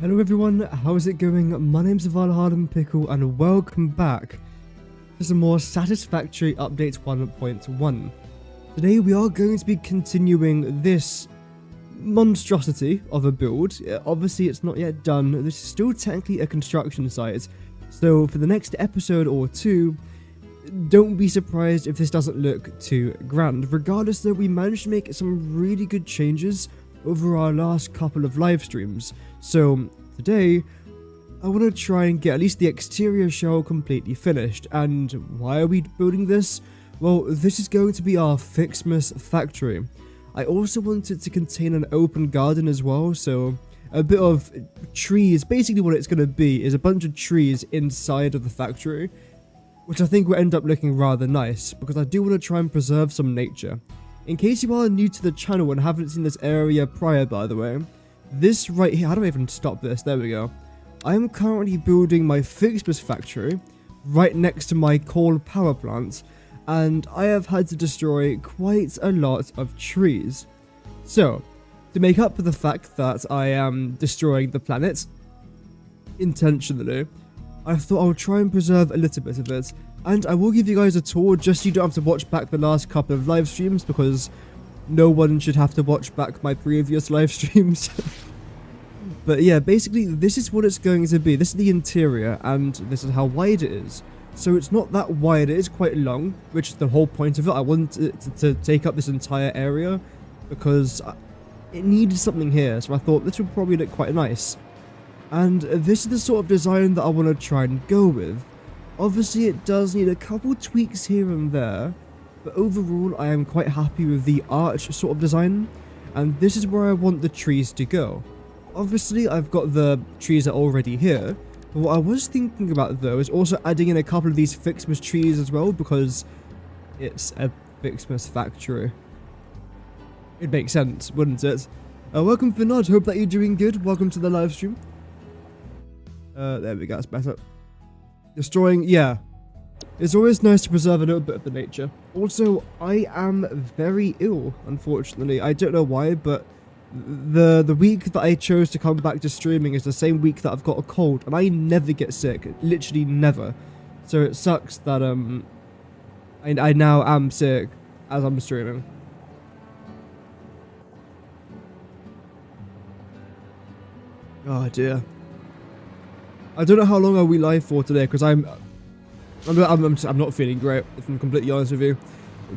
Hello everyone, how's it going? My name's Valhalla Pickle and welcome back to some more Satisfactory Update 1.1. Today we are going to be continuing this monstrosity of a build. Obviously it's not yet done, this is still technically a construction site, so for the next episode or two, don't be surprised if this doesn't look too grand. Regardless though, we managed to make some really good changes over our last couple of live streams. So today I want to try and get at least the exterior shell completely finished. And why are we building this? Well, this is going to be our Fixmas factory. I also want it to contain an open garden as well, so a bit of trees. Basically what it's going to be is a bunch of trees inside of the factory, which I think will end up looking rather nice, because I do want to try and preserve some nature. In case you are new to the channel and haven't seen this area prior, by the way, this right here, how do I even stop this? There we go. I am currently building my Fixmas factory right next to my coal power plant, and I have had to destroy quite a lot of trees. So, to make up for the fact that I am destroying the planet intentionally, I thought I'll try and preserve a little bit of it. And I will give you guys a tour just so you don't have to watch back the last couple of live streams, because no one should have to watch back my previous live streams. But yeah, basically this is what it's going to be. This is the interior and this is how wide it is. So it's not that wide, it is quite long, which is the whole point of it. I want it to take up this entire area because it needed something here, so I thought this would probably look quite nice. And this is the sort of design that I want to try and go with. Obviously it does need a couple tweaks here and there, but overall I am quite happy with the arch sort of design, and this is where I want the trees to go. Obviously I've got the trees that are already here, but what I was thinking about though is also adding in a couple of these Fixmas trees as well, because it's a Fixmas factory. It makes sense, wouldn't it? Welcome Vinod, hope that you're doing good, welcome to the live stream. There we go, that's better. Destroying, yeah. It's always nice to preserve a little bit of the nature. Also, I am very ill, unfortunately. I don't know why, but the week that I chose to come back to streaming is the same week that I've got a cold, and I never get sick. Literally never. So it sucks that I now am sick as I'm streaming. Oh dear. I don't know how long are we live for today, because I'm not feeling great, if I'm completely honest with you.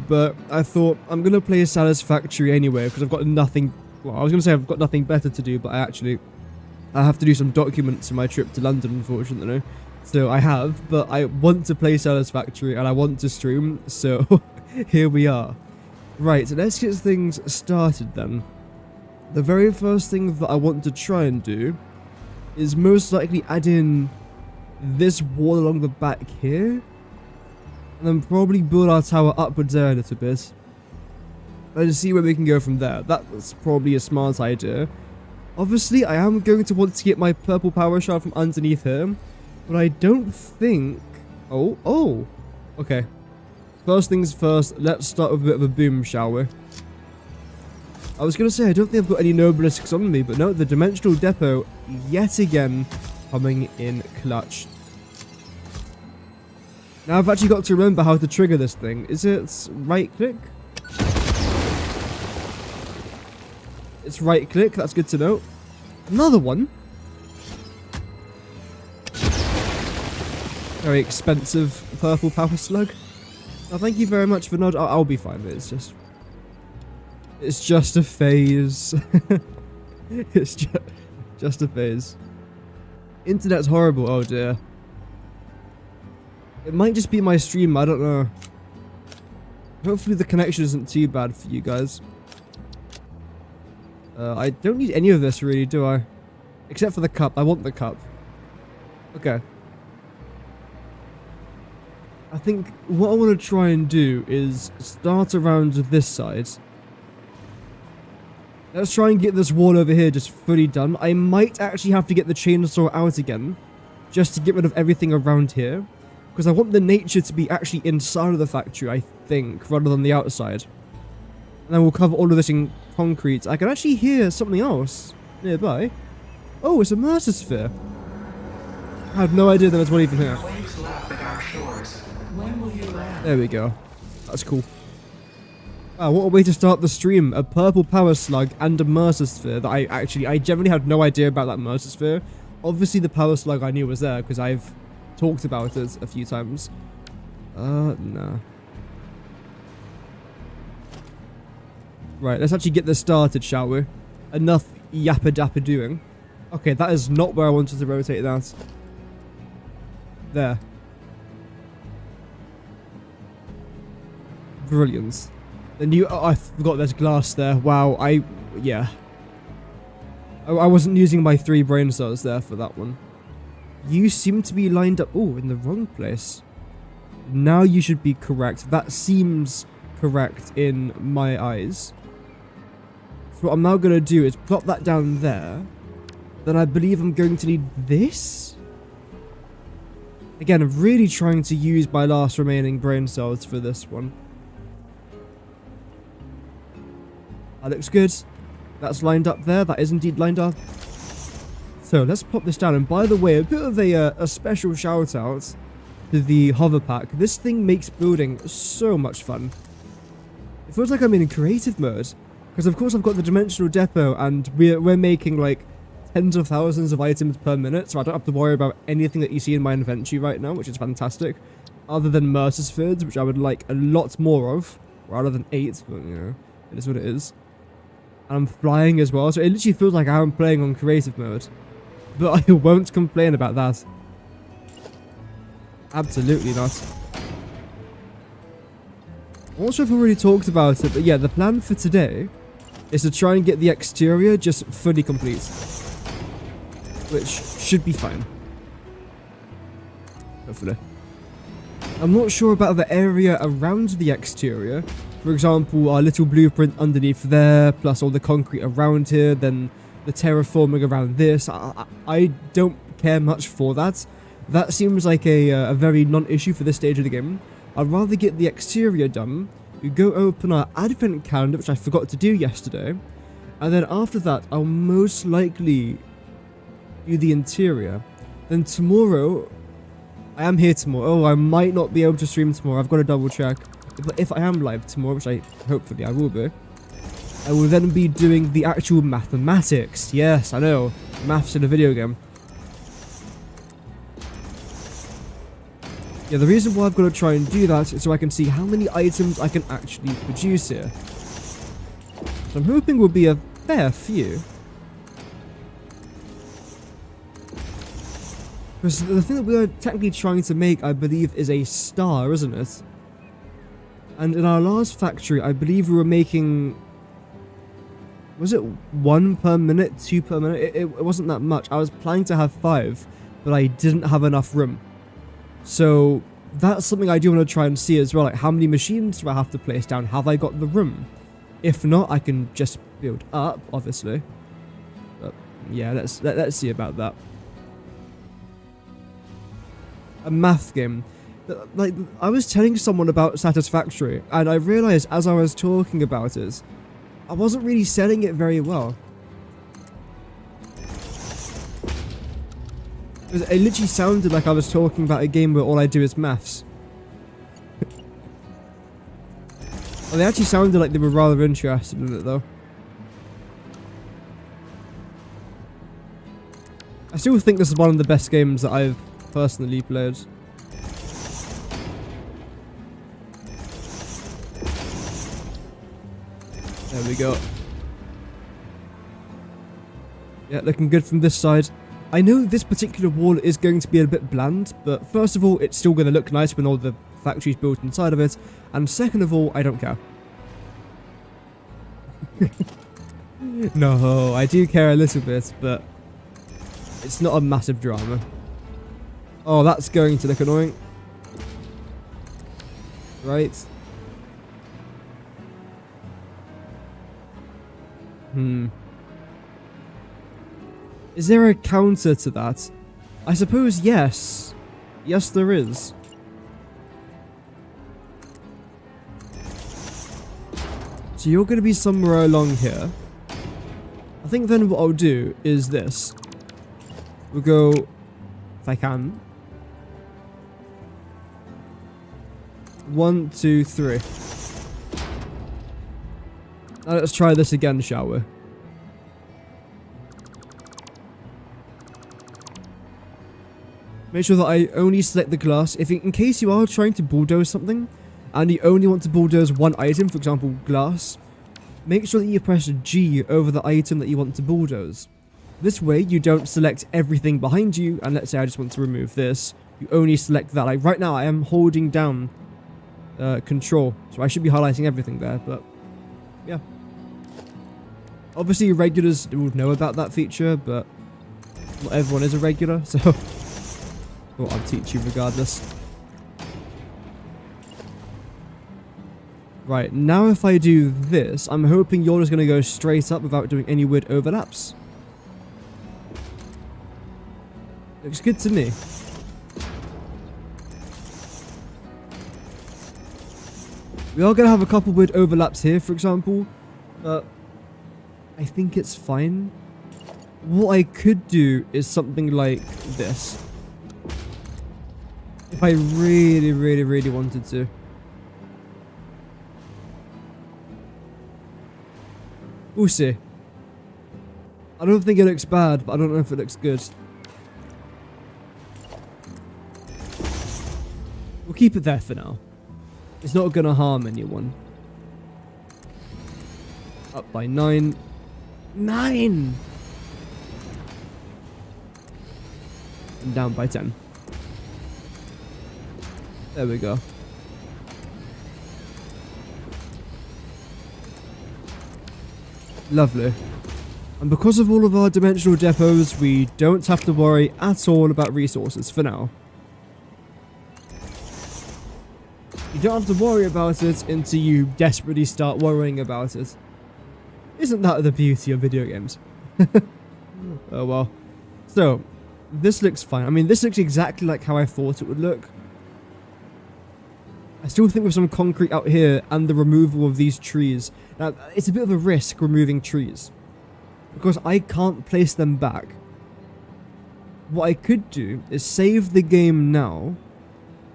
But I thought I'm going to play Satisfactory anyway, because I've got nothing, well, I was going to say I've got nothing better to do, but I have to do some documents for my trip to London, unfortunately. So I have, but I want to play Satisfactory and I want to stream, so here we are. Right, so let's get things started then. The very first thing that I want to try and do is most likely add in this wall along the back here, and then probably build our tower upwards there a little bit, and see where we can go from there. That's probably a smart idea. Obviously I am going to want to get my purple power shard from underneath here, but I don't think... oh, okay. First things first, let's start with a bit of a boom, shall we? I was going to say, I don't think I've got any Nobelisks on me, but no, the Dimensional Depot, yet again, coming in clutch. Now I've actually got to remember how to trigger this thing. Is it right click? It's right click, that's good to know. Another one? Very expensive purple power slug. Oh, thank you very much for nod. I'll be fine, it's just a phase. It's just a phase. Internet's horrible, oh dear. It might just be my stream, I don't know. Hopefully the connection isn't too bad for you guys. I don't need any of this really, do I? Except for the cup, I want the cup. Okay. I think what I want to try and do is start around this side. Let's try and get this wall over here just fully done. I might actually have to get the chainsaw out again, just to get rid of everything around here. Because I want the nature to be actually inside of the factory, I think, rather than the outside. And then we'll cover all of this in concrete. I can actually hear something else nearby. Oh, it's a Mercer sphere. I had no idea there was one even here. Waves lap at our shores. When will you land? There we go. That's cool. Wow, what a way to start the stream. A purple power slug and a Mercer sphere that I generally had no idea about that Mercer sphere. Obviously the power slug I knew was there because I've talked about it a few times. Nah. Right, let's actually get this started, shall we? Enough yappa dappa doing. Okay, that is not where I wanted to rotate that. There. Brilliant. The new... Oh, I forgot there's glass there. Wow, yeah. I wasn't using my 3 brain cells there for that one. You seem to be lined up... Oh, in the wrong place. Now you should be correct. That seems correct in my eyes. So what I'm now going to do is plop that down there. Then I believe I'm going to need this. Again, I'm really trying to use my last remaining brain cells for this one. That looks good. That's lined up there. That is indeed lined up. So let's pop this down. And by the way, a bit of a special shout out to the hover pack. This thing makes building so much fun. It feels like I'm in creative mode. Because of course I've got the dimensional depot and we're making like tens of thousands of items per minute. So I don't have to worry about anything that you see in my inventory right now, which is fantastic. Other than Mercer spheres, which I would like a lot more of. Rather than 8, but you know, it is what it is. And I'm flying as well, so it literally feels like I'm playing on creative mode. But I won't complain about that. Absolutely not. I'm not sure if I've already talked about it, but yeah, the plan for today is to try and get the exterior just fully complete. Which should be fine. Hopefully. I'm not sure about the area around the exterior. For example, our little blueprint underneath there, plus all the concrete around here, then the terraforming around this. I don't care much for that. That seems like a very non-issue for this stage of the game. I'd rather get the exterior done. We go open our advent calendar, which I forgot to do yesterday. And then after that, I'll most likely do the interior. Then tomorrow, I am here tomorrow. Oh, I might not be able to stream tomorrow. I've got to double check. But if I am live tomorrow, which hopefully I will be, I will then be doing the actual mathematics. Yes, I know. Maths in a video game. Yeah, the reason why I've got to try and do that is so I can see how many items I can actually produce here. So I'm hoping will be a fair few. Because the thing that we are technically trying to make, I believe, is a star, isn't it? And in our last factory, I believe we were making... Was it 1 per minute, 2 per minute? It wasn't that much. I was planning to have 5, but I didn't have enough room. So that's something I do want to try and see as well. Like, how many machines do I have to place down? Have I got the room? If not, I can just build up, obviously. But yeah, let's see about that. A math game. Like, I was telling someone about Satisfactory, and I realized as I was talking about it, I wasn't really selling it very well. It literally sounded like I was talking about a game where all I do is maths. Well, they actually sounded like they were rather interested in it, though. I still think this is one of the best games that I've personally played. There we go. Yeah, looking good from this side. I know this particular wall is going to be a bit bland, but first of all, it's still going to look nice when all the factories built inside of it, and second of all, I don't care. No, I do care a little bit, but it's not a massive drama. Oh, that's going to look annoying. Right. Is there a counter to that? I suppose yes. Yes, there is. So you're going to be somewhere along here. I think then what I'll do is this. We'll go, if I can. 1, 2, 3. Now let's try this again, shall we? Make sure that I only select the glass. In case you are trying to bulldoze something, and you only want to bulldoze one item, for example, glass, make sure that you press G over the item that you want to bulldoze. This way, you don't select everything behind you, and let's say I just want to remove this. You only select that. Like right now, I am holding down control, so I should be highlighting everything there, but yeah. Obviously, regulars will know about that feature, but not everyone is a regular, so well, I'll teach you regardless. Right, now if I do this, I'm hoping you're just going to go straight up without doing any weird overlaps. Looks good to me. We are going to have a couple weird overlaps here, for example, but I think it's fine. What I could do is something like this. If I really wanted to. We'll see. I don't think it looks bad, but I don't know if it looks good. We'll keep it there for now. It's not gonna harm anyone. Up by 9. 9! And down by 10. There we go. Lovely. And because of all of our dimensional depots, we don't have to worry at all about resources for now. You don't have to worry about it until you desperately start worrying about it. Isn't that the beauty of video games? Oh well. So, this looks fine. I mean, this looks exactly like how I thought it would look. I still think with some concrete out here and the removal of these trees. Now, it's a bit of a risk removing trees, because I can't place them back. What I could do is save the game now,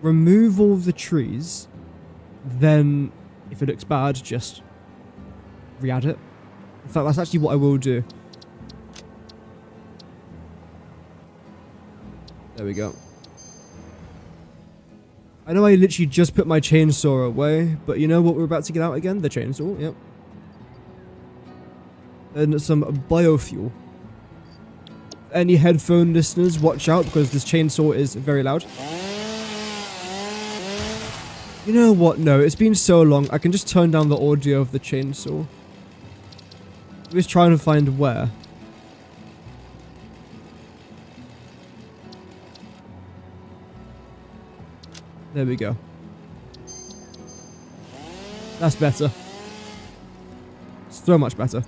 remove all the trees, then if it looks bad, just re-add it. In fact, that's actually what I will do. There we go. I know I literally just put my chainsaw away, but you know what we're about to get out again? The chainsaw, yep. And some biofuel. Any headphone listeners, watch out, because this chainsaw is very loud. You know what? No, it's been so long. I can just turn down the audio of the chainsaw. I'm just trying to find where. There we go. That's better. So much better.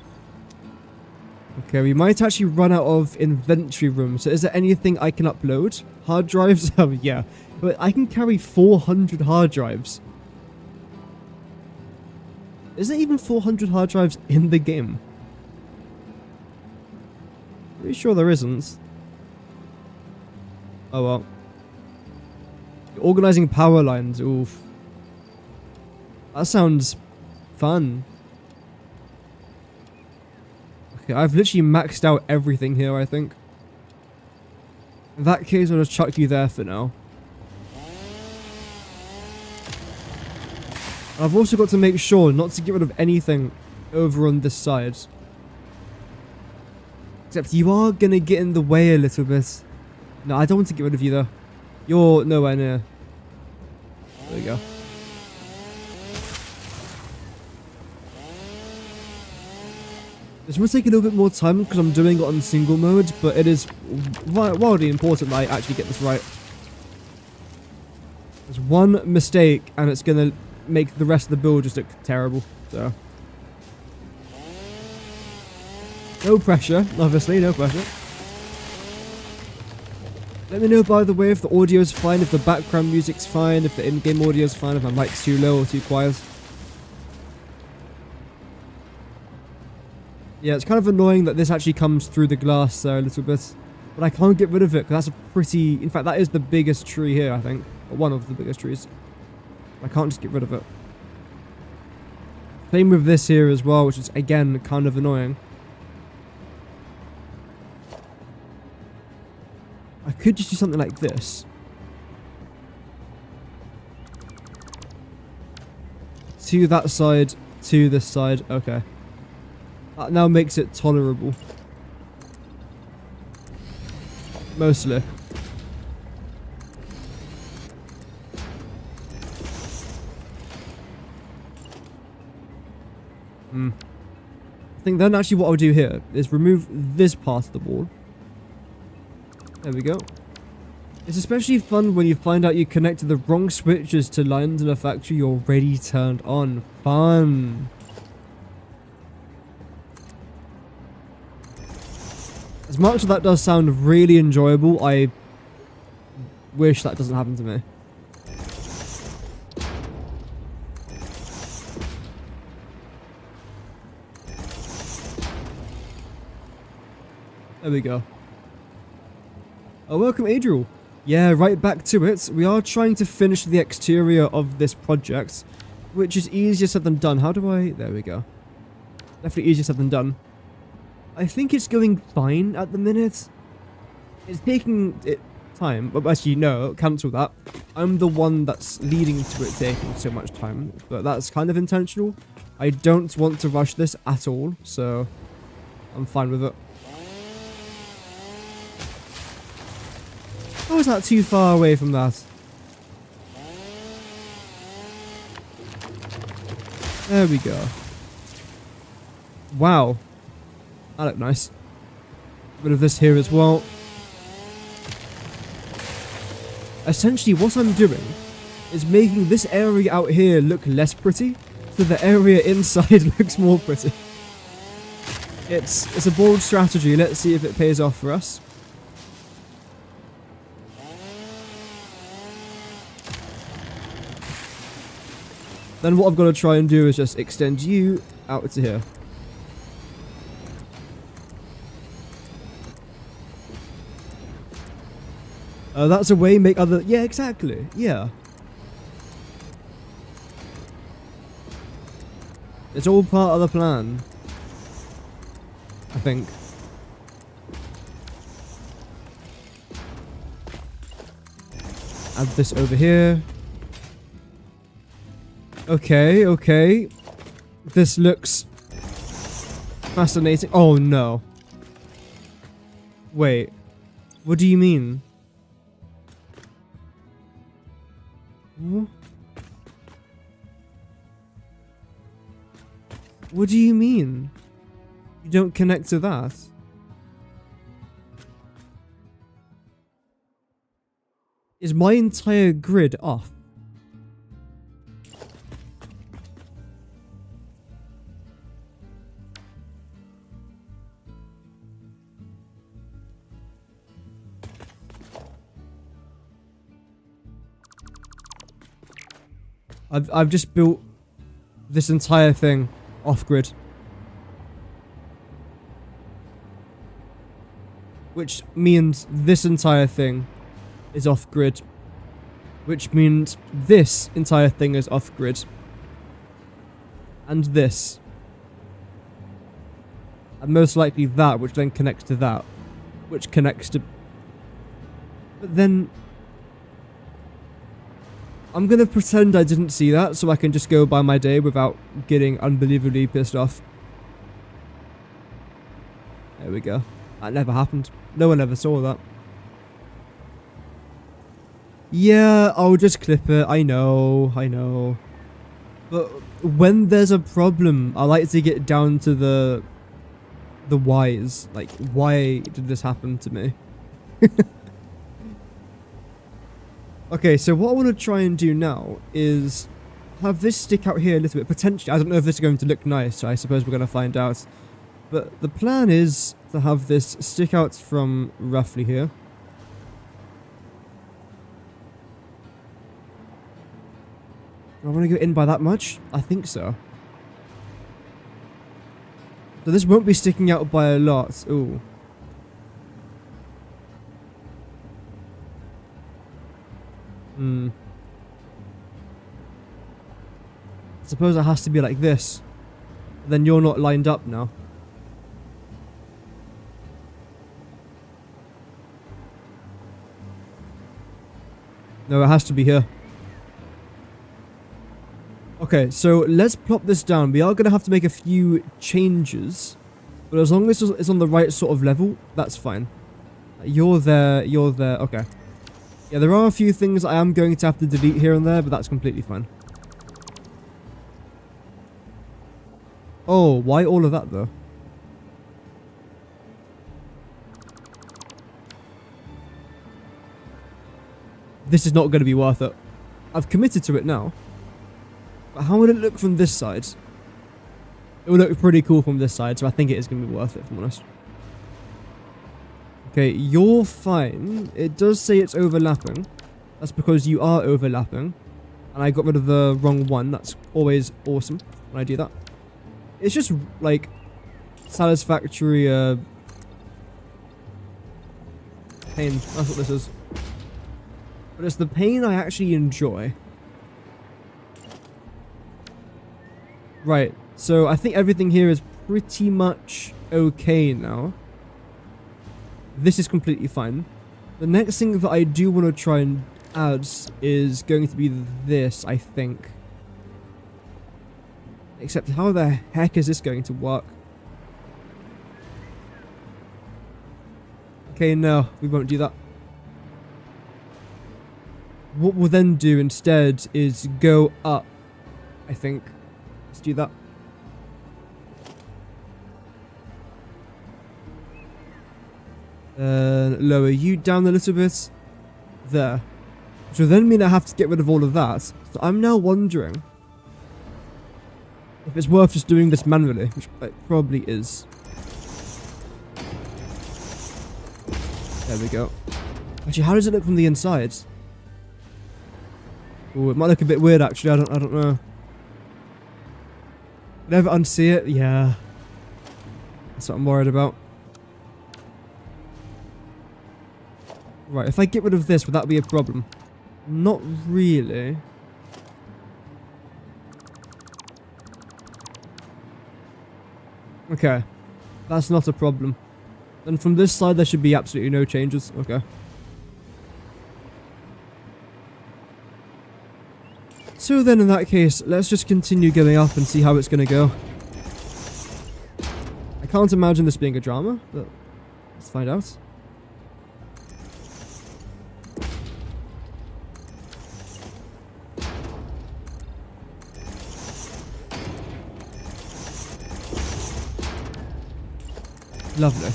Okay, we might actually run out of inventory room. So is there anything I can upload? Hard drives? Oh, yeah. But I can carry 400 hard drives. Is there even 400 hard drives in the game? Pretty sure there isn't. Oh well. Organizing power lines, oof. That sounds fun. Okay, I've literally maxed out everything here, I think. In that case, I'll just chuck you there for now. I've also got to make sure not to get rid of anything over on this side. Except you are going to get in the way a little bit. No, I don't want to get rid of you though. You're nowhere near. There we go. This will take a little bit more time because I'm doing it on single mode, but it is wildly important that I actually get this right. There's one mistake and it's going to make the rest of the build just look terrible. So, no pressure, obviously, no pressure. Let me know, by the way, if the audio's fine, if the background music's fine, if the in-game audio's fine, if my mic's too low or too quiet. Yeah, it's kind of annoying that this actually comes through the glass there a little bit. But I can't get rid of it because that's a pretty... In fact, that is the biggest tree here, I think. Or one of the biggest trees. I can't just get rid of it. Same with this here as well, which is, again, kind of annoying. I could just do something like this. To that side, to this side. Okay. That now makes it tolerable. Mostly. I think then actually what I'll do here is remove this part of the wall. There we go. It's especially fun when you find out you connected the wrong switches to lines in a factory you already turned on. Fun. As much as that does sound really enjoyable, I wish that doesn't happen to me. There we go. Oh, welcome, Adriel. Yeah, right back to it. We are trying to finish the exterior of this project, which is easier said than done. How do I... There we go. Definitely easier said than done. I think it's going fine at the minute. It's taking it time. But actually, no, cancel that. I'm the one that's leading to it taking so much time. But that's kind of intentional. I don't want to rush this at all, so I'm fine with it. How is that too far away from that? There we go. Wow. That looked nice. Bit of this here as well. Essentially, what I'm doing is making this area out here look less pretty, so the area inside looks more pretty. It's a bold strategy. Let's see if it pays off for us. Then what I've got to try and do is just extend you out to here. That's a way make other... Yeah, exactly. Yeah. It's all part of the plan. I think. Add this over here. Okay, okay. This looks fascinating. Oh no. Wait. What do you mean? What do you mean? You don't connect to that? Is my entire grid off? I've just built this entire thing off-grid. Which means this entire thing is off-grid. Which means this entire thing is off-grid. And this. And most likely that, which then connects to that. Which connects to... But then... I'm gonna pretend I didn't see that, so I can just go by my day without getting unbelievably pissed off. There we go. That never happened. No one ever saw that. Yeah, I'll just clip it. I know, I know. But when there's a problem, I like to get down to the whys. Like, why did this happen to me? Okay, so what I want to try and do now is have this stick out here a little bit. Potentially, I don't know if this is going to look nice, so I suppose we're going to find out. But the plan is to have this stick out from roughly here. Do I want to go in by that much? I think so. So this won't be sticking out by a lot. Ooh. Hmm. I suppose it has to be like this. Then you're not lined up now. No, it has to be here. Okay, so let's plop this down. We are going to have to make a few changes. But as long as it's on the right sort of level, that's fine. You're there, okay. Yeah, there are a few things I am going to have to delete here and there, but that's completely fine. Oh, why all of that though? This is not going to be worth it. I've committed to it now. But how would it look from this side? It will look pretty cool from this side, so I think it is going to be worth it, if I'm honest. Okay, you're fine. It does say it's overlapping. That's because you are overlapping. And I got rid of the wrong one. That's always awesome when I do that. It's just, like, satisfactory, pain. That's what this is. But it's the pain I actually enjoy. Right, so I think everything here is pretty much okay now. This is completely fine. The next thing that I do want to try and add is going to be this, I think. Except how the heck is this going to work? Okay, no, we won't do that. What we'll then do instead is go up, I think. Let's do that. Lower you down a little bit. There. Which will then mean I have to get rid of all of that. So I'm now wondering if it's worth just doing this manually, which it probably is. There we go. Actually, how does it look from the inside? Oh, it might look a bit weird actually, I don't know. Never unsee it? Yeah. That's what I'm worried about. Right, if I get rid of this, would that be a problem? Not really. Okay. That's not a problem. And from this side, there should be absolutely no changes. Okay. So then in that case, let's just continue going up and see how it's going to go. I can't imagine this being a drama, but let's find out. Lovely.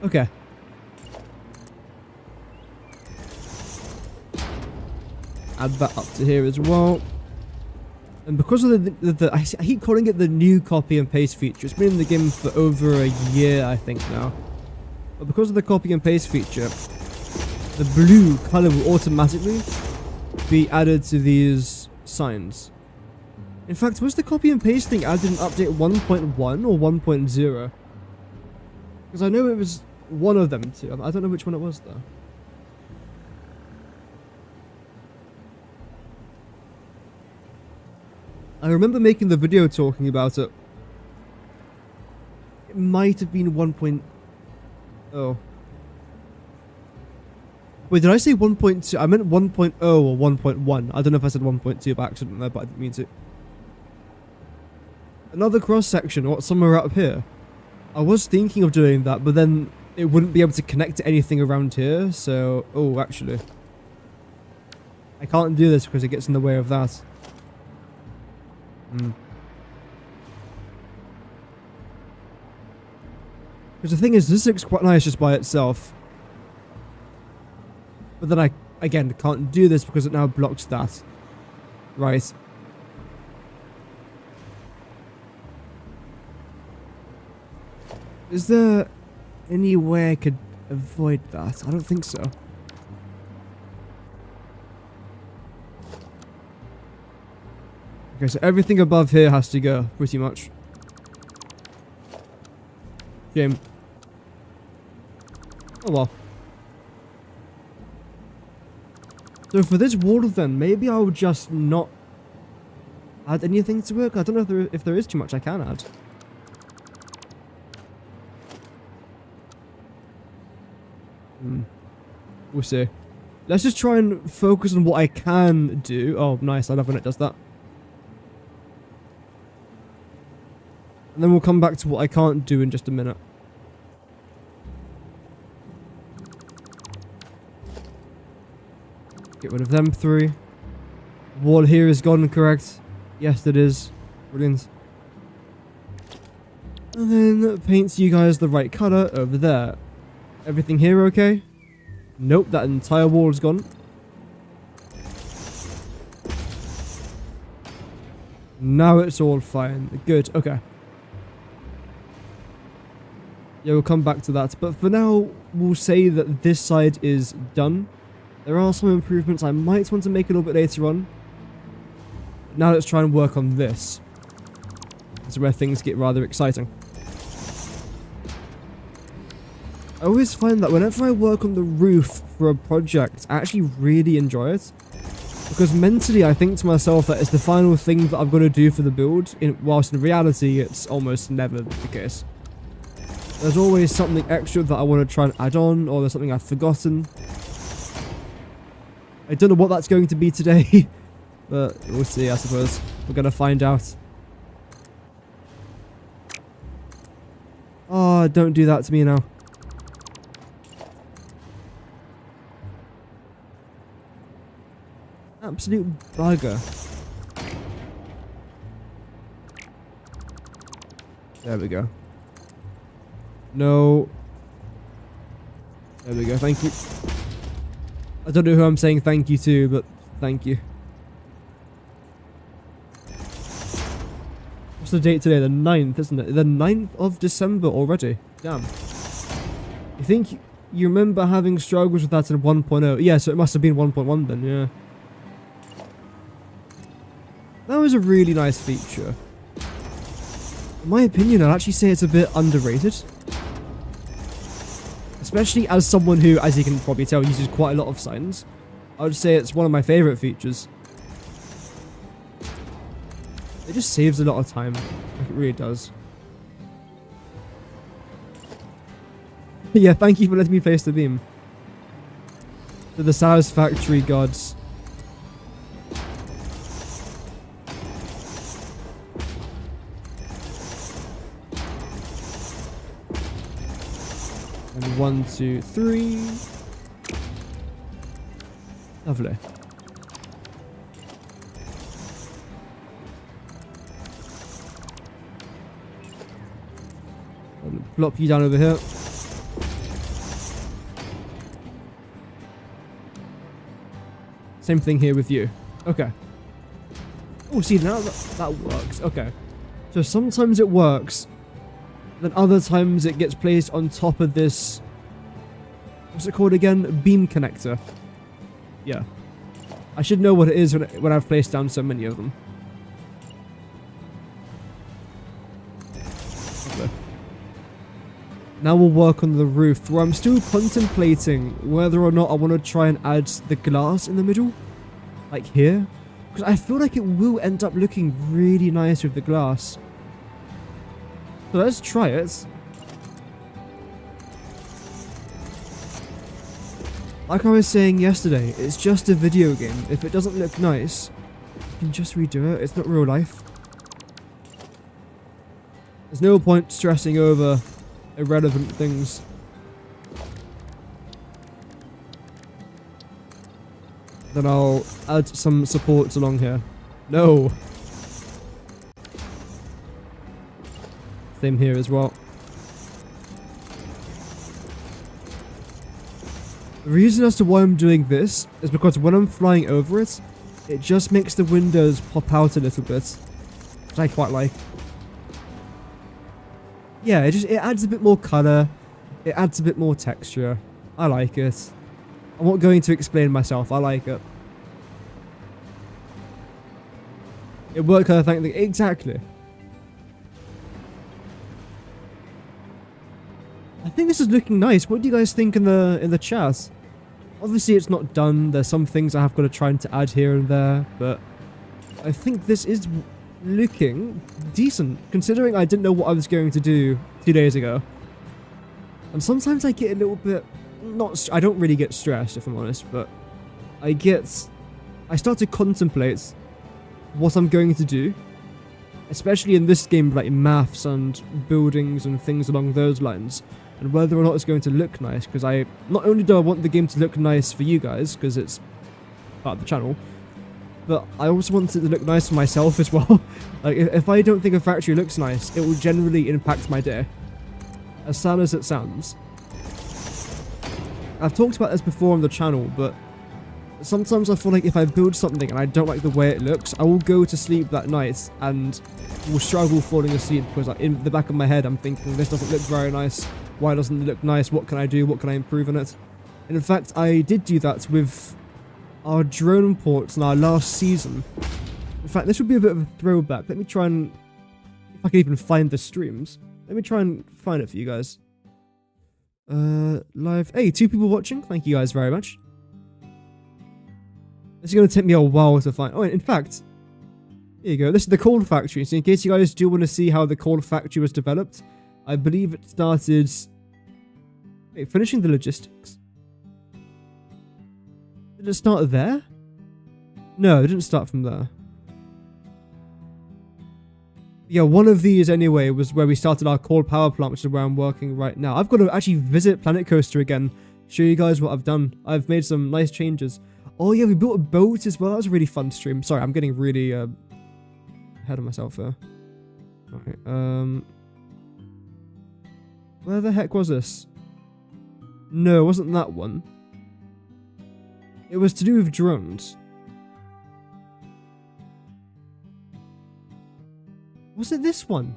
Okay. Add that up to here as well. And because of I keep calling it the new copy and paste feature. It's been in the game for over a year, I think now. But because of the copy and paste feature, the blue color will automatically be added to these signs. In fact, was the copy and paste thing added in update 1.1 or 1.0? Because I know it was one of them two. I don't know which one it was though. I remember making the video talking about it. It might have been 1.0. Wait, did I say 1.2? I meant 1.0 or 1.1. I don't know if I said 1.2 by accident there, but I didn't mean to. Another cross section, or somewhere up here. I was thinking of doing that, but then it wouldn't be able to connect to anything around here, so... Oh, actually. I can't do this because it gets in the way of that. Because the thing is, this looks quite nice just by itself. But then I, again, can't do this because it now blocks that. Right. Is there any way I could avoid that? I don't think so. Okay, so everything above here has to go, pretty much. Game. Oh well. So for this wall then, maybe I'll just not add anything to it. I don't know if there is too much I can add. We'll see. Let's just try and focus on what I can do. Oh, nice. I love when it does that. And then we'll come back to what I can't do in just a minute. Get rid of them 3. Wall here is gone, correct? Yes, it is. Brilliant. And then paint you guys the right colour over there. Everything here okay? Nope, that entire wall is gone. Now it's all fine. Good, okay. Yeah, we'll come back to that. But for now, we'll say that this side is done. There are some improvements I might want to make a little bit later on. Now let's try and work on this. This is where things get rather exciting. I always find that whenever I work on the roof for a project, I actually really enjoy it. Because mentally I think to myself that it's the final thing that I'm going to do for the build, whilst in reality it's almost never the case. There's always something extra that I want to try and add on, or there's something I've forgotten. I don't know what that's going to be today, but we'll see, I suppose. We're going to find out. Oh, don't do that to me now. Absolute bugger. There we go. No. There we go, thank you. I don't know who I'm saying thank you to, but thank you. What's the date today? The 9th, isn't it? The 9th of December already. Damn. You think you remember having struggles with that in 1.0? Yeah, so it must have been 1.1 then, yeah. That was a really nice feature. In my opinion, I'd actually say it's a bit underrated. Especially as someone who, as you can probably tell, uses quite a lot of signs. I would say it's one of my favourite features. It just saves a lot of time. Like it really does. Yeah, thank you for letting me place the beam. To the Satisfactory gods. And 1, 2, 3. Lovely. And plop you down over here. Same thing here with you. Okay. Oh, see, now that works. Okay. So sometimes it works. Then other times it gets placed on top of this, what's it called again? Beam connector. Yeah. I should know what it is when I've placed down so many of them. Okay. Now we'll work on the roof, where I'm still contemplating whether or not I want to try and add the glass in the middle. Like here. Because I feel like it will end up looking really nice with the glass. So let's try it. Like I was saying yesterday, it's just a video game. If it doesn't look nice, you can just redo it. It's not real life. There's no point stressing over irrelevant things. Then I'll add some supports along here. No! Same here as well. The reason as to why I'm doing this is because when I'm flying over it, it just makes the windows pop out a little bit, which I quite like. Yeah, it adds a bit more colour, it adds a bit more texture. I like it. I'm not going to explain myself, I like it. It worked, I think, exactly. I think this is looking nice. What do you guys think in the chat? Obviously, it's not done. There's some things I have got to try to add here and there, but I think this is looking decent, considering I didn't know what I was going to do 2 days ago. And sometimes I get a little bit, I don't really get stressed, if I'm honest, but I start to contemplate what I'm going to do, especially in this game, like maths and buildings and things along those lines, and whether or not it's going to look nice, because not only do I want the game to look nice for you guys, because it's part of the channel, but I also want it to look nice for myself as well. Like, if I don't think a factory looks nice, it will generally impact my day. As sad as it sounds. I've talked about this before on the channel, but sometimes I feel like if I build something and I don't like the way it looks, I will go to sleep that night and will struggle falling asleep because like, in the back of my head I'm thinking, this doesn't look very nice. Why doesn't it look nice? What can I do? What can I improve on it? And in fact, I did do that with our drone ports in our last season. In fact, this would be a bit of a throwback. Let me try and, if I can even find the streams. Let me try and find it for you guys. Live. Hey, 2 people watching. Thank you guys very much. This is going to take me a while to find. Oh, in fact, here you go. This is the Coal Factory. So in case you guys do want to see how the Coal Factory was developed, I believe it started... Wait, finishing the logistics. Did it start there? No, it didn't start from there. Yeah, one of these anyway was where we started our coal power plant, which is where I'm working right now. I've got to actually visit Planet Coaster again, show you guys what I've done. I've made some nice changes. Oh yeah, we built a boat as well. That was a really fun stream. Sorry, I'm getting really ahead of myself there. Alright, where the heck was this? No, it wasn't that one. It was to do with drones. Was it this one?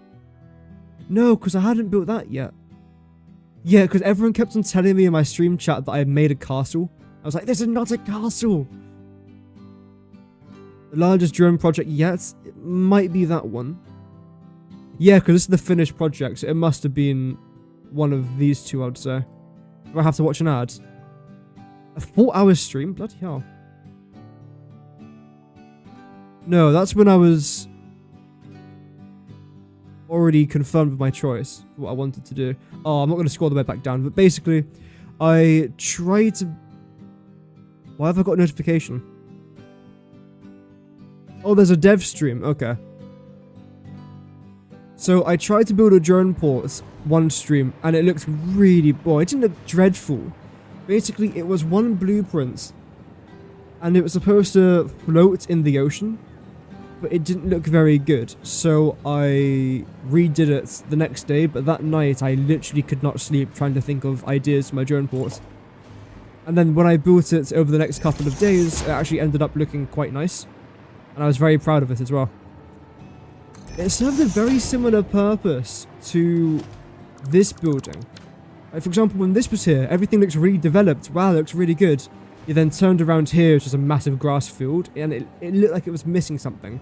No, because I hadn't built that yet. Yeah, because everyone kept on telling me in my stream chat that I had made a castle. I was like, this is not a castle! The largest drone project yet? It might be that one. Yeah, because this is the finished project, so it must have been one of these two, I'd say. Do I have to watch an ad? A 4-hour stream? Bloody hell. No, that's when I was already confirmed with my choice, what I wanted to do. Oh, I'm not going to scroll the way back down, but basically, I tried to... Why have I got a notification? Oh, there's a dev stream. Okay. So I tried to build a drone port one stream, and it looked really... Boy, it didn't look dreadful. Basically, it was one blueprint, and it was supposed to float in the ocean, but it didn't look very good. So I redid it the next day, but that night I literally could not sleep trying to think of ideas for my drone port. And then when I built it over the next couple of days, it actually ended up looking quite nice, and I was very proud of it as well. It served a very similar purpose to this building. Like for example, when this was here, everything looks really developed. Wow, it looks really good. You then turned around here, which is a massive grass field, and it looked like it was missing something.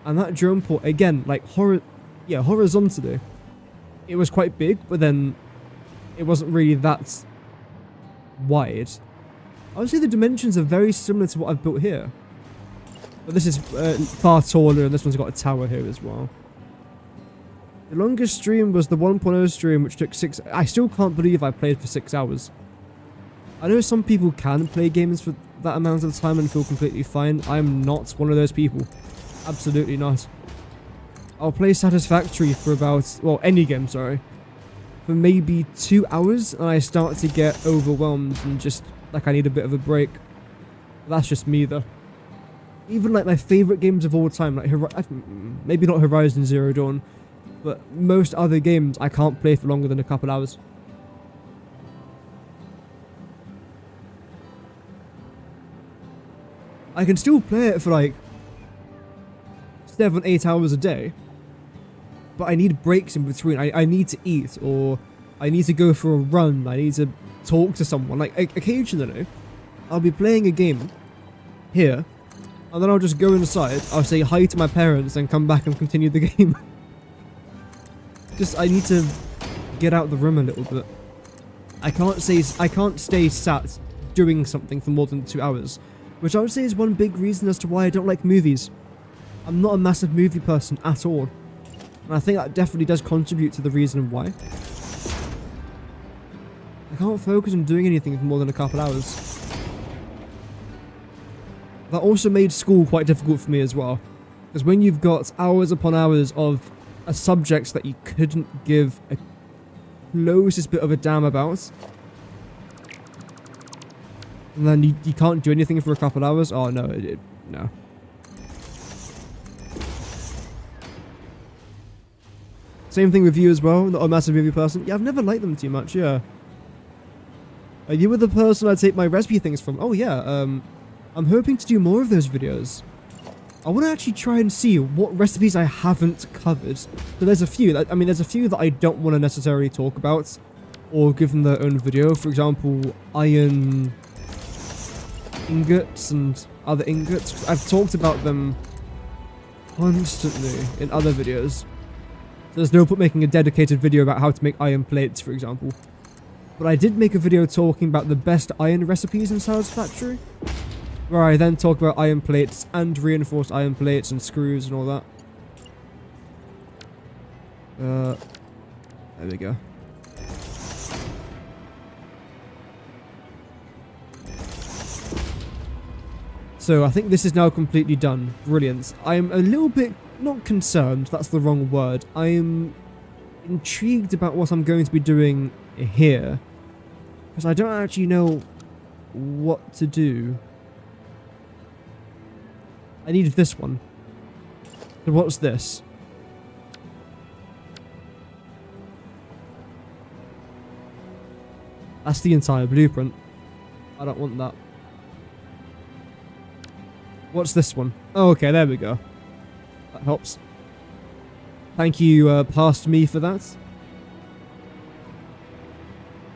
And that drone port, again, like horizontally, it was quite big, but then it wasn't really that wide. I would say the dimensions are very similar to what I've built here. But this is far taller, and this one's got a tower here as well. The longest stream was the 1.0 stream, which took 6... I still can't believe I played for 6 hours. I know some people can play games for that amount of time and feel completely fine. I'm not one of those people. Absolutely not. I'll play Satisfactory for about... Well, any game, sorry. For maybe 2 hours, and I start to get overwhelmed and just... Like, I need a bit of a break. That's just me, though. Even, like, my favourite games of all time, like... Maybe not Horizon Zero Dawn, but most other games I can't play for longer than a couple hours. I can still play it for like 7-8 hours a day, but I need breaks in between. I need to eat, or I need to go for a run. I need to talk to someone. Like occasionally, I'll be playing a game here, and then I'll just go inside. I'll say hi to my parents and come back and continue the game. Just I need to get out the room a little bit. I can't stay sat doing something for more than 2 hours, which I would say is one big reason as to why I don't like movies. I'm not a massive movie person at all, and I think that definitely does contribute to the reason why. I can't focus on doing anything for more than a couple hours. That also made school quite difficult for me as well, because when you've got hours upon hours of a subject that you couldn't give a closest bit of a damn about, and then you can't do anything for a couple hours, oh no, no. Same thing with you as well, not a massive movie person. Yeah, I've never liked them too much, yeah. You were the person I take my recipe things from. Oh yeah, I'm hoping to do more of those videos. I want to actually try and see what recipes I haven't covered. So there's a few, there's a few that I don't want to necessarily talk about or give them their own video. For example, iron ingots and other ingots. I've talked about them constantly in other videos. So there's no point making a dedicated video about how to make iron plates, for example. But I did make a video talking about the best iron recipes in Satisfactory, where I then talk about iron plates and reinforced iron plates and screws and all that. There we go. So I think this is now completely done. Brilliant. I am a little bit, not concerned, that's the wrong word. I am intrigued about what I'm going to be doing here, because I don't actually know what to do. I needed this one. So what's this? That's the entire blueprint. I don't want that. What's this one? Oh, okay, there we go. That helps. Thank you, past me, for that.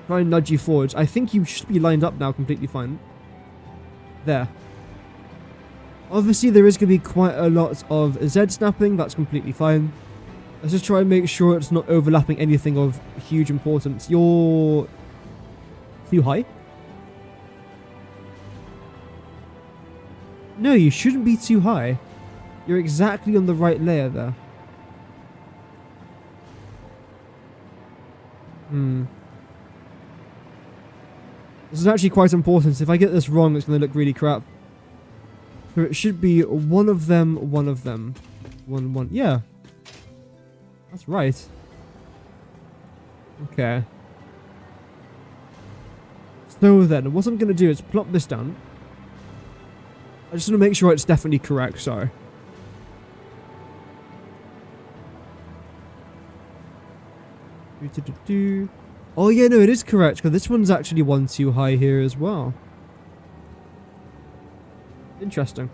Try and nudge you forwards. I think you should be lined up now completely fine. There. Obviously, there is going to be quite a lot of Z snapping. That's completely fine. Let's just try and make sure it's not overlapping anything of huge importance. You're too high? No, you shouldn't be too high. You're exactly on the right layer there. This is actually quite important. If I get this wrong, it's going to look really crap. So it should be one of them, one of them. One. Yeah. That's right. Okay. So then, what I'm going to do is plop this down. I just want to make sure it's definitely correct, sorry. Oh yeah, no, it is correct, because this one's actually one too high here as well. Interesting.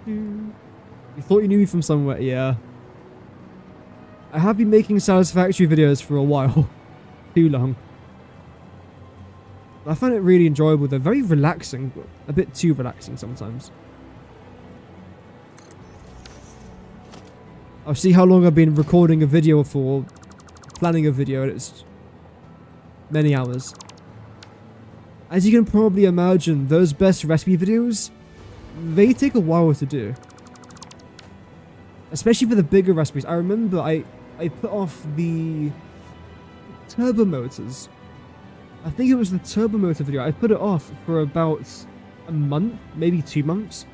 You thought you knew me from somewhere? Yeah. I have been making Satisfactory videos for a while. Too long. I find it really enjoyable. They're very relaxing, but a bit too relaxing sometimes. I'll see how long I've been recording a video for, planning a video, and it's many hours. As you can probably imagine, those best recipe videos, they take a while to do. Especially for the bigger recipes. I remember I put off the turbo motors. I think it was the turbo motor video. I put it off for about a month, maybe 2 months.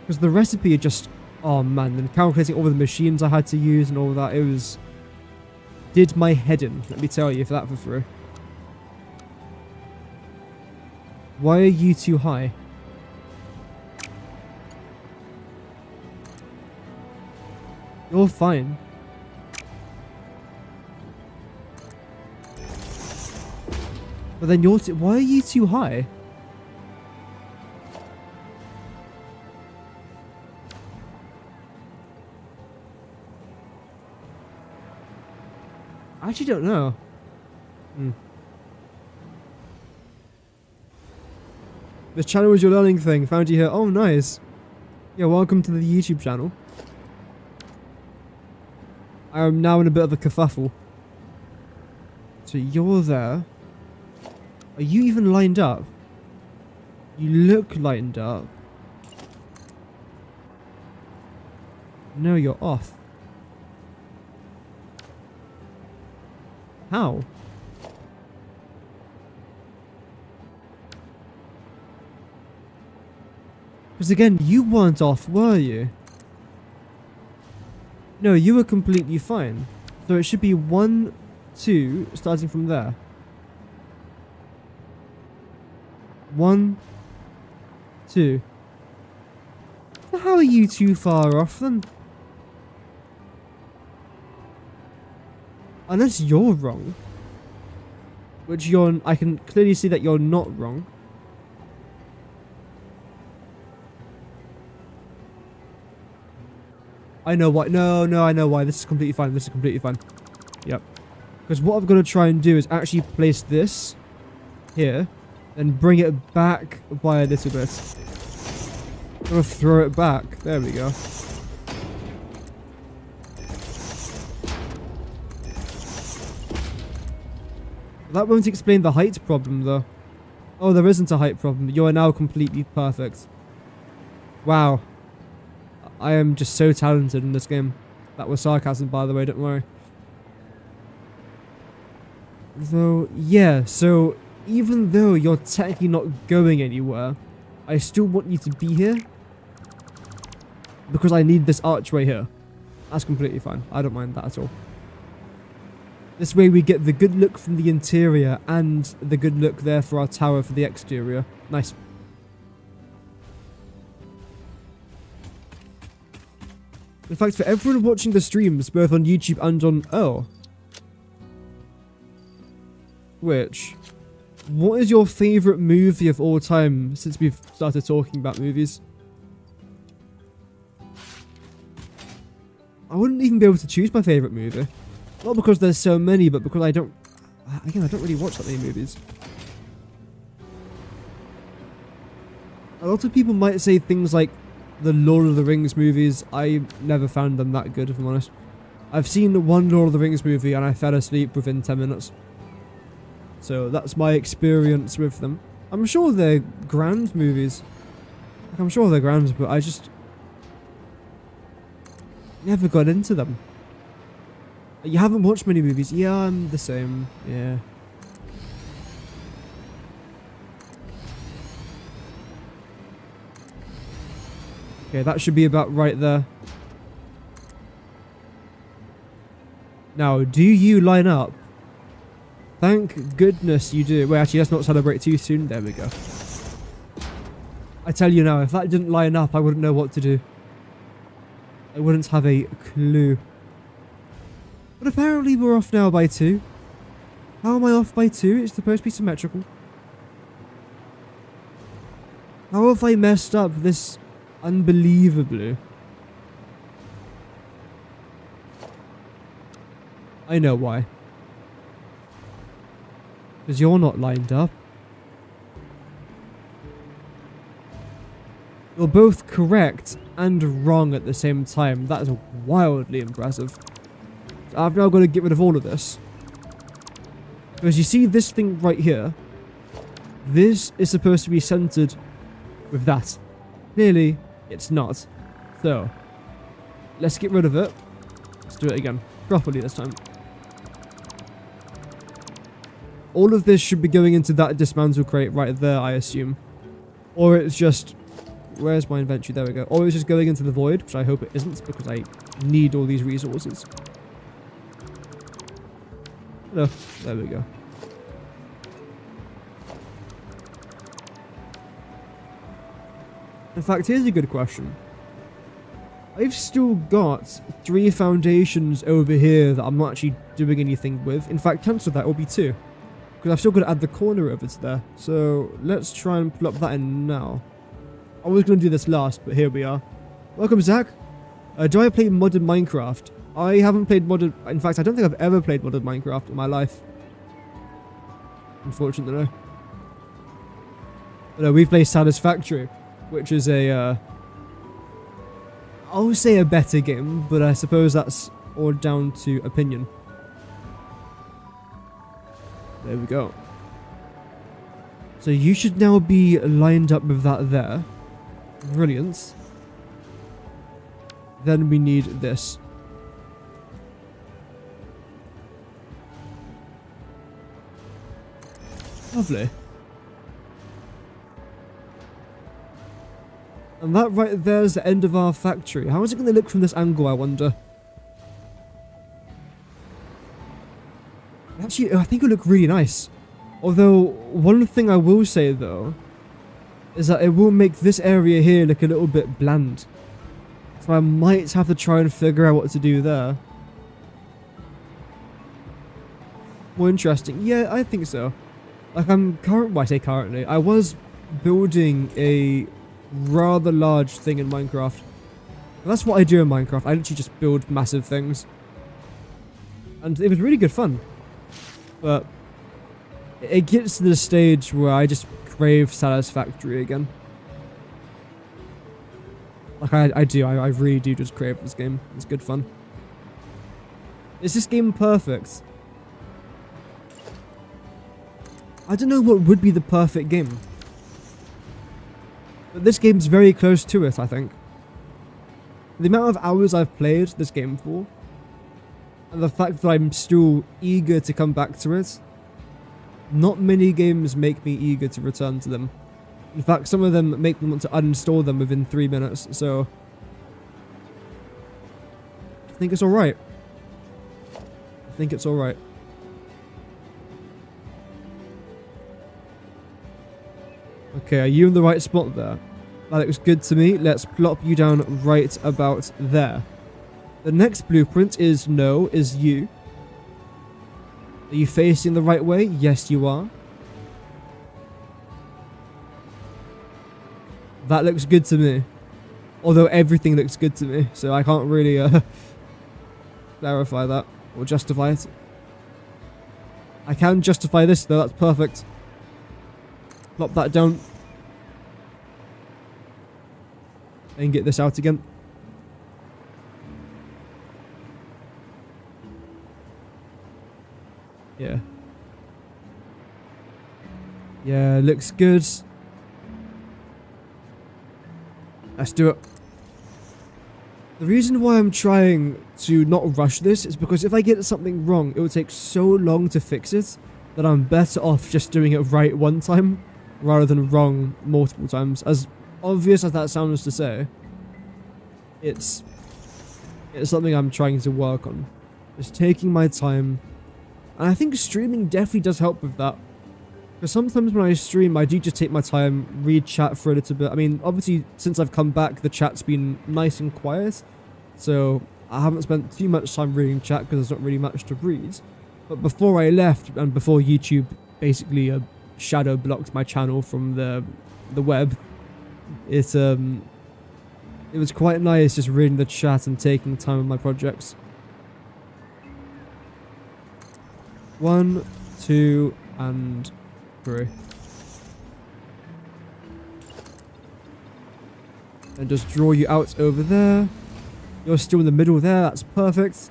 Because the recipe had just, oh man, and calculating all the machines I had to use and all that, it was, did my head in, let me tell you, for that for free. Why are you too high? You're fine. But then you're why are you too high? I actually don't know. This channel is your learning thing. Found you here. Oh, nice. Yeah, welcome to the YouTube channel. I am now in a bit of a kerfuffle. So you're there. Are you even lined up? You look lined up. No, you're off. How? Because again, you weren't off, were you? No, you were completely fine. So it should be 1, 2, starting from there. 1, 2. How are you too far off then? Unless you're wrong. Which I can clearly see that you're not wrong. I know why. No, I know why. This is completely fine. This is completely fine. Yep. Because what I've got to try and do is actually place this here, then bring it back by a little bit. I'm going to throw it back. There we go. That won't explain the height problem, though. Oh, there isn't a height problem. You are now completely perfect. Wow. I am just so talented in this game. That was sarcasm, by the way, don't worry. Though, yeah, so even though you're technically not going anywhere, I still want you to be here. Because I need this archway here. That's completely fine. I don't mind that at all. This way we get the good look from the interior and the good look there for our tower for the exterior. Nice. In fact, for everyone watching the streams, both on YouTube and on... Oh. What is your favourite movie of all time since we've started talking about movies? I wouldn't even be able to choose my favourite movie. Not because there's so many, but because I don't... Again, I don't really watch that many movies. A lot of people might say things like the Lord of the Rings movies. I never found them that good, if I'm honest. I've seen one Lord of the Rings movie and I fell asleep within 10 minutes. So that's my experience with them. I'm sure they're grand movies. Like, I'm sure they're grand, but I just never got into them. You haven't watched many movies? Yeah, I'm the same. Yeah. Okay, that should be about right there. Now, do you line up? Thank goodness you do. Wait, actually, let's not celebrate too soon. There we go. I tell you now, if that didn't line up, I wouldn't know what to do. I wouldn't have a clue. But apparently we're off now by 2. How am I off by 2? It's supposed to be symmetrical. How have I messed up this unbelievably? I know why. Because you're not lined up. You're both correct and wrong at the same time. That is wildly impressive. So I've now got to get rid of all of this. Because you see this thing right here? This is supposed to be centered with that. Clearly, it's not. So, let's get rid of it. Let's do it again. Properly this time. All of this should be going into that dismantle crate right there, I assume. Or it's just... Where's my inventory? There we go. Or it's just going into the void, which I hope it isn't, because I need all these resources. Oh, there we go. In fact, here's a good question. I've still got 3 foundations over here that I'm not actually doing anything with. In fact, cancel that, it'll be 2. Because I've still got to add the corner over to there. So, let's try and plop that in now. I was going to do this last, but here we are. Welcome, Zach. Do I play modded Minecraft? I haven't played modded... In fact, I don't think I've ever played modded Minecraft in my life. Unfortunately. But no, we play Satisfactory, which is a... I'll say a better game, but I suppose that's or down to opinion? There we go. So you should now be lined up with that there. Brilliant. Then we need this. Lovely. And that right there is the end of our factory. How is it going to look from this angle, I wonder? Actually, I think it'll look really nice. Although, one thing I will say though, is that it will make this area here look a little bit bland. So I might have to try and figure out what to do there. More interesting. Yeah, I think so. Like well, I say currently, I was building a rather large thing in Minecraft. And that's what I do in Minecraft. I literally just build massive things. And it was really good fun. But it gets to the stage where I just crave Satisfactory again. Like I do, I really do just crave this game. It's good fun. Is this game perfect? I don't know what would be the perfect game. But this game's very close to it, I think. The amount of hours I've played this game for, and the fact that I'm still eager to come back to it, not many games make me eager to return to them. In fact, some of them make me want to uninstall them within 3 minutes, so I think it's alright. I think it's alright. Okay, are you in the right spot there? That looks good to me. Let's plop you down right about there. The next blueprint is you. Are you facing the right way? Yes, you are. That looks good to me. Although everything looks good to me, so I can't really clarify that or justify it. I can justify this though, that's perfect. Plop that down. And get this out again. Yeah. Yeah, looks good. Let's do it. The reason why I'm trying to not rush this is because if I get something wrong, it will take so long to fix it that I'm better off just doing it right one time rather than wrong multiple times. As obvious as that sounds to say, it's something I'm trying to work on. Just taking my time. And I think streaming definitely does help with that. Because sometimes when I stream, I do just take my time, read chat for a little bit. I mean, obviously, since I've come back, the chat's been nice and quiet. So I haven't spent too much time reading chat because there's not really much to read. But before I left, and before YouTube basically shadow blocked my channel from the web, it was quite nice just reading the chat and taking time on my projects. 1, 2, and 3. And just draw you out over there. You're still in the middle there, that's perfect.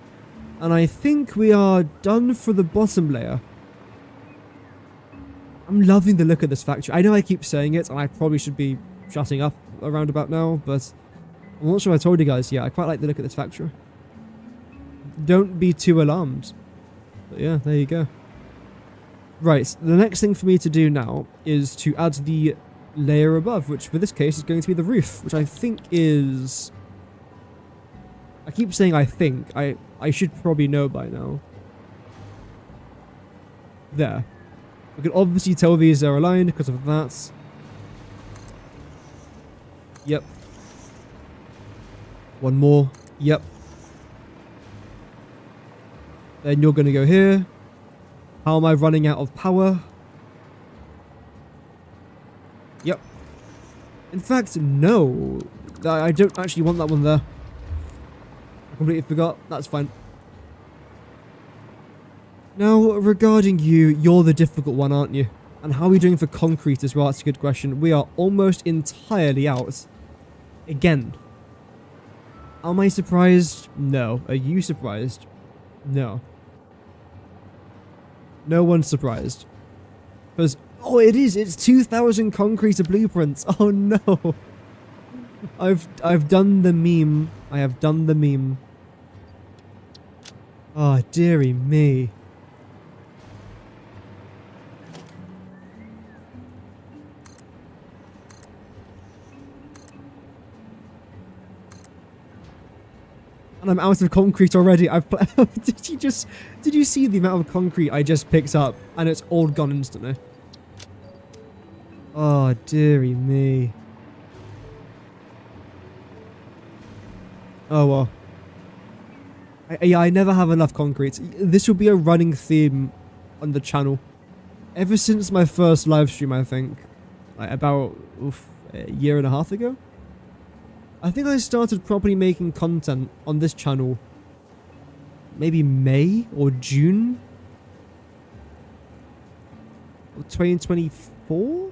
And I think we are done for the bottom layer. I'm loving the look of this factory. I know I keep saying it, and I probably should be shutting up around about now, but I'm not sure I told you guys yet. I quite like the look of this factory. Don't be too alarmed. But yeah, there you go. Right, the next thing for me to do now is to add the layer above, which for this case is going to be the roof, which I think is... I keep saying I think. I should probably know by now. There. We can obviously tell these are aligned because of that. Yep. One more. Yep. Then you're going to go here. How am I running out of power? Yep. In fact, no. I don't actually want that one there. I completely forgot. That's fine. Now, regarding you, you're the difficult one, aren't you? And how are we doing for concrete as well? That's a good question. We are almost entirely out. Again. Am I surprised? No. Are you surprised? No. No one's surprised. Because, oh, it is. It's 2,000 concrete blueprints. Oh, no. I've done the meme. I have done the meme. Oh, dearie me. And I'm out of concrete already. Did you see the amount of concrete I just picked up? And it's all gone instantly. Oh, dearie me. Oh, well. Yeah, I never have enough concrete. This will be a running theme on the channel. Ever since my first live stream, I think. Like about a year and a half ago? I think I started properly making content on this channel maybe May or June of 2024?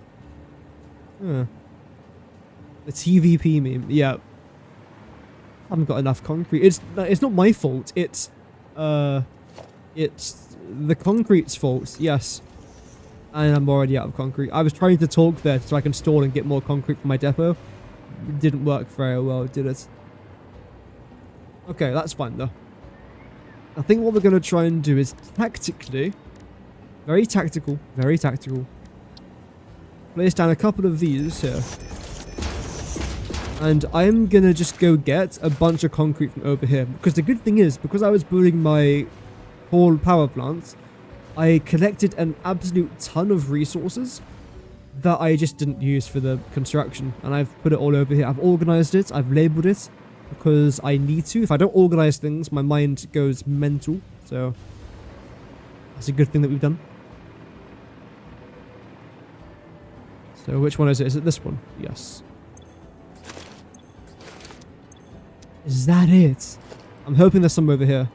Huh. The TVP meme, yeah. I haven't got enough concrete. It's not my fault. It's the concrete's fault. Yes. And I'm already out of concrete. I was trying to talk there so I can stall and get more concrete for my depot. It didn't work very well, did it? Okay, that's fine though. I think what we're going to try and do is tactically, very tactical, place down a couple of these here. And I'm going to just go get a bunch of concrete from over here. Because the good thing is, because I was building my coal power plants, I collected an absolute ton of resources that I just didn't use for the construction. And I've put it all over here. I've organized it. I've labeled it. Because I need to. If I don't organize things, my mind goes mental. So that's a good thing that we've done. So which one is it? Is it this one? Yes. Is that it? I'm hoping there's some over here.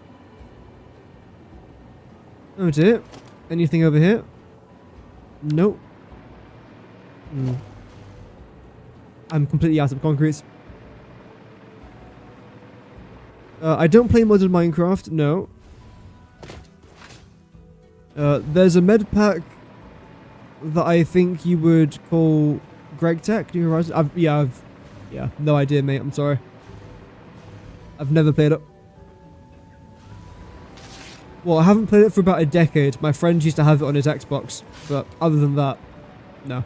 Oh dear. Anything over here? Nope. I'm completely out of concrete. I don't play modded Minecraft, no. There's a med pack that I think you would call Greg Tech, New Horizons. Yeah, no idea, mate, I'm sorry. I've never played it. Well, I haven't played it for about a decade. My friend used to have it on his Xbox, but other than that, no.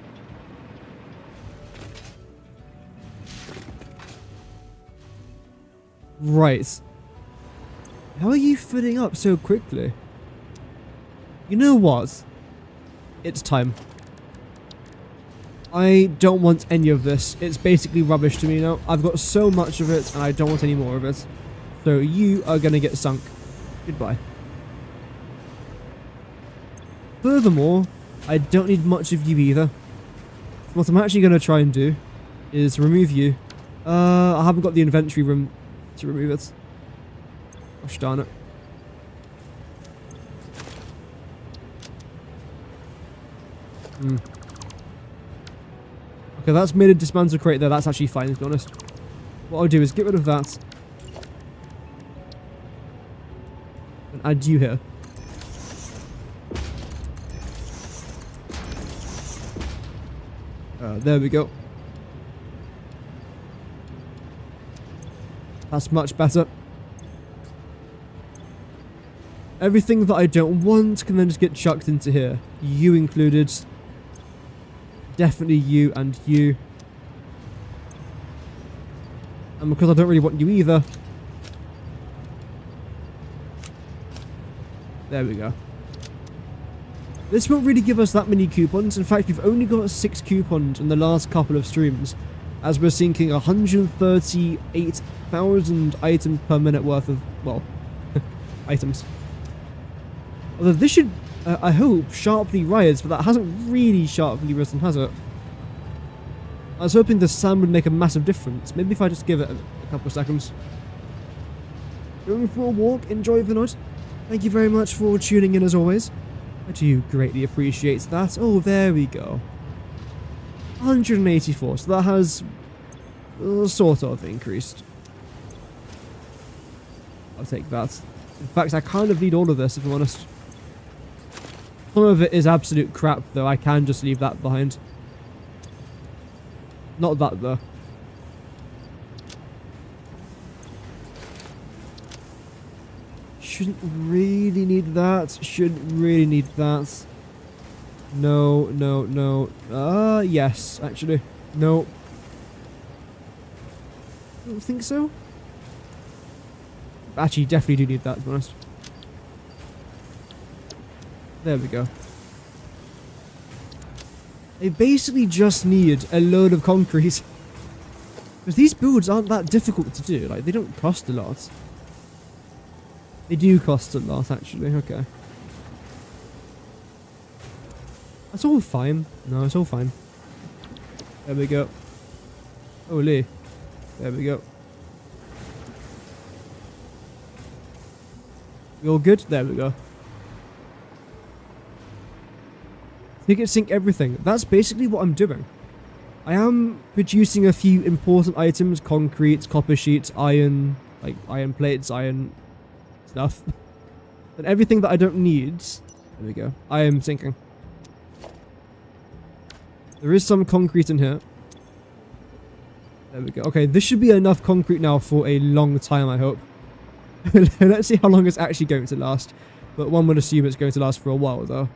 Right. How are you filling up so quickly? You know what? It's time. I don't want any of this. It's basically rubbish to me now. I've got so much of it and I don't want any more of it. So you are going to get sunk. Goodbye. Furthermore, I don't need much of you either. What I'm actually going to try and do is remove you. I haven't got the inventory room to remove it. Gosh darn it. Okay, that's made a dismantle crate there. That's actually fine, to be honest. What I'll do is get rid of that. And add you here. There we go. That's much better. Everything that I don't want can then just get chucked into here. You included. Definitely you and you. And because I don't really want you either. There we go. This won't really give us that many coupons. In fact, we've only got 6 coupons in the last couple of streams. As we're sinking 138,000 items per minute worth of, well, items. Although this should, I hope, sharply rise, but that hasn't really sharply risen, has it? I was hoping the sand would make a massive difference. Maybe if I just give it a couple of seconds. Going for a walk, enjoy the night. Thank you very much for tuning in as always. I do greatly appreciate that. Oh, there we go. 184, so that has sort of increased. I'll take that. In fact, I kind of need all of this, if I'm honest. Some of it is absolute crap, though. I can just leave that behind. Not that, though. Shouldn't really need that. Shouldn't really need that. No, no, no. Yes, actually. No. I don't think so. Actually, definitely do need that, to be honest. There we go. They basically just need a load of concrete. Because these builds aren't that difficult to do. Like, they don't cost a lot. They do cost a lot, actually. Okay. That's all fine. No, it's all fine. There we go. Holy. There we go. We all good? There we go. You can sync everything. That's basically what I'm doing. I am producing a few important items. Concrete, copper sheets, iron, like iron plates, iron stuff. And everything that I don't need. There we go. I am syncing. There is some concrete in here. There we go. Okay, this should be enough concrete now for a long time, I hope. Let's see how long it's actually going to last. But one would assume it's going to last for a while, though.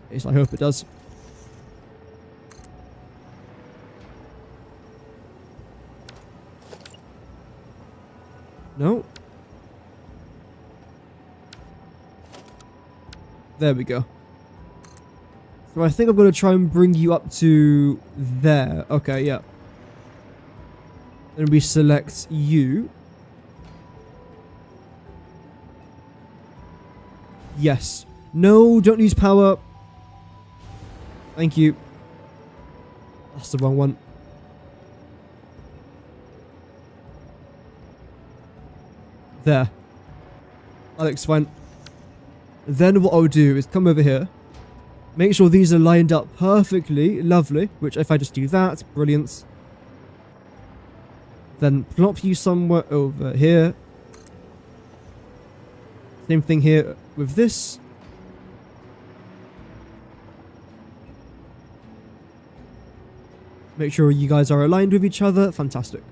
At least I hope it does. No. There we go. So I think I'm going to try and bring you up to there. Okay, yeah. Then we select you. Yes. No, don't use power. Thank you. That's the wrong one. There. That looks fine. Then what I'll do is come over here. Make sure these are lined up perfectly. Lovely. Which if I just do that, brilliant. Then plop you somewhere over here. Same thing here with this. Make sure you guys are aligned with each other. Fantastic.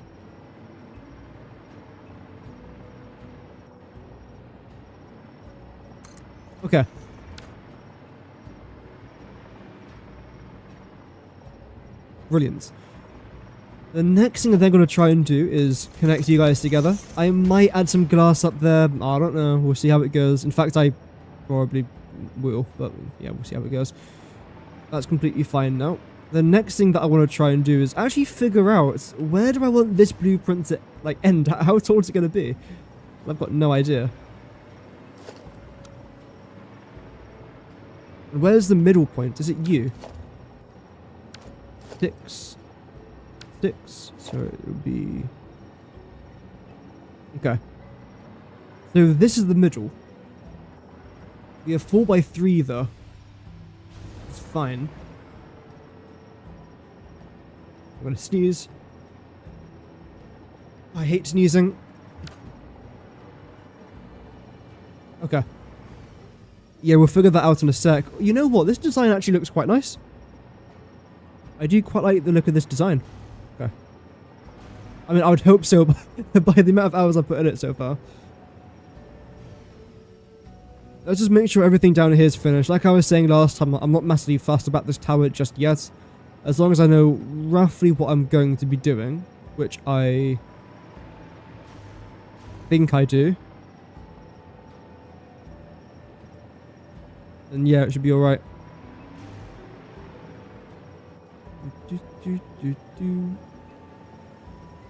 Okay. Brilliant. The next thing that they're going to try and do is connect you guys together. I might add some glass up there. I don't know. We'll see how it goes. In fact, I probably will. But yeah, we'll see how it goes. That's completely fine now. The next thing that I want to try and do is actually figure out where do I want this blueprint to like end? How tall is it going to be? I've got no idea. And where's the middle point? Is it you? 6. 6. So it would be... Okay. So this is the middle. We have 4x3 though. It's fine. I'm gonna sneeze. I hate sneezing. Okay. Yeah, we'll figure that out in a sec. You know what? This design actually looks quite nice. I do quite like the look of this design. Okay. I mean, I would hope so by the amount of hours I've put in it so far. Let's just make sure everything down here is finished. Like I was saying last time, I'm not massively fussed about this tower just yet. As long as I know roughly what I'm going to be doing, which I think I do. And yeah, it should be alright.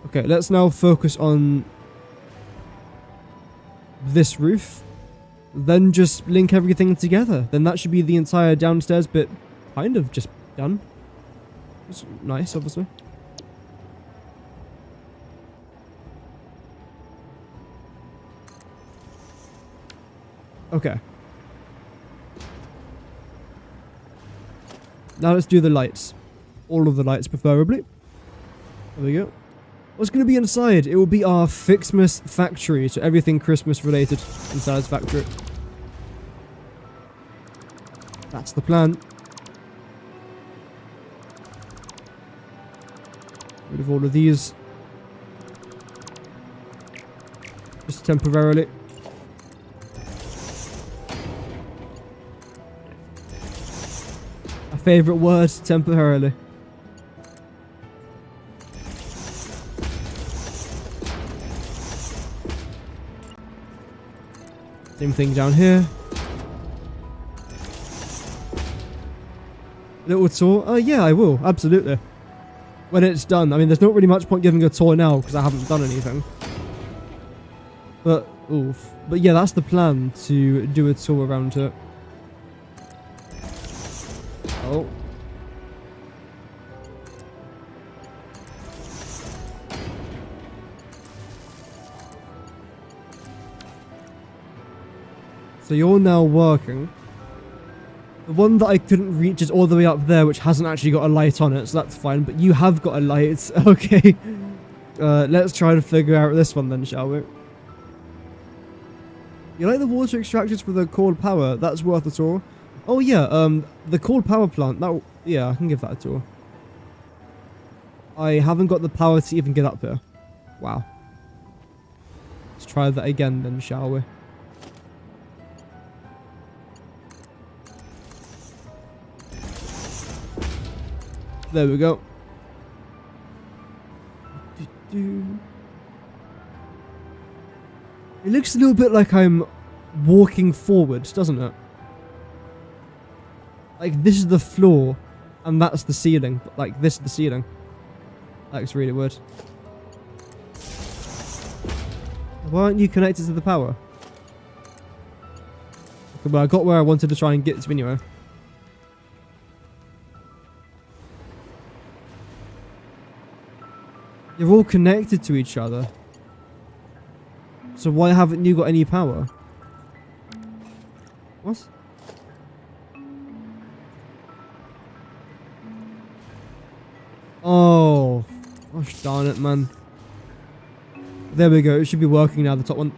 Okay, let's now focus on this roof. Then just link everything together. Then that should be the entire downstairs bit kind of just done. It's nice, obviously. Okay. Now let's do the lights. All of the lights, preferably. There we go. What's going to be inside? It will be our Fixmas factory, so everything Christmas related in Satisfactory. That's the plan. Rid of all of these. Just temporarily. My favourite word, temporarily. Same thing down here. Little tour? Yeah, I will. Absolutely. When it's done. I mean, there's not really much point giving a tour now because I haven't done anything. But, oof. But yeah, that's the plan, to do a tour around here. Oh. So you're now working. The one that I couldn't reach is all the way up there, which hasn't actually got a light on it, so that's fine. But you have got a light. Okay. Let's try to figure out this one then, shall we? You like the water extractors for the cold power? That's worth a tour. Oh yeah, the cold power plant. That, yeah, I can give that a tour. I haven't got the power to even get up here. Wow. Let's try that again then, shall we? There we go. It looks a little bit like I'm walking forwards, doesn't it? Like, this is the floor, and that's the ceiling. Like, this is the ceiling. That looks really weird. Why aren't you connected to the power? Okay, well, I got where I wanted to try and get to anyway. You're all connected to each other. So why haven't you got any power? What? Oh. Gosh darn it, man. There we go. It should be working now, the top one.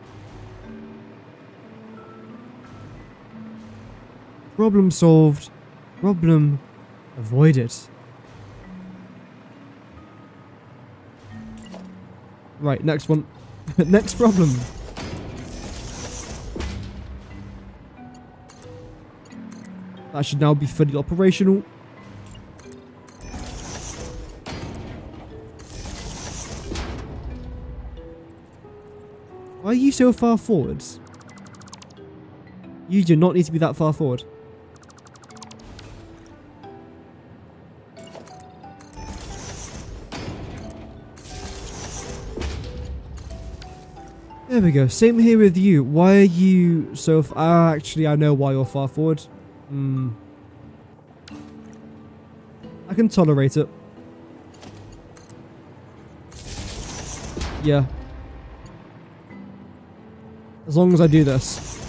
Problem solved. Problem avoided. Right, next one. Next problem. That should now be fully operational. Why are you so far forwards? You do not need to be that far forward. There we go. Same here with you. Why are you so far? Actually, I know why you're far forward. I can tolerate it. Yeah. As long as I do this.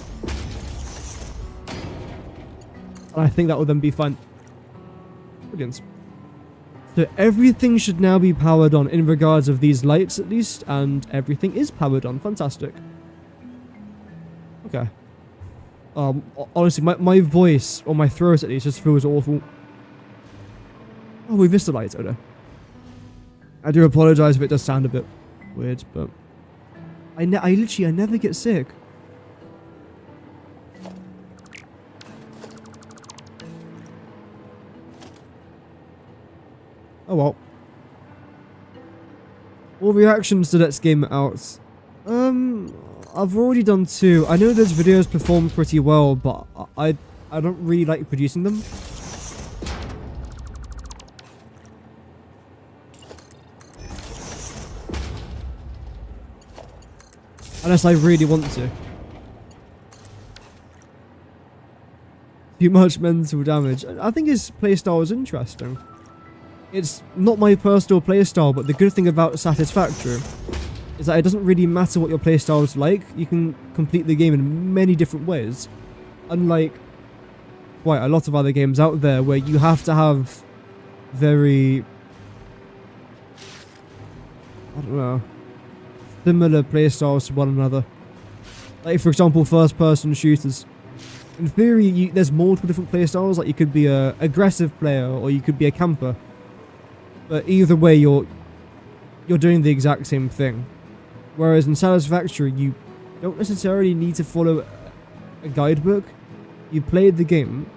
And I think that will then be fine. Brilliant. So everything should now be powered on in regards of these lights at least, and everything is powered on. Fantastic. Okay. Honestly, my voice, or my throat at least, just feels awful. Oh, we missed the lights. Oh no. I do apologise if it does sound a bit weird, but I never get sick. Oh well. All reactions to Let's Game It Out. I've already done 2. I know those videos perform pretty well, but I don't really like producing them. Unless I really want to. Too much mental damage. I think his playstyle is interesting. It's not my personal playstyle, but the good thing about Satisfactory is that it doesn't really matter what your playstyle is like. You can complete the game in many different ways. Unlike quite a lot of other games out there where you have to have very... I don't know, similar playstyles to one another. Like, for example, first-person shooters. In theory, there's multiple different playstyles. Like, you could be a aggressive player, or you could be a camper. But either way, you're doing the exact same thing. Whereas in Satisfactory, you don't necessarily need to follow a guidebook. You play the game,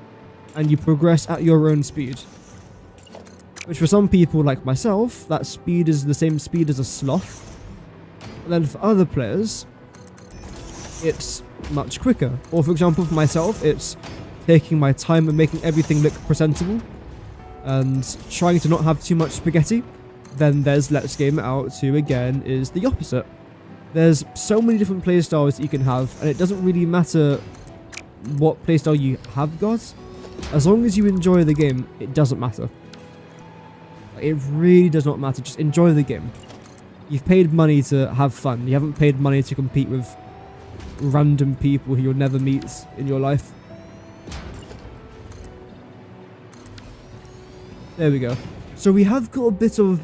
and you progress at your own speed. Which for some people, like myself, that speed is the same speed as a sloth. And then for other players, it's much quicker. Or for example, for myself, it's taking my time and making everything look presentable and trying to not have too much spaghetti. Then there's Let's Game It Out, who again is the opposite. There's so many different playstyles that you can have, and it doesn't really matter what playstyle you have got. As long as you enjoy the game, it doesn't matter. It really does not matter, just enjoy the game. You've paid money to have fun. You haven't paid money to compete with random people who you'll never meet in your life. There we go. So we have got a bit of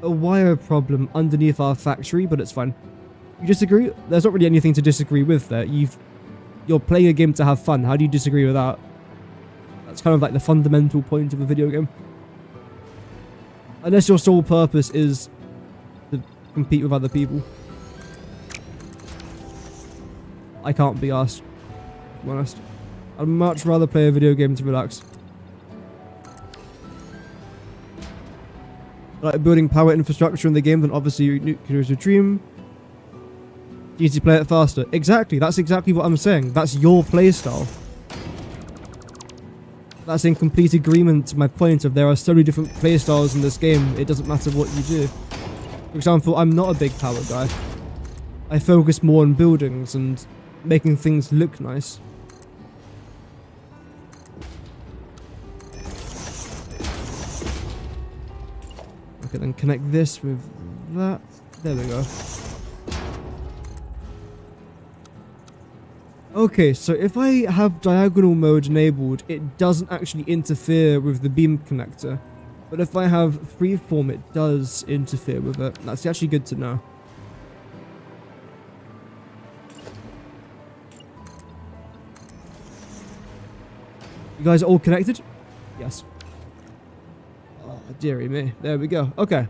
a wire problem underneath our factory, but it's fine. You disagree? There's not really anything to disagree with there. You're playing a game to have fun. How do you disagree with that? That's kind of like the fundamental point of a video game. Unless your sole purpose is to compete with other people. I can't be asked, to be honest. I'd much rather play a video game to relax. Like building power infrastructure in the game, then obviously nuclear is your dream. You need to play it faster. Exactly, that's exactly what I'm saying. That's your playstyle. That's in complete agreement to my point of there are so many different playstyles in this game, it doesn't matter what you do. For example, I'm not a big power guy. I focus more on buildings and making things look nice. Okay, then connect this with that. There we go. Okay, so if I have diagonal mode enabled, it doesn't actually interfere with the beam connector. But if I have freeform, it does interfere with it. That's actually good to know. You guys are all connected? Yes. Oh, dearie me. There we go. Okay.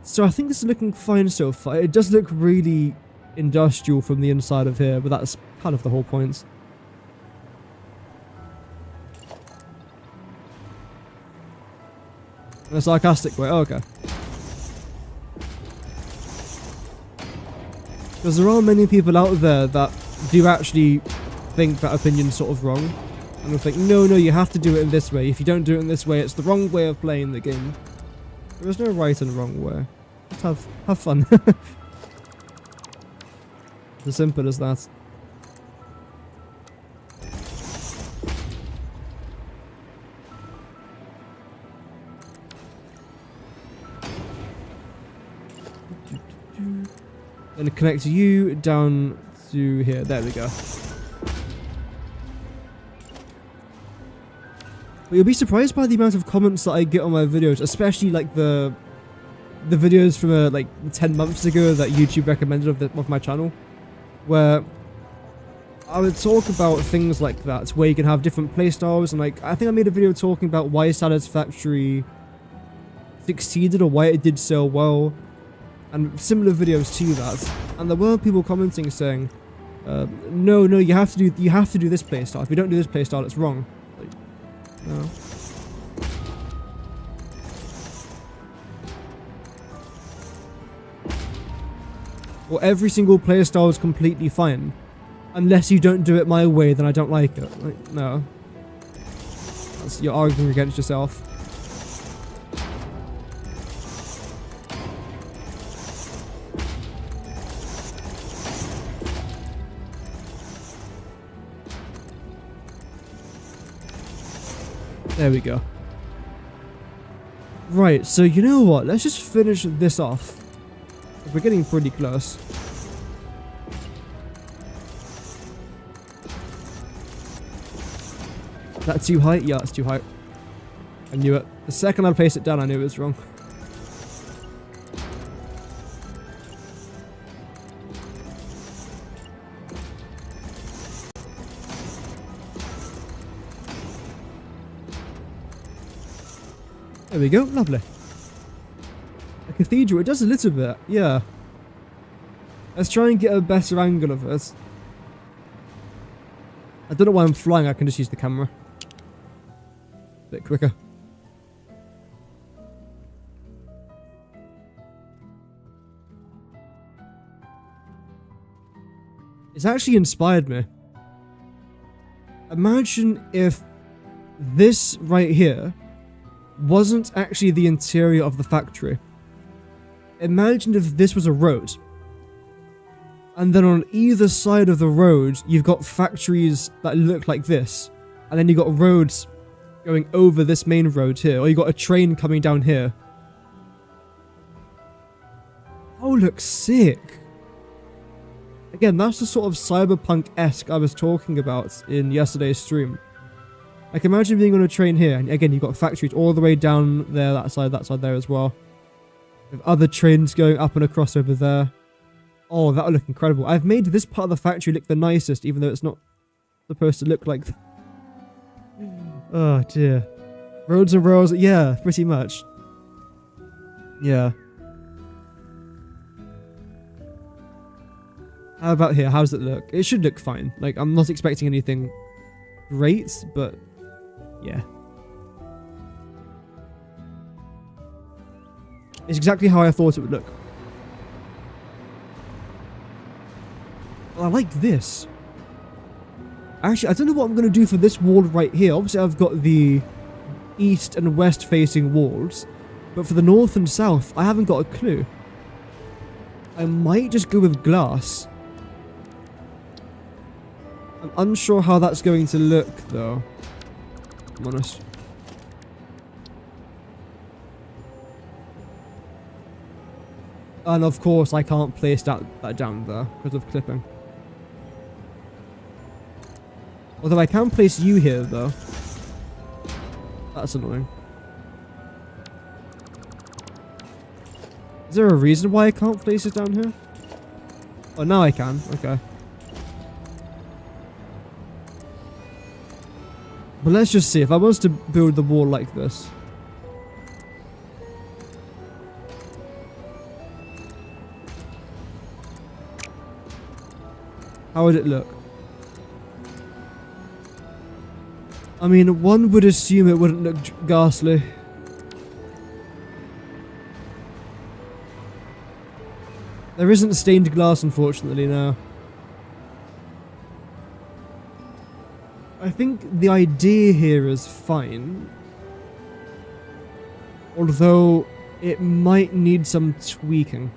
So I think this is looking fine so far. It does look really industrial from the inside of here, but that's kind of the whole point. In a sarcastic way. Oh, okay. Because there are many people out there that do actually think that opinion's sort of wrong. And will think, no, you have to do it in this way. If you don't do it in this way, it's the wrong way of playing the game. There is no right and wrong way. Just have fun. As simple as that. Then connect you down to here. There we go. But you'll be surprised by the amount of comments that I get on my videos, especially like the videos from like 10 months ago that YouTube recommended of my channel, where I would talk about things like that, where you can have different playstyles, and like I think I made a video talking about why Satisfactory succeeded or why it did so well, and similar videos to that. And there were people commenting saying, no, you have to do this playstyle. If you don't do this playstyle, it's wrong. Like, no. Or every single playstyle is completely fine. Unless you don't do it my way, then I don't like it. Like, no. You're arguing against yourself. There we go. Right, so you know what? Let's just finish this off. We're getting pretty close. Is that too high? Yeah, it's too high. I knew it. The second I placed it down, I knew it was wrong. There we go, lovely. A cathedral, it does a little bit, yeah. Let's try and get a better angle of it. I don't know why I'm flying, I can just use the camera. A bit quicker. It's actually inspired me. Imagine if this right here wasn't actually the interior of the factory. Imagine if this was a road. And then on either side of the road, you've got factories that look like this. And then you've got roads going over this main road here. Or you've got a train coming down here. Oh, looks sick. Again, that's the sort of cyberpunk-esque I was talking about in yesterday's stream. Like, imagine being on a train here, and again, you've got factories all the way down there, that side there as well. With other trains going up and across over there. Oh, that would look incredible. I've made this part of the factory look the nicest, even though it's not supposed to look like that. Oh, dear. Roads and rows, yeah, pretty much. Yeah. How about here? How does it look? It should look fine. Like, I'm not expecting anything great, but yeah. It's exactly how I thought it would look. Well, I like this. Actually, I don't know what I'm going to do for this wall right here. Obviously, I've got the east and west facing walls. But for the north and south, I haven't got a clue. I might just go with glass. I'm unsure how that's going to look, though. I'm honest. And of course, I can't place that down there because of clipping. Although I can place you here, though. That's annoying. Is there a reason why I can't place it down here? Oh, now I can. Okay. But let's just see. If I was to build the wall like this. How would it look? I mean, one would assume it wouldn't look ghastly. There isn't stained glass, unfortunately, now. I think the idea here is fine. Although, it might need some tweaking.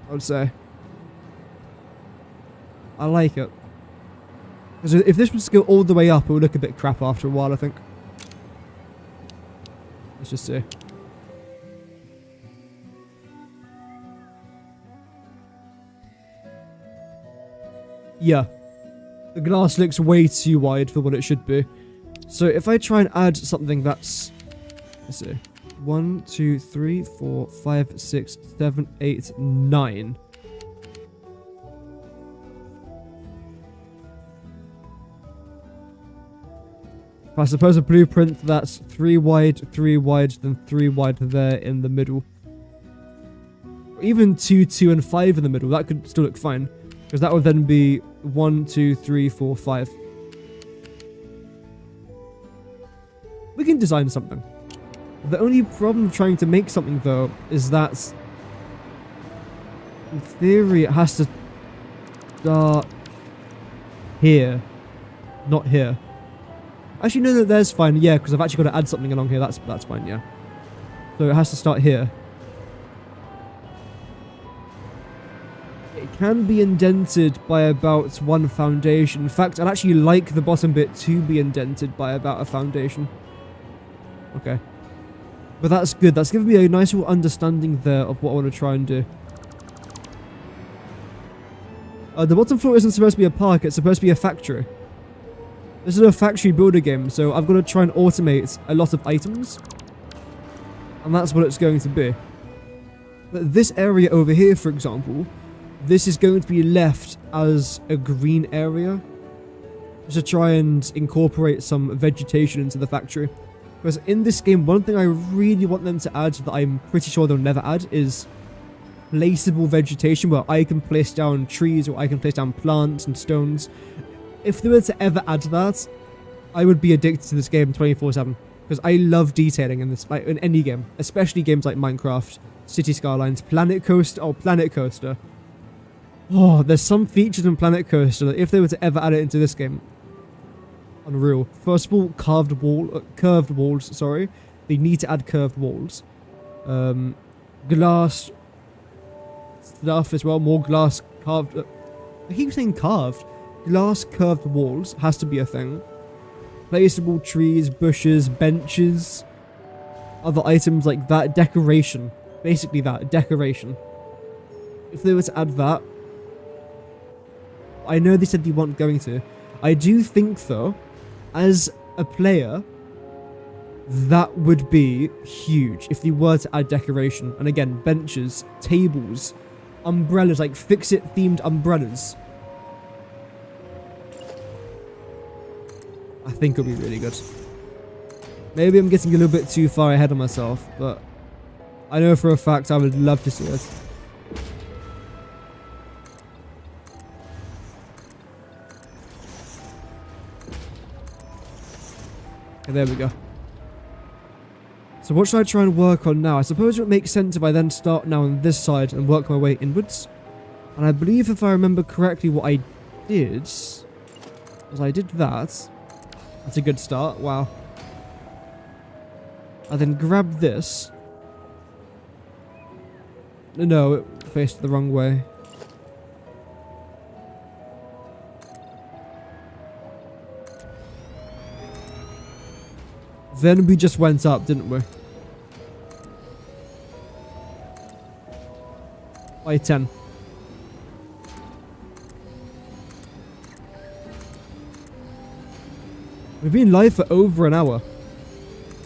I would say. I like it. Because if this was to go all the way up, it would look a bit crap after a while, I think. Let's just see. Yeah. The glass looks way too wide for what it should be. So if I try and add something that's... Let's see. 1, 2, 3, 4, 5, 6, 7, 8, 9. I suppose a blueprint that's 3 wide, then 3 wide there in the middle. Or even 2, 2, and 5 in the middle. That could still look fine. Because that would then be 1, 2, 3, 4, 5. We can design something. The only problem trying to make something, though, is that... in theory, it has to start here. Not here. Actually, no, there's fine. Yeah, because I've actually got to add something along here. That's fine, yeah. So it has to start here. It can be indented by about 1 foundation. In fact, I'd actually like the bottom bit to be indented by about a foundation. Okay. But that's good. That's given me a nice little understanding there of what I want to try and do. The bottom floor isn't supposed to be a park. It's supposed to be a factory. This is a factory builder game, so I've got to try and automate a lot of items. And that's what it's going to be. But this area over here, for example, this is going to be left as a green area. Just to try and incorporate some vegetation into the factory. Because in this game, one thing I really want them to add that I'm pretty sure they'll never add is placeable vegetation, where I can place down trees or I can place down plants and stones. If they were to ever add that, I would be addicted to this game 24/7. Because I love detailing in this, like in any game, especially games like Minecraft, City Skylines, Planet Coaster. Oh, Planet Coaster. Oh, there's some features in Planet Coaster that if they were to ever add it into this game, unreal. First of all, curved walls. Sorry, they need to add curved walls. Glass stuff as well. More glass carved. I keep saying carved. Glass curved walls has to be a thing. Placeable trees, bushes, benches, other items like that. Decoration. Basically that, decoration. If they were to add that, I know they said they weren't going to. I do think though, as a player, that would be huge if they were to add decoration. And again, benches, tables, umbrellas, like fix-it themed umbrellas. I think it'll be really good. Maybe I'm getting a little bit too far ahead of myself, but I know for a fact I would love to see it. Okay, there we go. So what should I try and work on now? I suppose it would make sense if I then start now on this side and work my way inwards. And I believe if I remember correctly what I did was I did that. That's a good start. Wow. I then grabbed this. No, it faced the wrong way. Then we just went up, didn't we? By 10. We've been live for over an hour.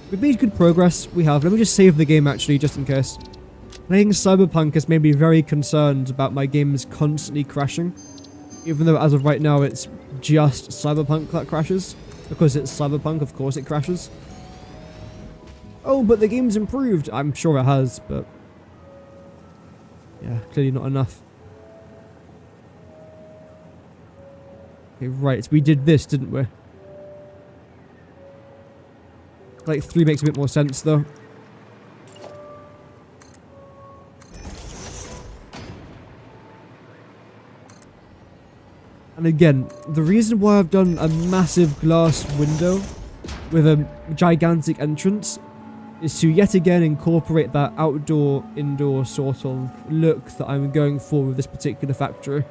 We've made good progress. We have. Let me just save the game actually, just in case. Playing Cyberpunk has made me very concerned about my games constantly crashing. Even though as of right now it's just Cyberpunk that crashes. Because it's Cyberpunk, of course it crashes. Oh, but the game's improved. I'm sure it has, but yeah, clearly not enough. Okay, right. We did this, didn't we? Like 3 makes a bit more sense, though. And again, the reason why I've done a massive glass window with a gigantic entrance is to yet again incorporate that outdoor-indoor sort of look that I'm going for with this particular factory.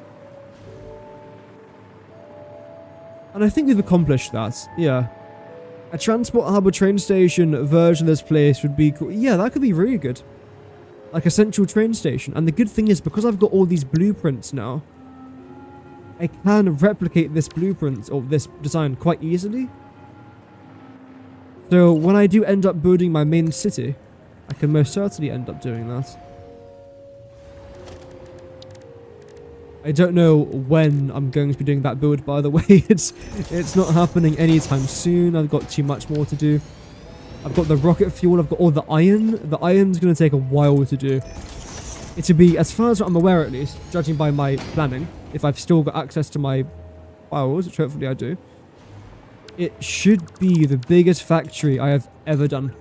And I think we've accomplished that, yeah. A Transport Harbour train station version of this place would be cool. Yeah, that could be really good. Like a central train station. And the good thing is, because I've got all these blueprints now, I can replicate this blueprint, or this design, quite easily. So when I do end up building my main city, I can most certainly end up doing that. I don't know when I'm going to be doing that build, by the way. It's not happening anytime soon. I've got too much more to do. I've got the rocket fuel. I've got all the iron. The iron's going to take a while to do. It should be, as far as I'm aware at least, judging by my planning, if I've still got access to my files, which hopefully I do, it should be the biggest factory I have ever done.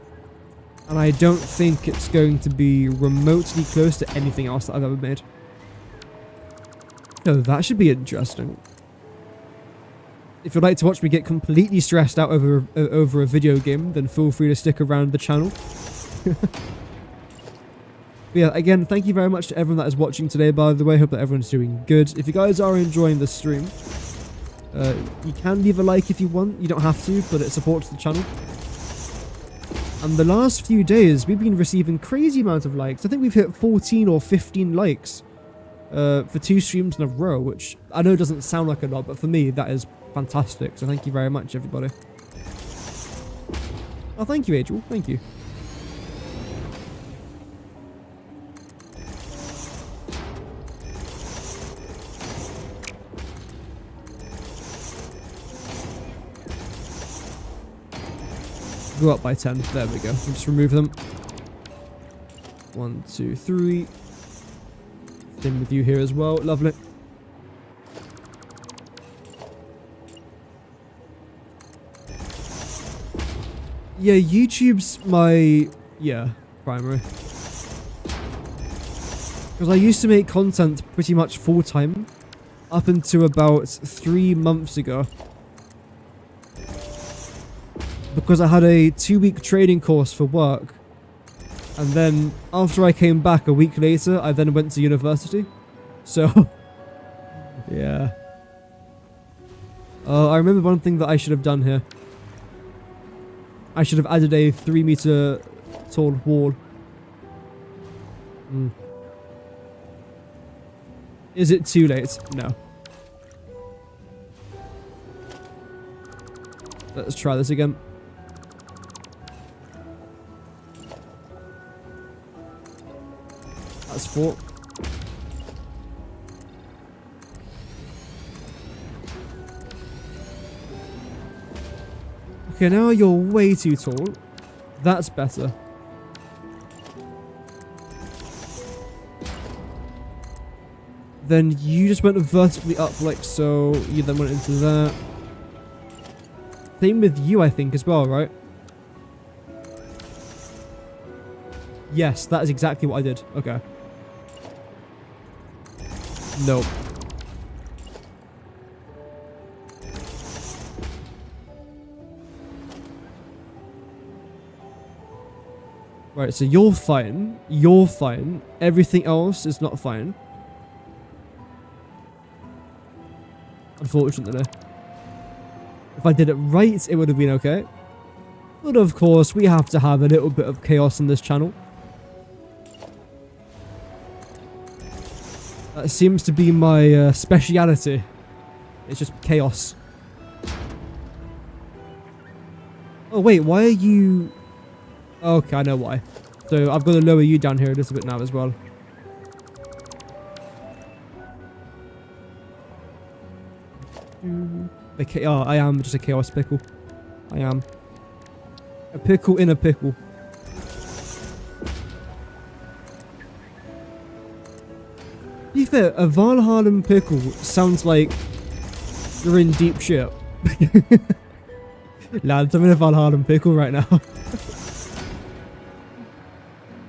And I don't think it's going to be remotely close to anything else that I've ever made. So that should be interesting. If you'd like to watch me get completely stressed out over a video game, then feel free to stick around the channel. But yeah, again, thank you very much to everyone that is watching today, by the way. Hope that everyone's doing good. If you guys are enjoying the stream, you can leave a like if you want. You don't have to, but it supports the channel. And the last few days, we've been receiving crazy amounts of likes. I think we've hit 14 or 15 likes for 2 streams in a row, which I know doesn't sound like a lot, but for me, that is fantastic. So thank you very much, everybody. Oh, thank you, Angel. Thank you. Go up by 10. There we go. We'll just remove them. 1, 2, 3. Same with you here as well. Lovely. Yeah, YouTube's my, primary. Because I used to make content pretty much full time up until about 3 months ago. Because I had a 2-week training course for work. And then after I came back a week later, I then went to university. So, yeah. I remember one thing that I should have done here. I should have added a 3-meter tall wall. Is it too late? No. Let's try this again. That's 4. Okay, now you're way too tall. That's better. Then you just went vertically up like so. You then went into that. Same with you, I think, as well, right? Yes, that is exactly what I did. Okay. Nope. Right, so you're fine. You're fine. Everything else is not fine. Unfortunately. If I did it right, it would have been okay. But of course, we have to have a little bit of chaos on this channel. That seems to be my speciality. It's just chaos. Oh wait, why are you... Okay, I know why. So I've got to lower you down here a little bit now as well. Oh, I am just a chaos pickle. I am. A pickle in a pickle. To be fair, a Valhalla pickle sounds like you're in deep shit. Lads, I'm in a Valhalla pickle right now.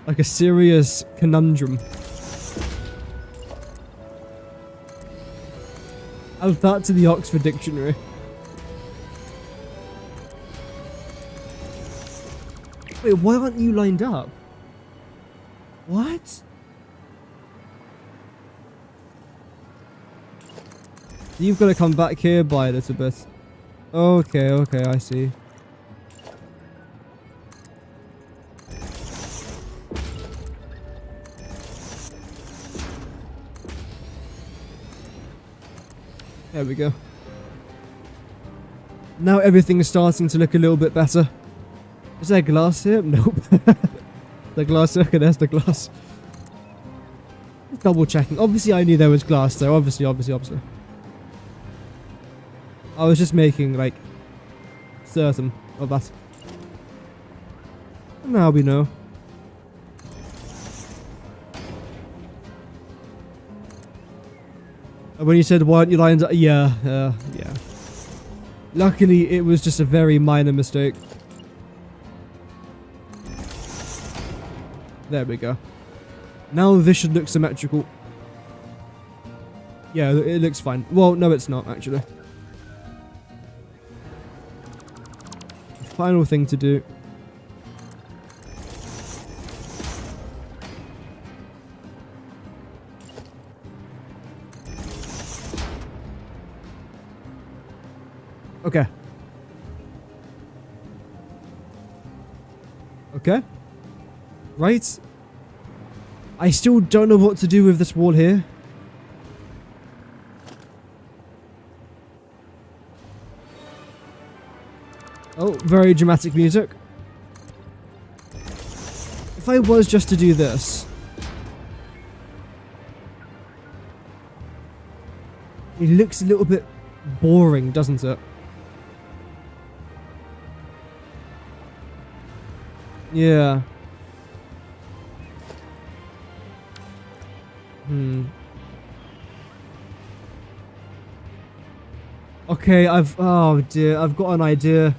Like a serious conundrum. Add that to the Oxford Dictionary. Wait, why aren't you lined up? What? You've got to come back here by a little bit. Okay, okay, I see. There we go. Now everything is starting to look a little bit better. Is there glass here? Nope. The glass, okay, there's the glass. Double checking. Obviously I knew there was glass though, obviously. I was just making, like, certain of that. Now we know. When you said, why aren't you lined up? Yeah. Luckily, it was just a very minor mistake. There we go. Now this should look symmetrical. Yeah, it looks fine. Well, no, it's not, actually. Final thing to do. Okay. Okay. Right. I still don't know what to do with this wall here. Oh, very dramatic music. If I was just to do this... It looks a little bit boring, doesn't it? Yeah. Okay, oh dear, I've got an idea.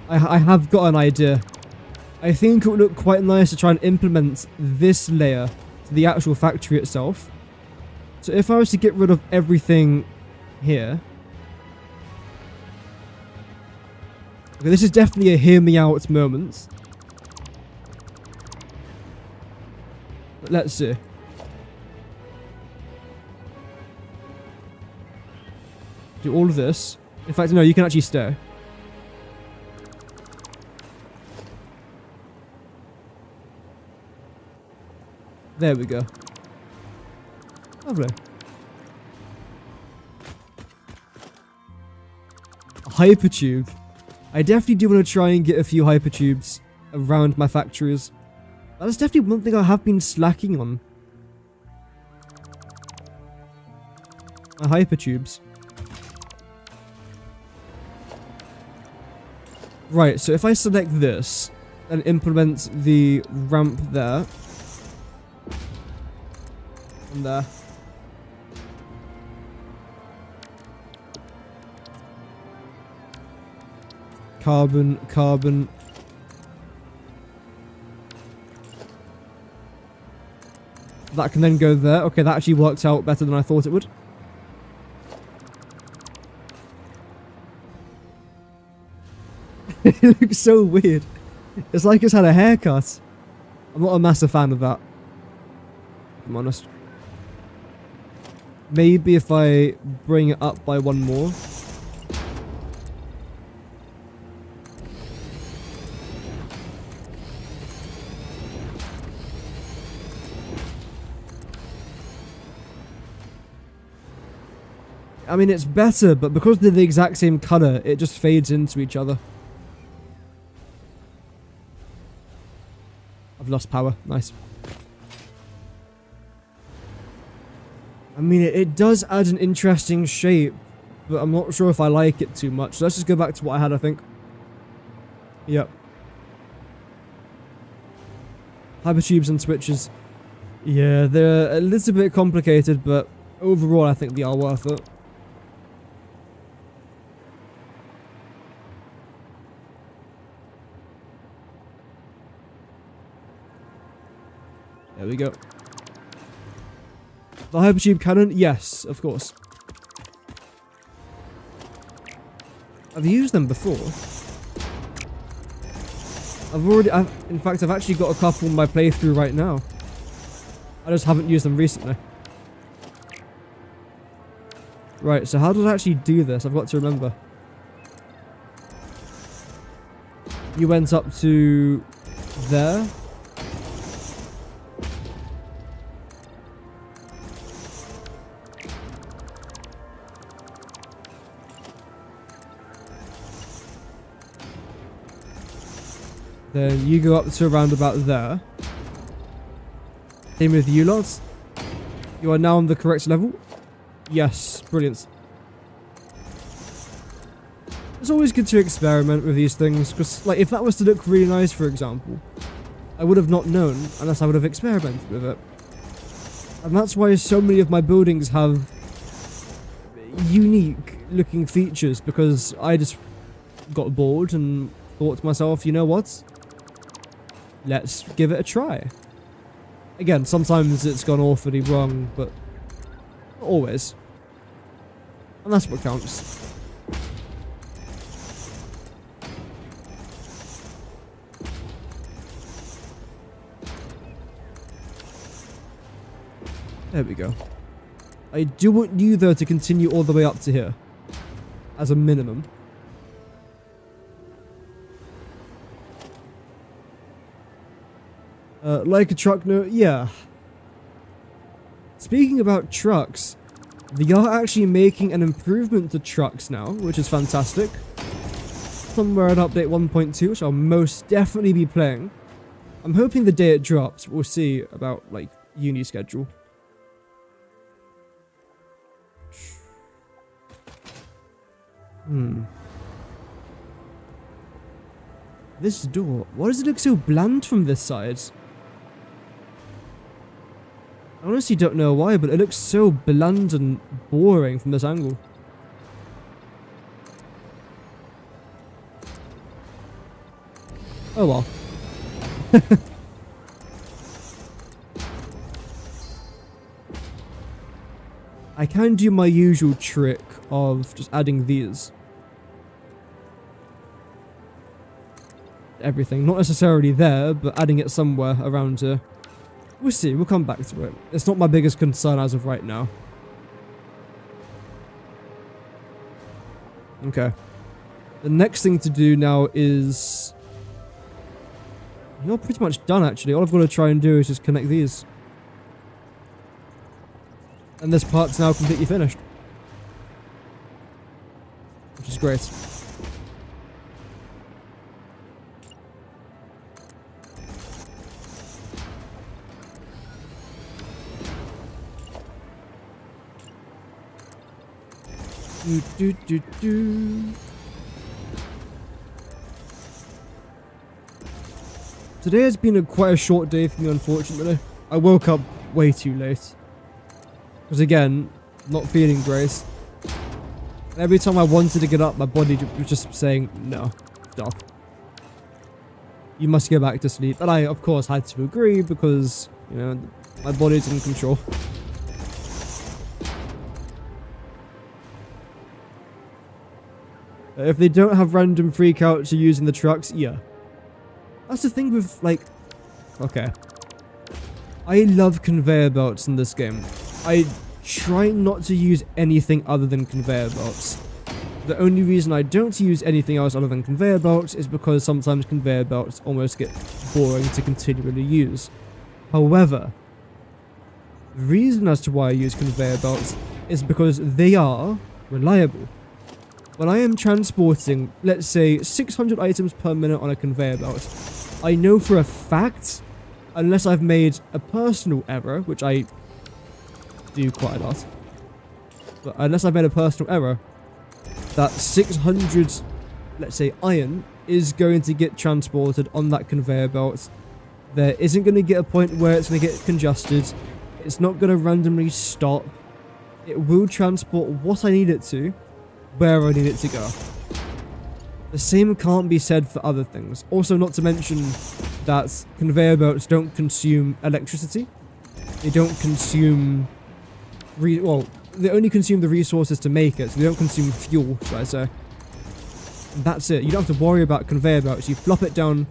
I have got an idea. I think it would look quite nice to try and implement this layer to the actual factory itself. So if I was to get rid of everything here. Okay, this is definitely a hear me out moment. But let's see. Do all of this. In fact, no, you can actually stay. There we go. Lovely. A hypertube. I definitely do want to try and get a few hypertubes around my factories. That's definitely one thing I have been slacking on. My hypertubes. Right, so if I select this and implement the ramp there. And there. Carbon, carbon. That can then go there. Okay, that actually works out better than I thought it would. It looks so weird. It's like it's had a haircut. I'm not a massive fan of that, if I'm honest. Maybe if I bring it up by one more. I mean, it's better, but because they're the exact same color, it just fades into each other. I've lost power. Nice. I mean, it does add an interesting shape, but I'm not sure if I like it too much. So let's just go back to what I had, I think. Yep. Hypertubes and switches. Yeah, they're a little bit complicated, but overall I think they are worth it. There we go. The hypertube cannon? Yes, of course. I've used them before. In fact, I've actually got a couple in my playthrough right now. I just haven't used them recently. Right, so how did I actually do this? I've got to remember. You went up to there. Then you go up to around about there. Same with you lot. You are now on the correct level. Yes, brilliant. It's always good to experiment with these things, because like if that was to look really nice, for example, I would have not known unless I would have experimented with it. And that's why so many of my buildings have unique looking features, because I just got bored and thought to myself, you know what? Let's give it a try. Again, sometimes it's gone awfully wrong, but not always. And that's what counts. There we go. I do want you, though, to continue all the way up to here. As a minimum. Like a truck, no, yeah. Speaking about trucks, they are actually making an improvement to trucks now, which is fantastic. Somewhere at update 1.2, which I'll most definitely be playing. I'm hoping the day it drops, we'll see about, like, uni schedule. This door, why does it look so bland from this side? I honestly don't know why, but it looks so bland and boring from this angle. Oh well. I can do my usual trick of just adding these. Everything. Not necessarily there, but adding it somewhere around here. We'll see. We'll come back to it. It's not my biggest concern as of right now. Okay. The next thing to do now is... You're pretty much done, actually. All I've got to try and do is just connect these. And this part's now completely finished. Which is great. Today has been quite a short day for me, unfortunately. I woke up way too late. Because again, not feeling great. Every time I wanted to get up, my body was just saying, no, stop. You must go back to sleep. And I, of course, had to agree because, you know, my body's in control. If they don't have random freakouts to using the trucks, yeah. That's the thing with, like... Okay. I love conveyor belts in this game. I try not to use anything other than conveyor belts. The only reason I don't use anything else other than conveyor belts is because sometimes conveyor belts almost get boring to continually use. However, the reason as to why I use conveyor belts is because they are reliable. When I am transporting, let's say, 600 items per minute on a conveyor belt, I know for a fact, unless I've made a personal error, which I do quite a lot, but unless I've made a personal error, that 600, let's say, iron is going to get transported on that conveyor belt. There isn't going to get a point where it's going to get congested. It's not going to randomly stop. It will transport what I need it to, where I need it to go. The same can't be said for other things. Also, not to mention that conveyor belts don't consume electricity. They don't consume... well, they only consume the resources to make it, so they don't consume fuel, should I say. And that's it. You don't have to worry about conveyor belts. You flop it down,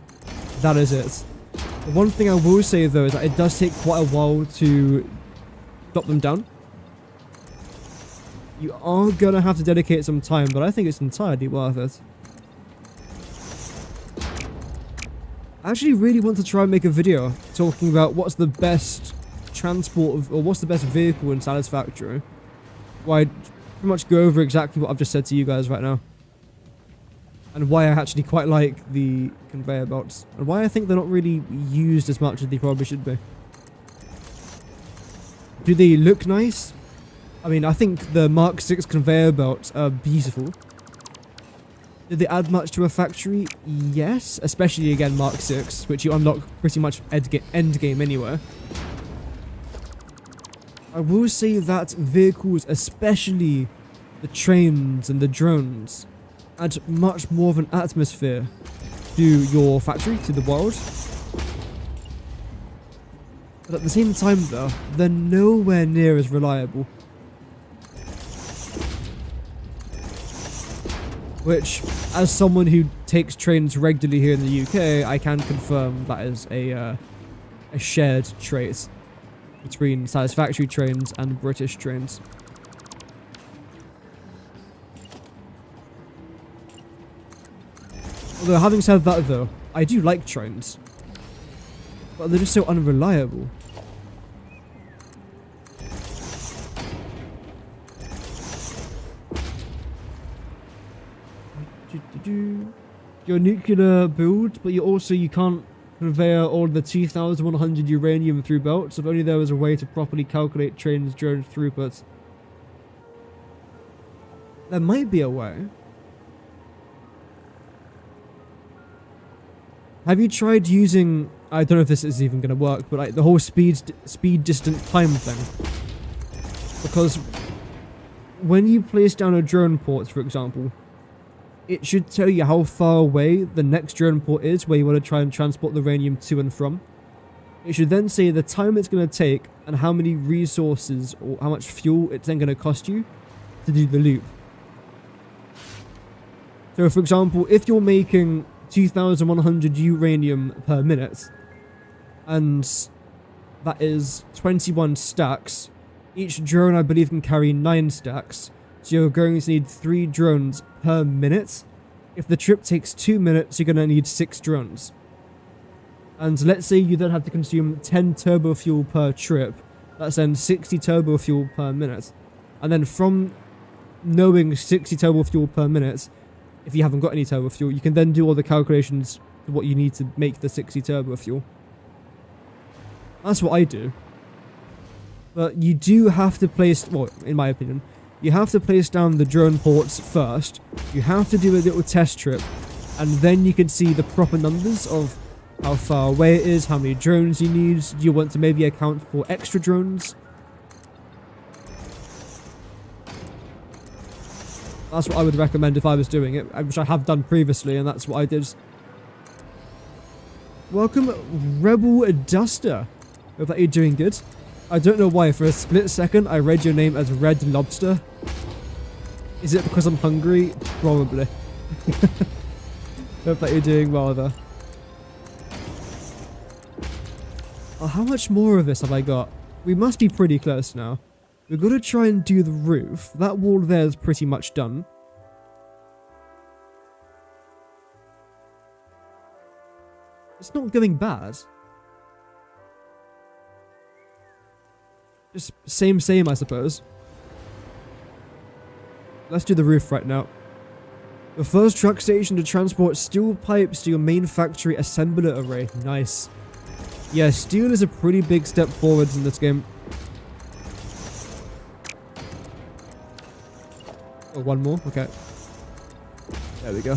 that is it. The one thing I will say, though, is that it does take quite a while to drop them down. You are going to have to dedicate some time, but I think it's entirely worth it. I actually really want to try and make a video talking about what's the best transport or what's the best vehicle in Satisfactory. Where I pretty much go over exactly what I've just said to you guys right now. And why I actually quite like the conveyor belts. And why I think they're not really used as much as they probably should be. Do they look nice? I mean, I think the Mark 6 conveyor belts are beautiful. Did they add much to a factory? Yes. Especially, again, Mark 6, which you unlock pretty much end game anyway. I will say that vehicles, especially the trains and the drones, add much more of an atmosphere to your factory, to the world. But at the same time, though, they're nowhere near as reliable. Which, as someone who takes trains regularly here in the UK, I can confirm that is a shared trait between Satisfactory trains and British trains. Although, having said that though, I do like trains. But they're just so unreliable. Your nuclear build, but you can't convey all the 2,100 uranium through belts. If only there was a way to properly calculate trains' drone throughput. There might be a way. Have you tried using, I don't know if this is even going to work, but like the whole speed distance time thing? Because when you place down a drone port, for example, it should tell you how far away the next drone port is where you want to try and transport the uranium to and from. It should then say the time it's going to take and how many resources or how much fuel it's then going to cost you to do the loop. So for example, if you're making 2,100 uranium per minute, and that is 21 stacks, each drone I believe can carry 9 stacks, so you're going to need 3 drones per minute. If the trip takes 2 minutes, you're going to need 6 drones. And let's say you then have to consume 10 turbo fuel per trip, that's then 60 turbo fuel per minute. And then from knowing 60 turbo fuel per minute, if you haven't got any turbo fuel, you can then do all the calculations to what you need to make the 60 turbo fuel. That's what I do. But you do have to place, well, in my opinion, you have to place down the drone ports first. You have to do a little test trip, and then you can see the proper numbers of how far away it is, how many drones you need. Do you want to maybe account for extra drones? That's what I would recommend if I was doing it, which I have done previously, and that's what I did. Welcome, Rebel Duster. Hope that you're doing good. I don't know why, for a split second, I read your name as Red Lobster. Is it because I'm hungry? Probably. Hope that you're doing well there. Oh, how much more of this have I got? We must be pretty close now. We've got to try and do the roof. That wall there is pretty much done. It's not going bad. Just same, I suppose. Let's do the roof right now. The first truck station to transport steel pipes to your main factory assembler array. Nice. Yeah, steel is a pretty big step forwards in this game. Oh, one more? Okay. There we go.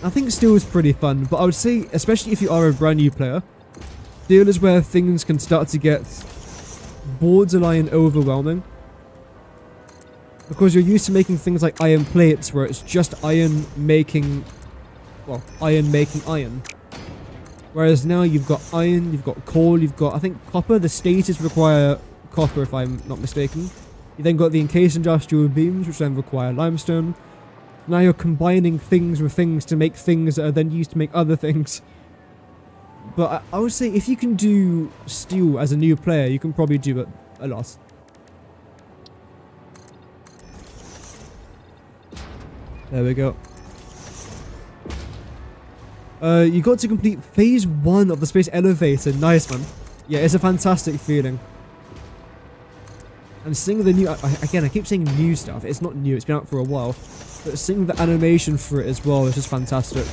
I think steel is pretty fun, but I would say, especially if you are a brand new player, steel is where things can start to get borderline overwhelming. Because you're used to making things like iron plates, where it's just iron making iron. Whereas now you've got iron, you've got coal, you've got, I think, copper. The stages require copper, if I'm not mistaken. You then got the encased industrial beams, which then require limestone. Now you're combining things with things to make things that are then used to make other things. But I would say if you can do steel as a new player, you can probably do it a lot. There we go. You got to complete phase 1 of the space elevator. Nice, man. Yeah, it's a fantastic feeling. And seeing the new... Again, I keep saying new stuff. It's not new. It's been out for a while. But seeing the animation for it as well is just fantastic.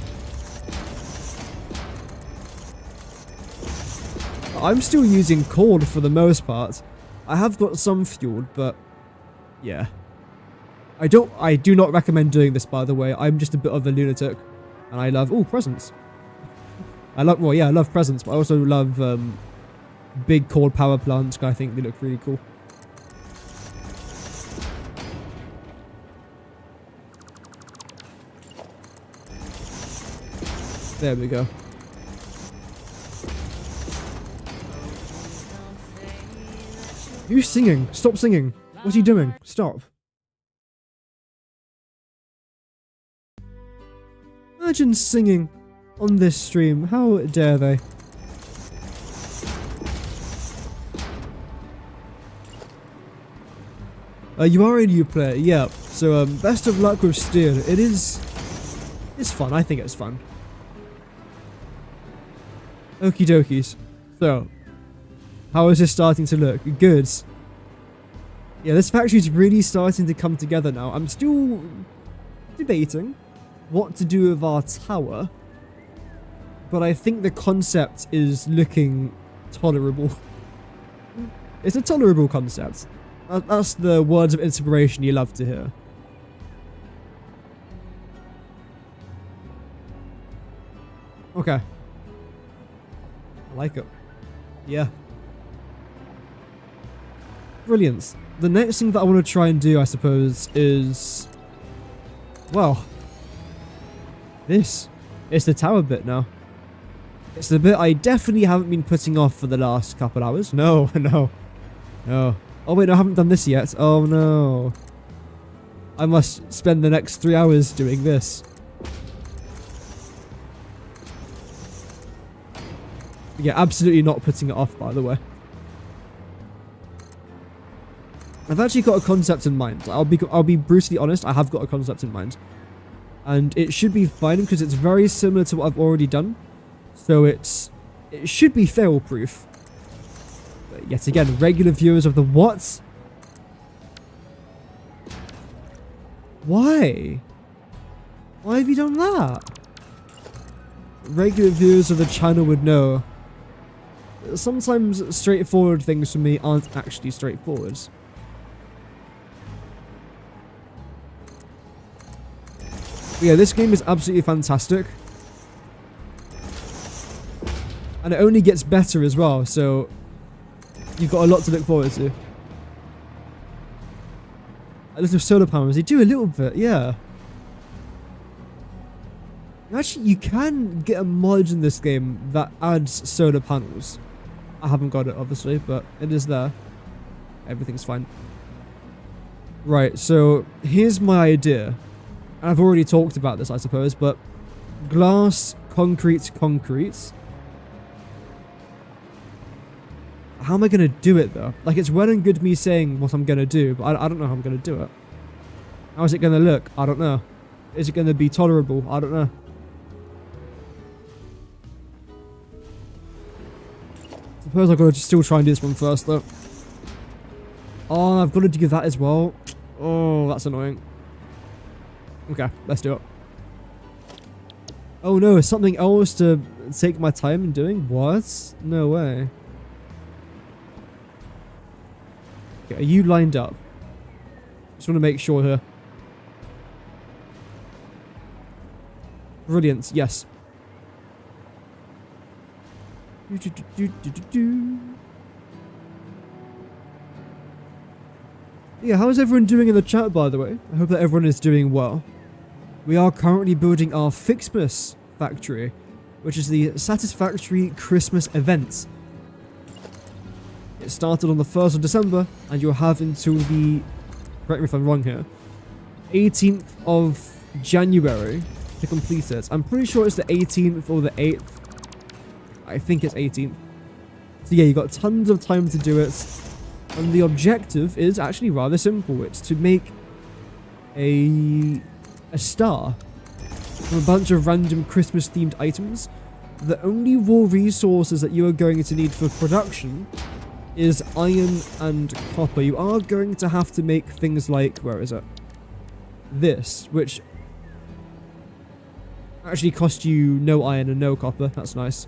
I'm still using coal for the most part. I have got some fuel, but... yeah. I do not recommend doing this, by the way. I'm just a bit of a lunatic. And I love... oh, presents. I love presents, but I also love big coal power plants. I think they look really cool. There we go. Who's singing? Stop singing. What are you doing? Stop. Imagine singing on this stream. How dare they? You are a new player, yeah. So best of luck with steel. It's fun. I think it's fun. Okie dokies. So, how is this starting to look? Good. Yeah, this factory's really starting to come together now. I'm still debating what to do with our tower, but I think the concept is looking tolerable. It's a tolerable concept. That's the words of inspiration you love to hear. Okay. I like it. Yeah. Brilliant. The next thing that I want to try and do, I suppose, is... well... this. It's the tower bit now. It's the bit I definitely haven't been putting off for the last couple hours. No, no. No. Oh wait, no, I haven't done this yet. Oh no. I must spend the next 3 hours doing this. Yeah, absolutely not putting it off, by the way. I've actually got a concept in mind. I'll be brutally honest, I have got a concept in mind. And it should be fine because it's very similar to what I've already done. So it should be fail-proof. But yet again, regular viewers of the what? Why? Why have you done that? Regular viewers of the channel would know. Sometimes straightforward things for me aren't actually straightforward. But yeah, this game is absolutely fantastic. And it only gets better as well, so you've got a lot to look forward to. A little solar panels, they do a little bit, yeah. Actually, you can get a mod in this game that adds solar panels. I haven't got it, obviously, but it is there. Everything's fine. Right, so here's my idea. And I've already talked about this, I suppose, but glass, concrete, concrete. How am I going to do it, though? Like, it's well and good me saying what I'm going to do, but I don't know how I'm going to do it. How is it going to look? I don't know. Is it going to be tolerable? I don't know. Suppose I've got to just still try and do this one first, though. Oh, I've got to do that as well. Oh, that's annoying. Okay, let's do it. Oh no, something else to take my time in doing? What? No way. Okay, are you lined up? Just want to make sure here. Brilliant, yes. Yeah, how is everyone doing in the chat, by the way? I hope that everyone is doing well. We are currently building our Fixmas factory, which is the Satisfactory Christmas event. It started on the 1st of December, and you'll have until the, correct me if I'm wrong here, 18th of January to complete it. I'm pretty sure it's the 18th or the 8th. I think it's 18th. So yeah, you've got tons of time to do it. And the objective is actually rather simple. It's to make a star from a bunch of random Christmas themed items. The only raw resources that you are going to need for production is iron and copper. You are going to have to make things like, where is it? This, which actually cost you no iron and no copper. That's nice.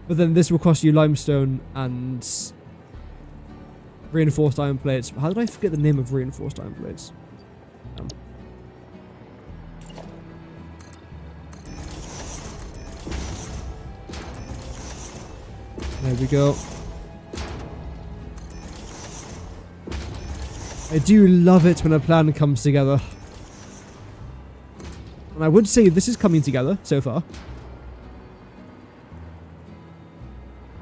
But then this will cost you limestone and reinforced iron plates. How did I forget the name of reinforced iron plates? There we go. I do love it when a plan comes together. And I would say this is coming together so far.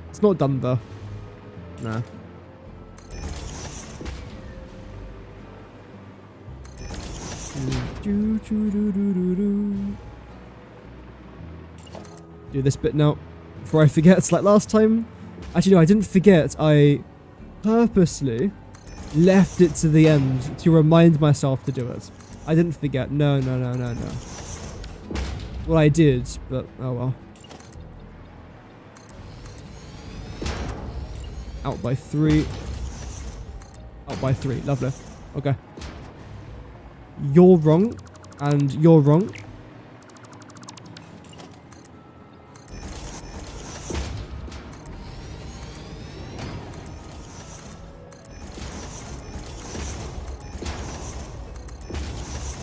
It's not done though. Nah. Do this bit now before I forget. It's like last time. Actually, no, I didn't forget. I purposely left it to the end to remind myself to do it. I didn't forget. No. Well, I did, but oh well. Out by 3. Out by 3. Lovely. Okay. You're wrong, and you're wrong.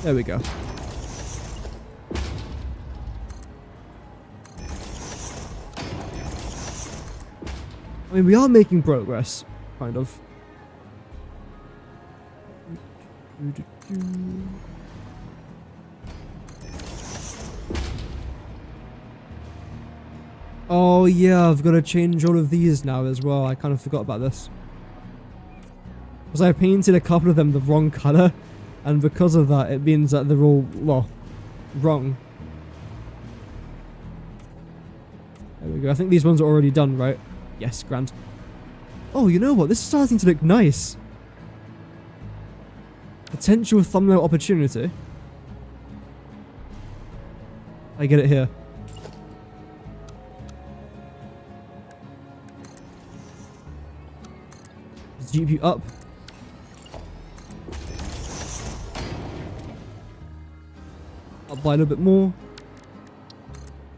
There we go. I mean, we are making progress, kind of. Oh yeah, I've got to change all of these now as well. I kind of forgot about this. Because I painted a couple of them the wrong colour, and because of that, it means that they're all, well, wrong. There we go. I think these ones are already done, right? Yes, grand. Oh, you know what? This is starting to look nice. Potential thumbnail opportunity. I get it here. GPU up. Up by a little bit more.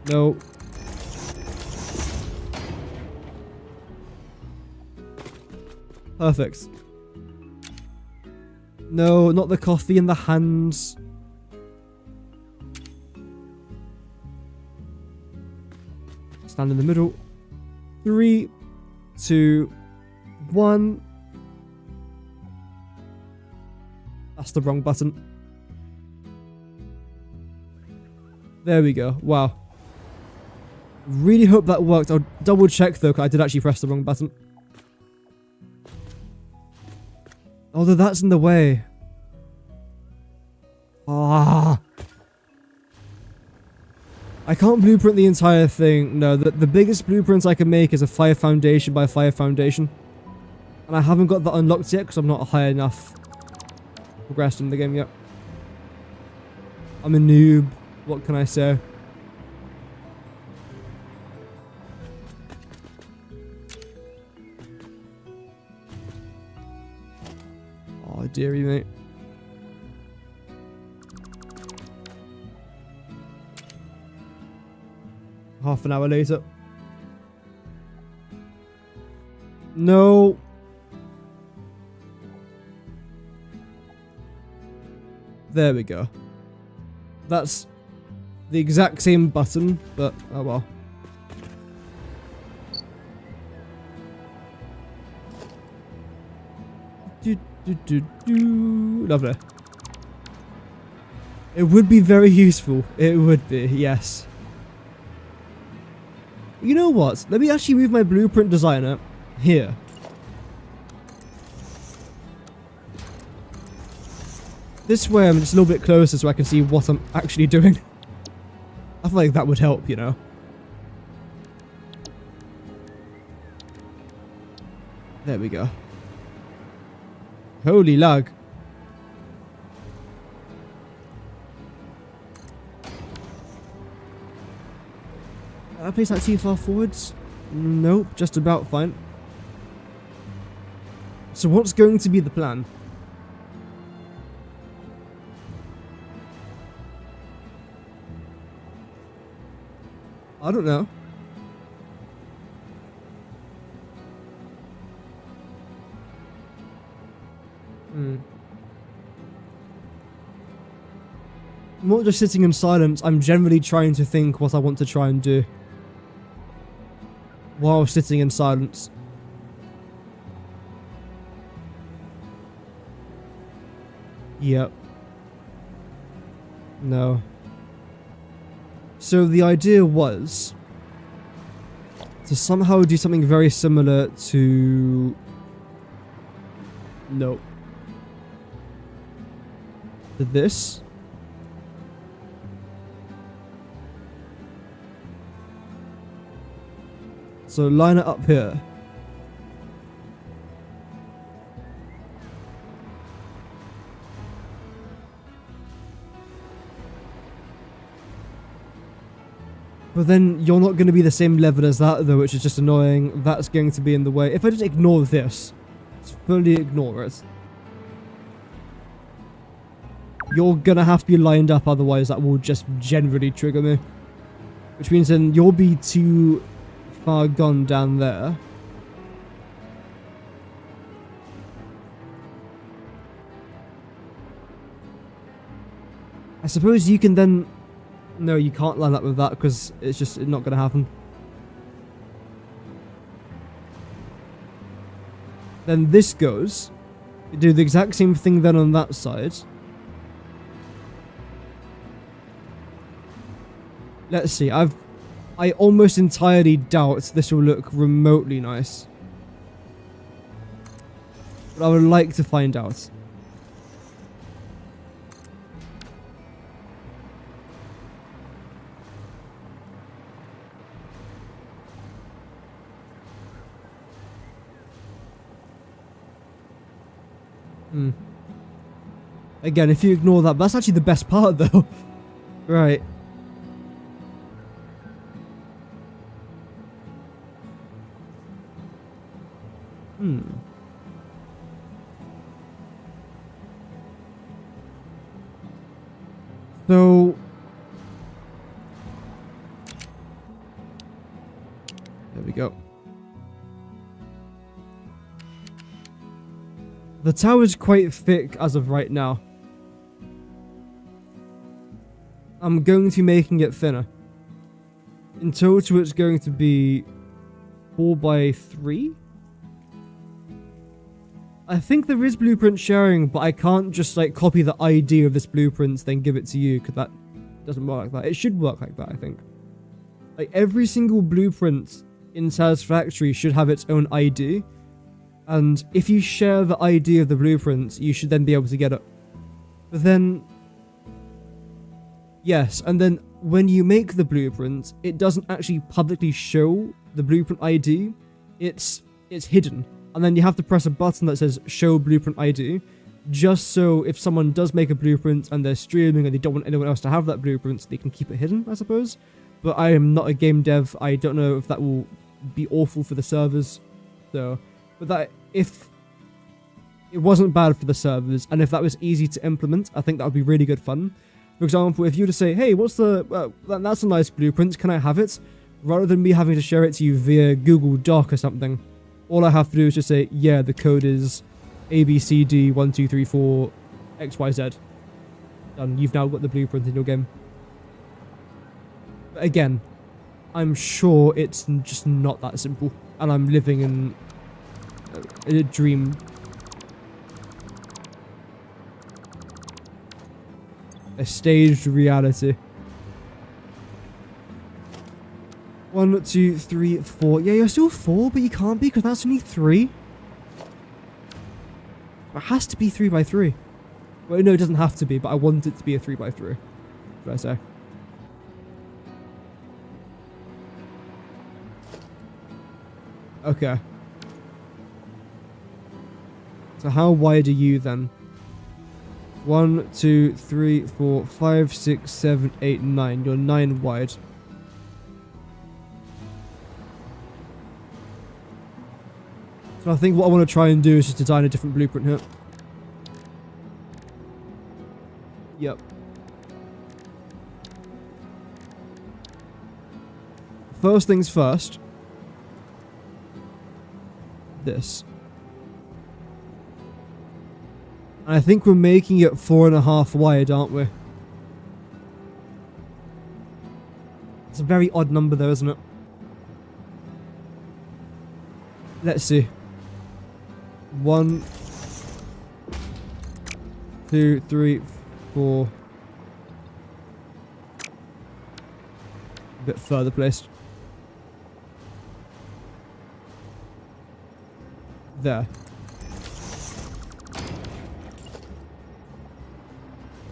No. Perfect. No, not the coffee in the hands. Stand in the middle. 3, 2, 1. That's the wrong button. There we go. Wow. Really hope that worked. I'll double check though, because I did actually press the wrong button. Although that's in the way. Ah. I can't blueprint the entire thing. No, the biggest blueprints I can make is a fire foundation by fire foundation. And I haven't got that unlocked yet because I'm not high enough progressed in the game yet. I'm a noob. What can I say? Oh, dearie mate. Half an hour later. No. There we go. That's the exact same button, but oh well. Lovely. It would be very useful. It would be, yes. You know what? Let me actually move my blueprint designer here. This way I'm just a little bit closer so I can see what I'm actually doing. I feel like that would help, you know. There we go. Holy lag. Did I place that too far forwards? Nope, just about fine. So what's going to be the plan? I don't know. I'm not just sitting in silence, I'm generally trying to think what I want to try and do. While sitting in silence. Yep. No. So the idea was to somehow do something very similar to... No. To this. So line it up here. But then you're not going to be the same level as that though, which is just annoying. That's going to be in the way. If I just ignore this, just fully ignore it, you're going to have to be lined up, otherwise that will just generally trigger me. Which means then you'll be too far gone down there. I suppose you can then... No, you can't line up with that because it's just not going to happen. Then this goes. You do the exact same thing then on that side. Let's see. I almost entirely doubt this will look remotely nice. But I would like to find out. Again, if you ignore that, that's actually the best part though. Right. So there we go. The tower's quite thick as of right now. I'm going to be making it thinner. In total, it's going to be 4 by 3. I think there is blueprint sharing, but I can't just like copy the ID of this blueprint then give it to you, because that doesn't work like that. It should work like that, I think. Like every single blueprint in Satisfactory should have its own ID. And if you share the ID of the blueprint, you should then be able to get it. But then, yes, and then when you make the blueprint, it doesn't actually publicly show the blueprint ID. It's hidden. And then you have to press a button that says show blueprint ID, just so if someone does make a blueprint and they're streaming and they don't want anyone else to have that blueprint, they can keep it hidden, I suppose. But I am not a game dev. I don't know if that will be awful for the servers. So, but that if it wasn't bad for the servers and if that was easy to implement, I think that would be really good fun. For example, if you were to say, hey, what's the, that's a nice blueprint, can I have it? Rather than me having to share it to you via Google Doc or something, all I have to do is just say, yeah, the code is ABCD1234 XYZ. Done. You've now got the blueprint in your game. But again, I'm sure it's just not that simple. And I'm living in a dream. A staged reality. 1, 2, 3, 4. Yeah, you're still 4, but you can't be because that's only 3. It has to be 3 by 3. Well, no, it doesn't have to be, but I want it to be a 3 by 3. What did I say? Okay. So how wide are you then? 1, 2, 3, 4, 5, 6, 7, 8, 9. You're 9 wide. So I think what I want to try and do is just design a different blueprint here. Yep. First things first. This. And I think we're making it 4.5 wide, aren't we? It's a very odd number though, isn't it? Let's see. 1, 2, 3, 4. A bit further placed. There.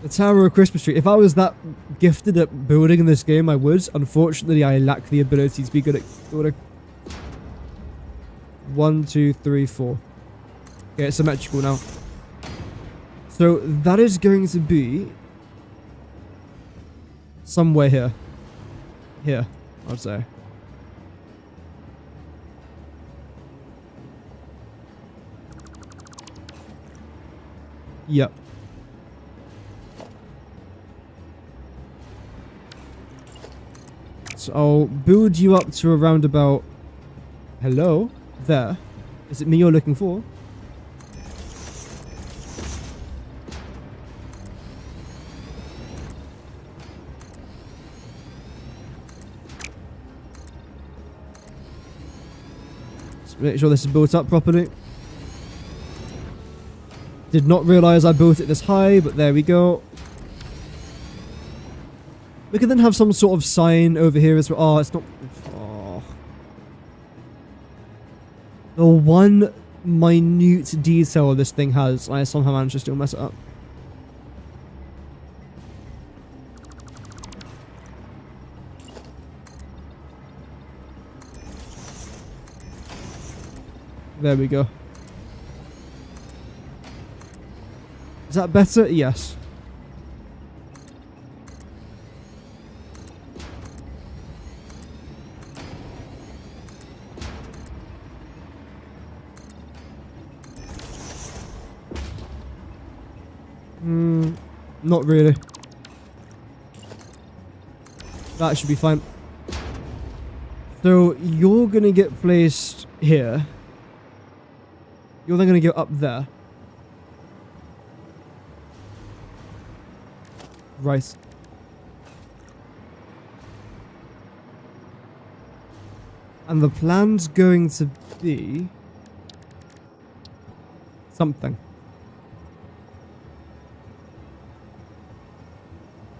The Tower of Christmas Tree. If I was that gifted at building in this game, I would. Unfortunately, I lack the ability to be good at building. 1, 2, 3, 4. Okay, it's symmetrical now. So that is going to be somewhere here. Here, I'd say. Yep. So I'll build you up to around about... Hello? There. Is it me you're looking for? Let's make sure this is built up properly. Did not realize I built it this high, but there we go. We can then have some sort of sign over here as well. Oh, it's not... Oh. The one minute detail this thing has, I somehow managed to still mess it up. There we go. Is that better? Yes. Not really. That should be fine. So you're gonna get placed here. You're then gonna go up there. Right. And the plan's going to be something.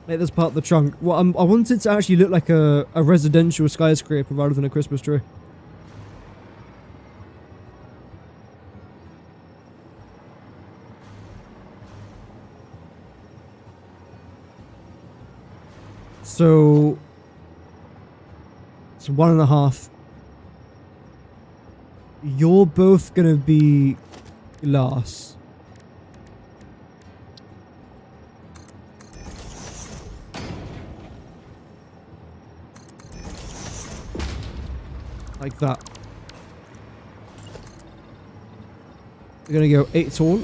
Make this part of the trunk. Well, I want it to actually look like a residential skyscraper rather than a Christmas tree. So it's 1.5. You're both gonna be glass. Like that. We're gonna go 8 tall.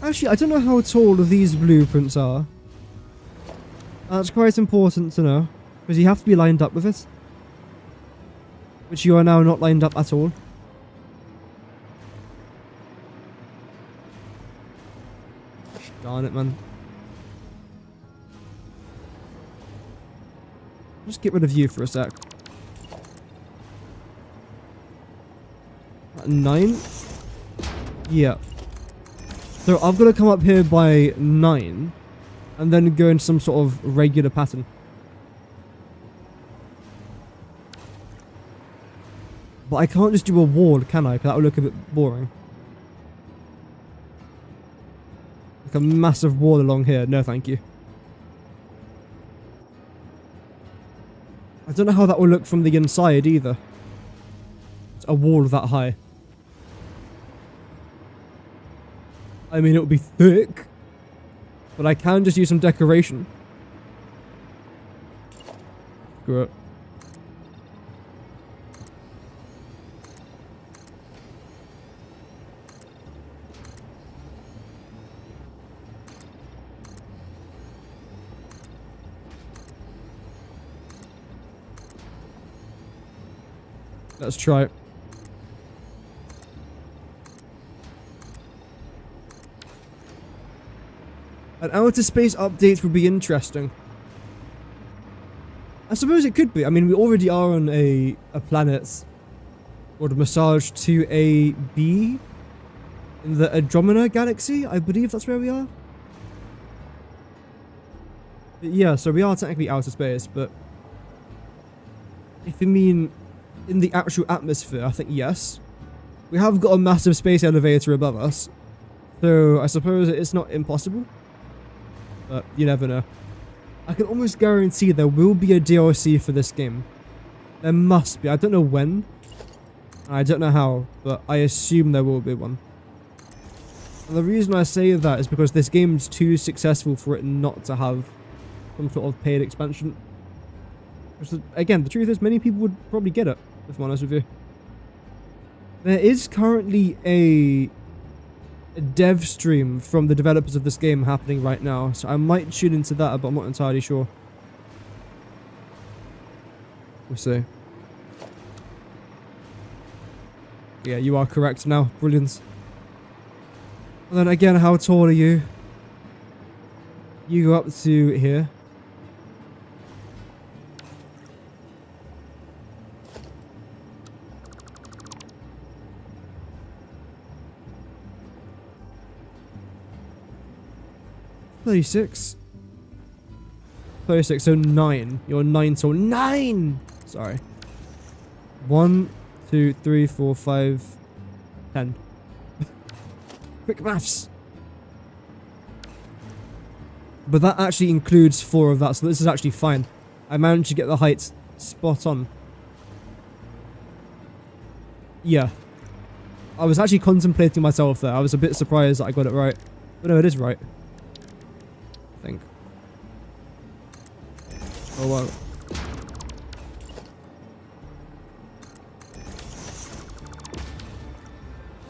Actually, I don't know how tall these blueprints are. That's quite important to know, because you have to be lined up with it. Which you are now not lined up at all. Darn it, man. Just get rid of you for a sec. 9? Yeah. So I've got to come up here by 9. And then go into some sort of regular pattern. But I can't just do a wall, can I? Because that would look a bit boring. Like a massive wall along here. No, thank you. I don't know how that will look from the inside either. It's a wall that high. I mean, it would be thick. But I can just use some decoration. Screw it. Let's try it. An outer space update would be interesting. I suppose it could be. I mean, we already are on a planet called Massage 2AB in the Andromeda Galaxy. I believe that's where we are. But yeah, so we are technically outer space, but if you mean in the actual atmosphere, I think yes. We have got a massive space elevator above us, so I suppose it's not impossible. But you never know. I can almost guarantee there will be a DLC for this game. There must be. I don't know when. I don't know how, but I assume there will be one. And the reason I say that is because this game's too successful for it not to have some sort of paid expansion. Which, again, the truth is many people would probably get it, if I'm honest with you. There is currently a dev stream from the developers of this game happening right now, so I might tune into that, but I'm not entirely sure. We'll see. Yeah, you are correct now. Brilliant. And then again, how tall are you? You go up to here. 36. 36, so 9. You're 9, so 9! Sorry. 1, 2, 3, 4, 5, 10. Quick maths! But that actually includes 4 of that, so this is actually fine. I managed to get the heights spot on. Yeah. I was actually contemplating myself there. I was a bit surprised that I got it right. But no, it is right. I think. Oh wow.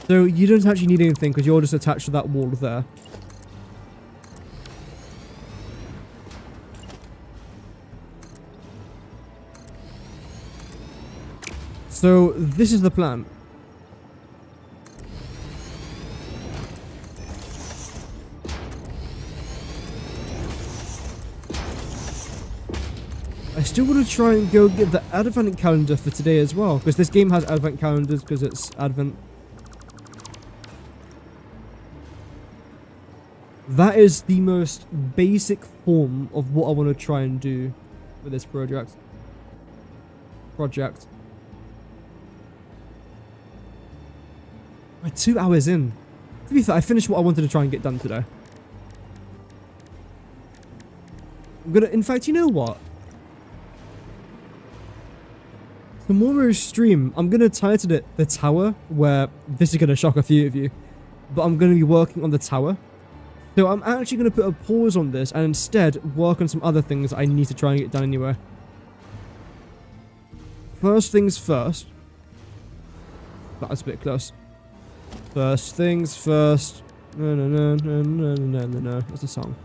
So you don't actually need anything because you're just attached to that wall there. So this is the plan. I still want to try and go get the advent calendar for today as well, because this game has advent calendars because it's advent. That is the most basic form of what I want to try and do with this project. We're 2 hours in. To be fair, I finished what I wanted to try and get done today. I'm gonna, in fact, you know what? Tomorrow's stream, I'm gonna title it The Tower, where this is gonna shock a few of you, but I'm gonna be working on the tower. So I'm actually gonna put a pause on this and instead work on some other things that I need to try and get done anyway. First things first. That was a bit close. First things first. No, no, no, no, no, no, no, no. That's a song.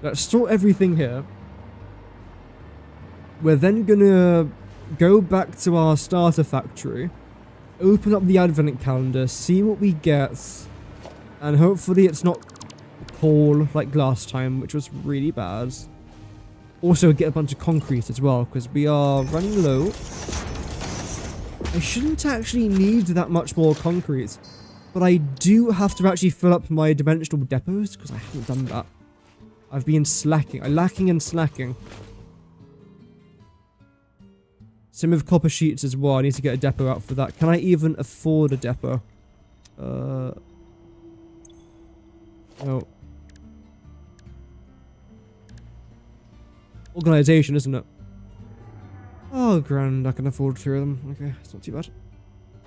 Let's store everything here. We're then gonna go back to our starter factory, open up the advent calendar, see what we get, and hopefully it's not coal like last time, which was really bad. Also get a bunch of concrete as well, because we are running low. I shouldn't actually need that much more concrete, but I do have to actually fill up my dimensional depots, because I haven't done that. I've been slacking. I'm lacking and slacking. Same with copper sheets as well. I need to get a depot out for that. Can I even afford a depot? No. Organization, isn't it? Oh, grand. I can afford 3 of them. Okay, it's not too bad.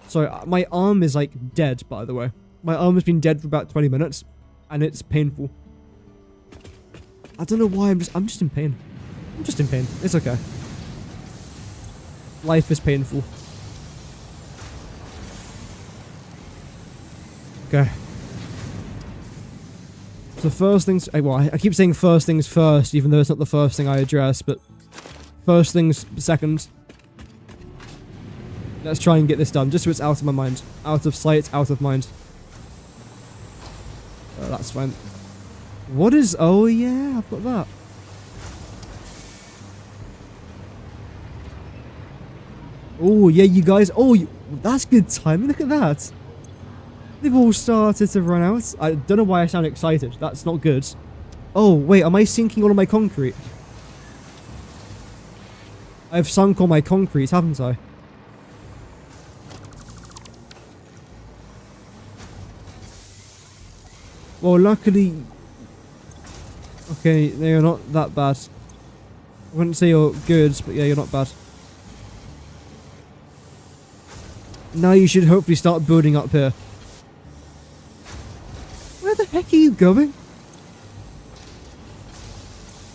Sorry, my arm is like dead, by the way. My arm has been dead for about 20 minutes, and it's painful. I don't know why. I'm just in pain. I'm just in pain. It's okay. Life is painful. Okay. So first things, well, I keep saying first things first, even though it's not the first thing I address, but first things second. Let's try and get this done, just so it's out of my mind. Out of sight, out of mind. That's fine. What is, oh yeah, I've got that. Oh yeah, you guys, oh, that's good timing, look at that. They've all started to run out. I don't know why I sound excited. That's not good. Oh, wait. Am I sinking all of my concrete? I've sunk all my concrete, haven't I? Well, luckily... Okay, you're not that bad. I wouldn't say you're good, but yeah, you're not bad. Now you should hopefully start building up here. Where the heck are you going?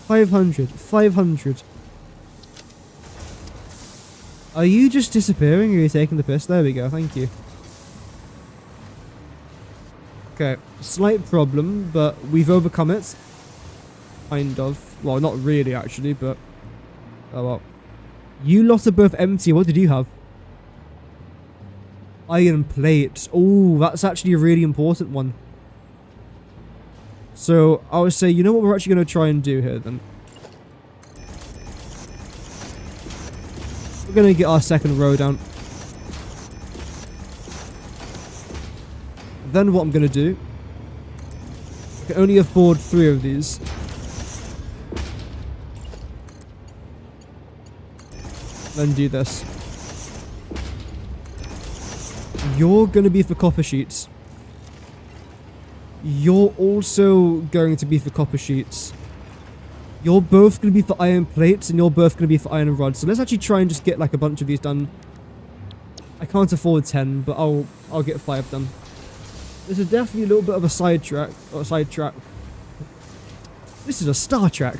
500. 500. Are you just disappearing or are you taking the piss? There we go, thank you. Okay, slight problem, but we've overcome it. Kind of. Well, not really actually, but... Oh well. You lot are both empty. What did you have? Iron plates. Oh, that's actually a really important one. So, I would say, you know what we're actually going to try and do here, then? We're going to get our second row down. Then what I'm going to do, I can only afford 3 of these. Then do this. You're going to be for copper sheets. You're also going to be for copper sheets. You're both going to be for iron plates, and you're both going to be for iron rods. So let's actually try and just get like a bunch of these done. I can't afford 10, but I'll get 5 done. This is definitely a little bit of a sidetrack. Or sidetrack. This is a Star Trek.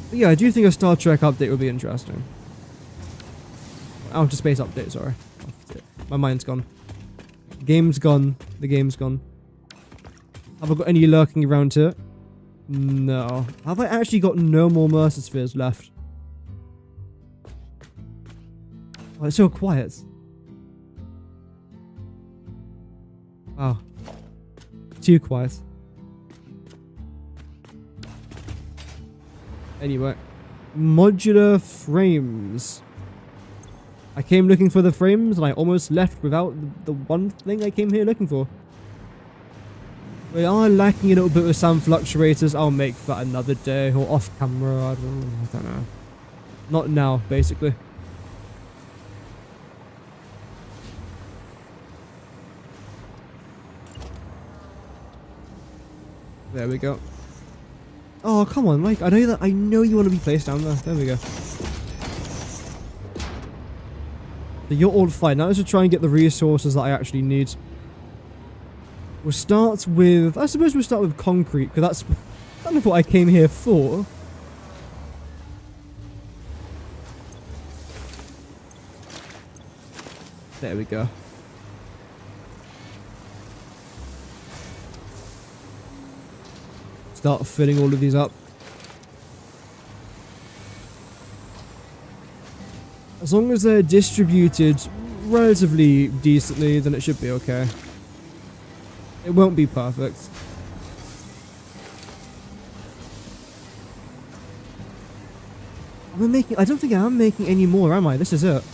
But yeah, I do think a Star Trek update would be interesting. Outer space update, sorry. My mind's gone. The game's gone. The game's gone. Have I got any lurking around here? No. Have I actually got no more Mercer Spheres left? Oh, it's so quiet. Wow. Too quiet. Anyway. Modular frames. I came looking for the frames and I almost left without the one thing I came here looking for. We are lacking a little bit with sound fluctuators. I'll make that another day or off camera. I don't know. Not now, basically. There we go. Oh, come on, Mike. I know you want to be placed down there. There we go. So you're all fine. Now let's just try and get the resources that I actually need. We'll start with... I suppose we'll start with concrete, because that's kind of what I came here for. There we go. Start filling all of these up. As long as they're distributed relatively decently, then it should be okay. It won't be perfect. I don't think I'm making any more, am I? This is it.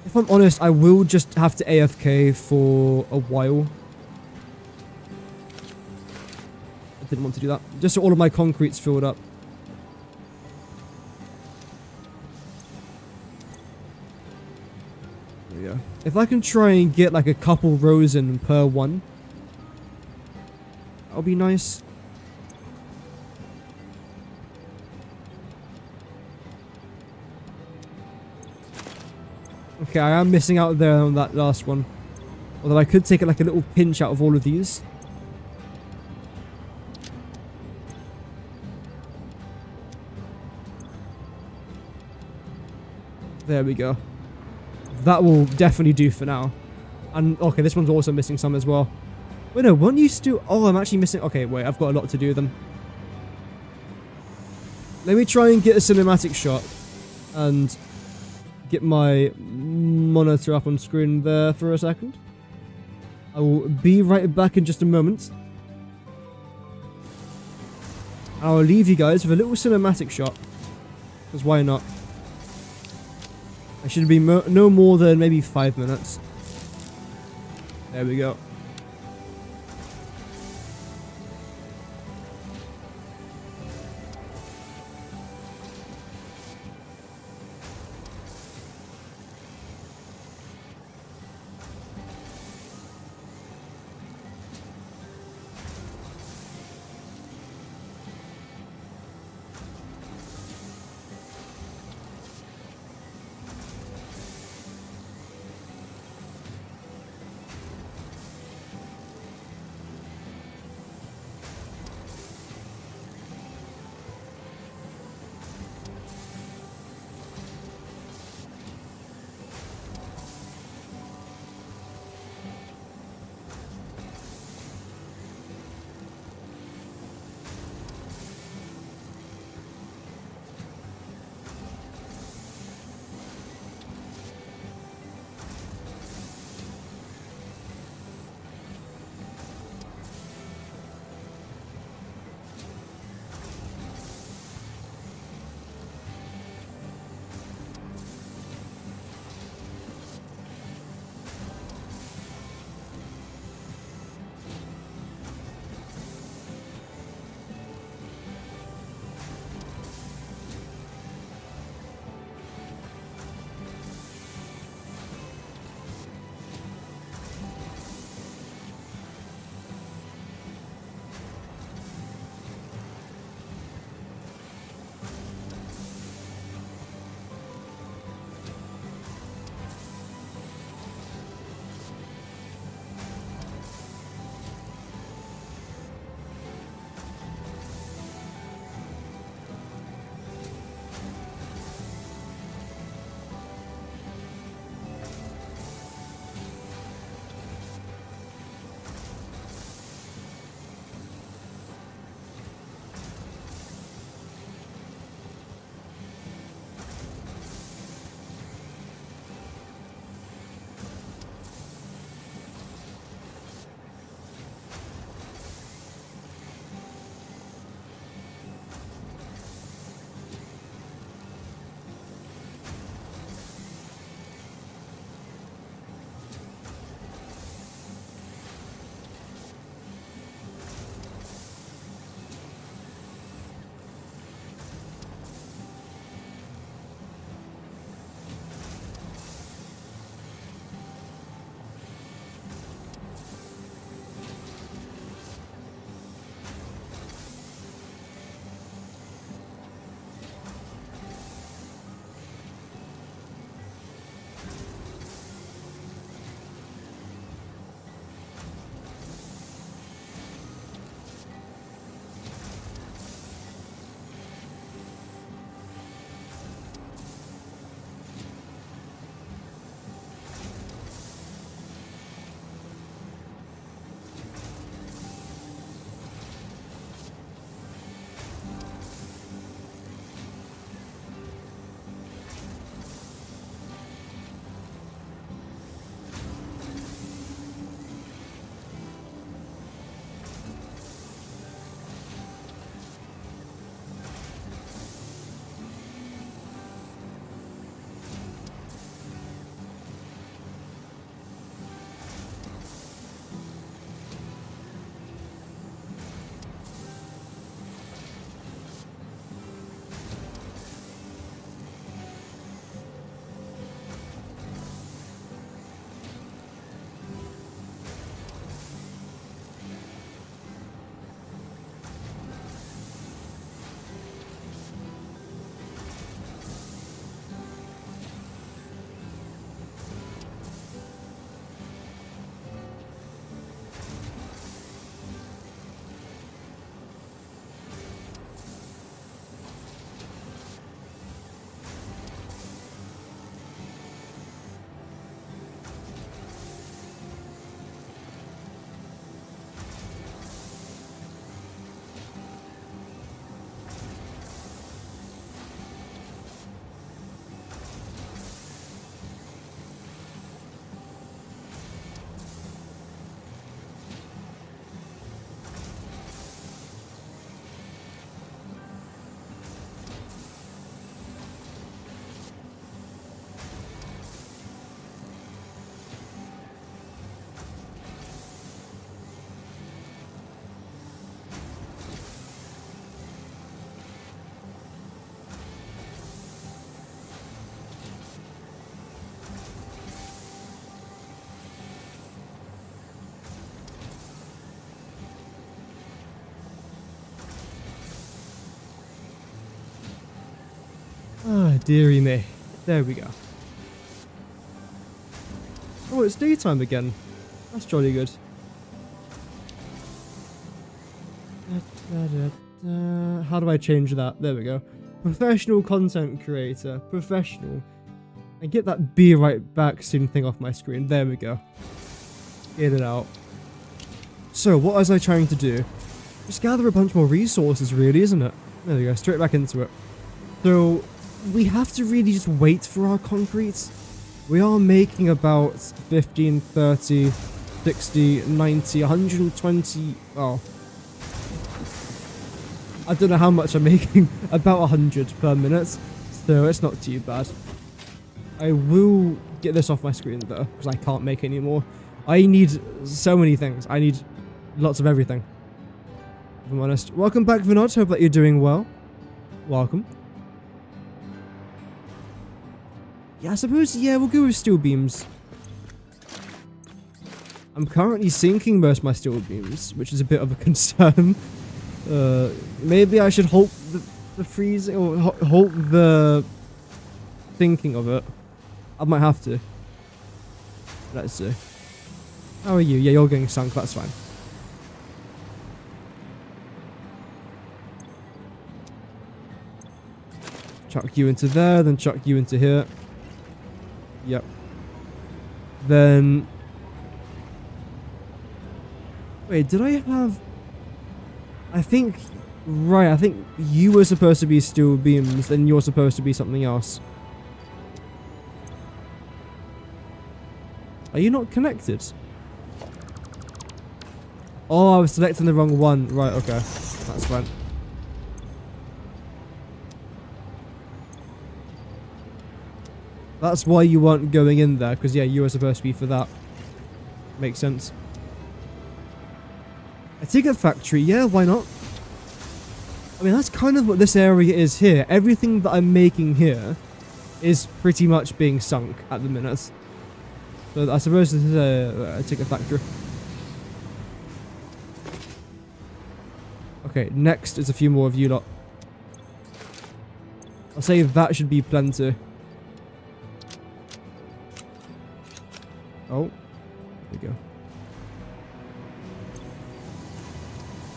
If I'm honest, I will just have to AFK for a while. I didn't want to do that. Just so all of my concrete's filled up. There we go. If I can try and get like a couple rows in per one, that'll be nice. Okay, I am missing out there on that last one. Although I could take like a little pinch out of all of these. There we go. That will definitely do for now. And, okay, this one's also missing some as well. Wait, no, weren't you still... Oh, I'm actually missing... Okay, wait, I've got a lot to do then. Let me try and get a cinematic shot. And get my monitor up on screen there for a second. I will be right back in just a moment. I'll leave you guys with a little cinematic shot. Because why not? I should be no more than maybe 5 minutes. There we go. dearie me. There we go. Oh, it's daytime again. That's jolly good. How do I change that? There we go. Professional content creator. Professional. And get that be right back soon thing off my screen. There we go. Get it out. So, what was I trying to do? Just gather a bunch more resources, really, isn't it? There we go. Straight back into it. So, we have to really just wait for our concrete. We are making about 15, 30, 60, 90, 120... Oh. I don't know how much I'm making. About 100 per minute. So, it's not too bad. I will get this off my screen, though, because I can't make any more. I need so many things. I need lots of everything, if I'm honest. Welcome back, Vinod. Hope that you're doing well. Welcome. Yeah, I suppose, yeah, we'll go with steel beams. I'm currently sinking most of my steel beams, which is a bit of a concern. Maybe I should halt the freezing, or halt the thinking of it. I might have to. Let's see. How are you? Yeah, you're getting sunk, that's fine. Chuck you into there, then chuck you into here. Yep. Then... Wait, did I have... I think... Right, I think you were supposed to be steel beams, then you're supposed to be something else. Are you not connected? Oh, I was selecting the wrong one. Right, okay. That's fine. That's why you weren't going in there, because yeah, you were supposed to be for that. Makes sense. A ticket factory, yeah, why not? I mean, that's kind of what this area is here. Everything that I'm making here is pretty much being sunk at the minute. So I suppose this is a ticket factory. Okay, next is a few more of you lot. I'll say that should be plenty. Oh, there we go.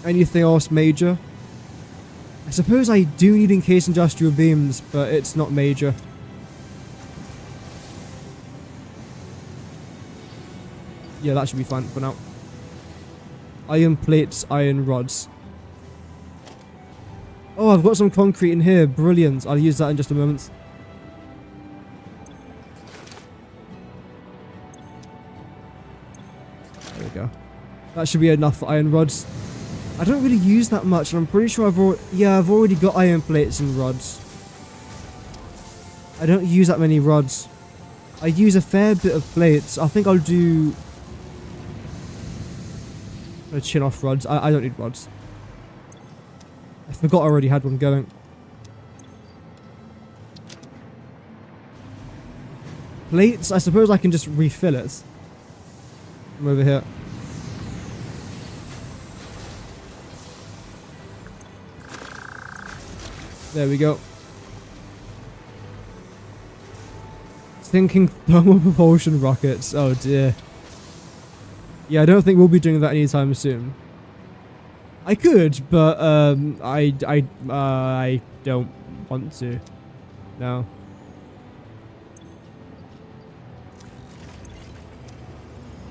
Anything else major? I suppose I do need encased industrial beams, but it's not major. Yeah, that should be fine for now. Iron plates, iron rods. Oh, I've got some concrete in here. Brilliant. I'll use that in just a moment. There we go. That should be enough for iron rods. I don't really use that much, and I'm pretty sure I've already got iron plates and rods. I don't use that many rods. I use a fair bit of plates. I think I'll do... a chin off rods. I don't need rods. I forgot I already had one going. Plates, I suppose I can just refill it. From over here. There we go. Thinking thermal propulsion rockets. Oh dear. Yeah, I don't think we'll be doing that anytime soon. I could, but I don't want to. No.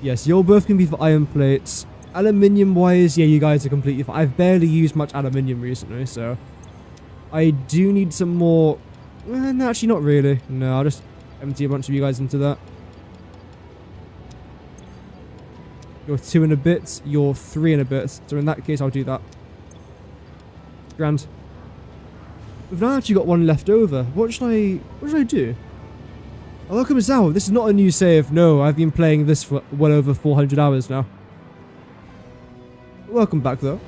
Yes, you're both gonna be for iron plates. Aluminium wise, yeah, you guys are completely fine. I've barely used much aluminium recently, so I do need some more. No, actually, not really. No, I'll just empty a bunch of you guys into that. You're 2 and a bit, you're 3 and a bit. So in that case, I'll do that. Grand. We've now actually got one left over. What should I do? Oh, welcome Zao. This is not a new save. No, I've been playing this for well over 400 hours now. Welcome back, though.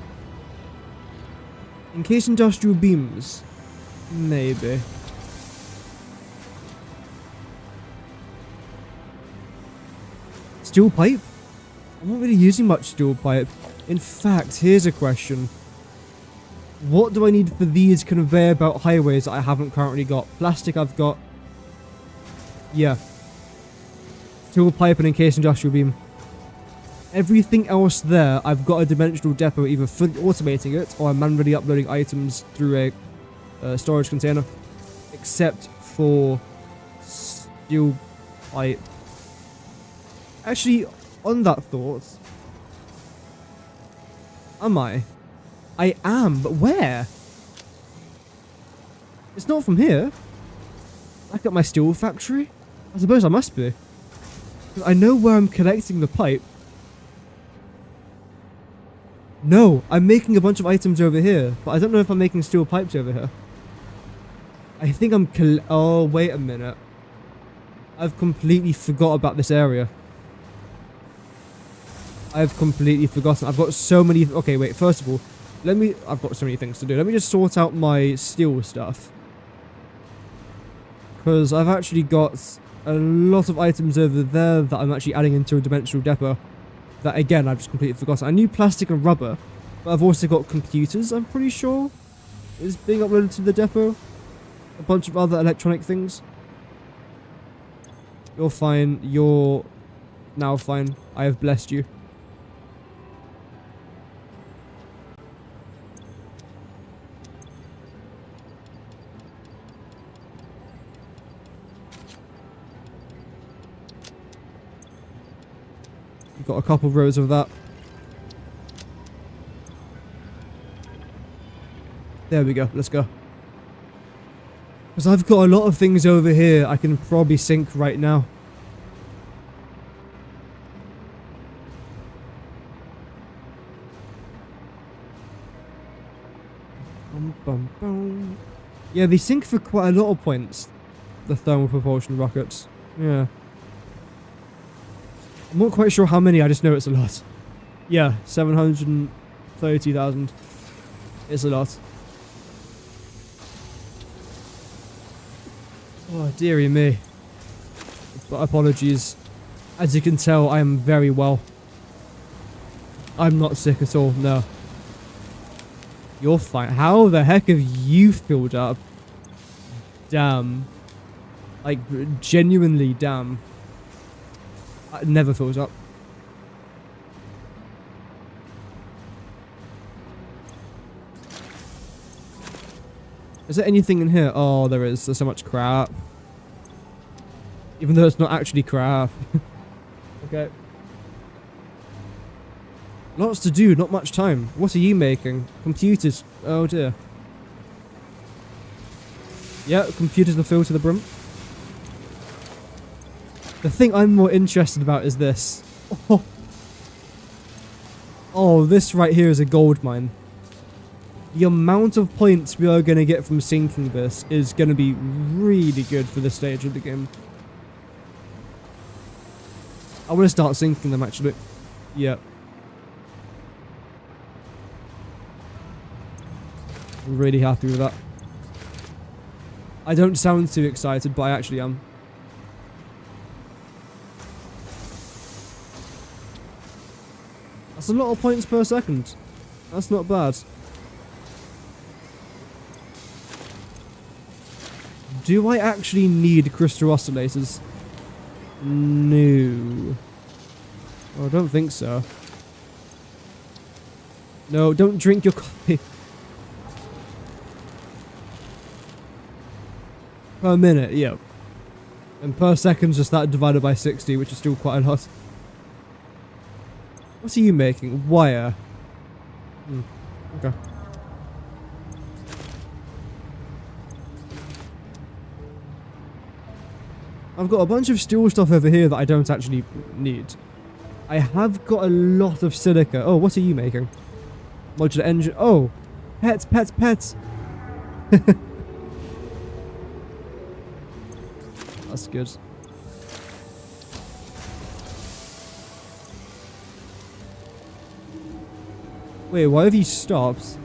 Encased industrial beams. Maybe. Steel pipe? I'm not really using much steel pipe. In fact, here's a question. What do I need for these conveyor belt highways that I haven't currently got? Plastic I've got. Yeah. Steel pipe and encased industrial beam. Everything else there, I've got a dimensional depot, either fully automating it or I'm manually uploading items through a storage container. Except for steel pipe. Actually, on that thought, am I? I am, but where? It's not from here. Back at my steel factory? I suppose I must be. 'Cause I know where I'm collecting the pipe. No, I'm making a bunch of items over here, but I don't know if I'm making steel pipes over here. I think I'm oh, wait a minute. I've completely forgot about this area. I've completely forgotten. I've got so many... Okay, wait, first of all, I've got so many things to do. Let me just sort out my steel stuff. Because I've actually got a lot of items over there that I'm actually adding into a dimensional depot. That, again, I've just completely forgotten. I knew plastic and rubber, but I've also got computers, I'm pretty sure, is being uploaded to the depot. A bunch of other electronic things. You're fine. You're now fine. I have blessed you. You've got a couple rows of that. There we go. Let's go. Because I've got a lot of things over here I can probably sink right now. Yeah, they sink for quite a lot of points. The thermal propulsion rockets. Yeah. I'm not quite sure how many, I just know it's a lot. Yeah, 730,000. It's a lot. Oh, dearie me. But apologies. As you can tell, I am very well. I'm not sick at all, no. You're fine. How the heck have you filled up? Damn. Like, genuinely damn. It never fills up. Is there anything in here? Oh, there is. There's so much crap. Even though it's not actually crap. Okay. Lots to do, not much time. What are you making? Computers. Oh dear. Yeah, computers are filled to the brim. The thing I'm more interested about is this. Oh, oh, this right here is a gold mine. The amount of points we are going to get from sinking this is going to be really good for this stage of the game. I want to start sinking them, actually. Yeah. I'm really happy with that. I don't sound too excited, but I actually am. That's a lot of points per second. That's not bad. Do I actually need crystal oscillators? No. Oh, I don't think so. No, don't drink your coffee. Per minute, yeah. And per second, just that divided by 60, which is still quite a lot. What are you making? Wire. Okay. I've got a bunch of steel stuff over here that I don't actually need. I have got a lot of silica. Oh, what are you making? Modular engine. Oh, pets, pets, pets. That's good. Wait, why have you stopped?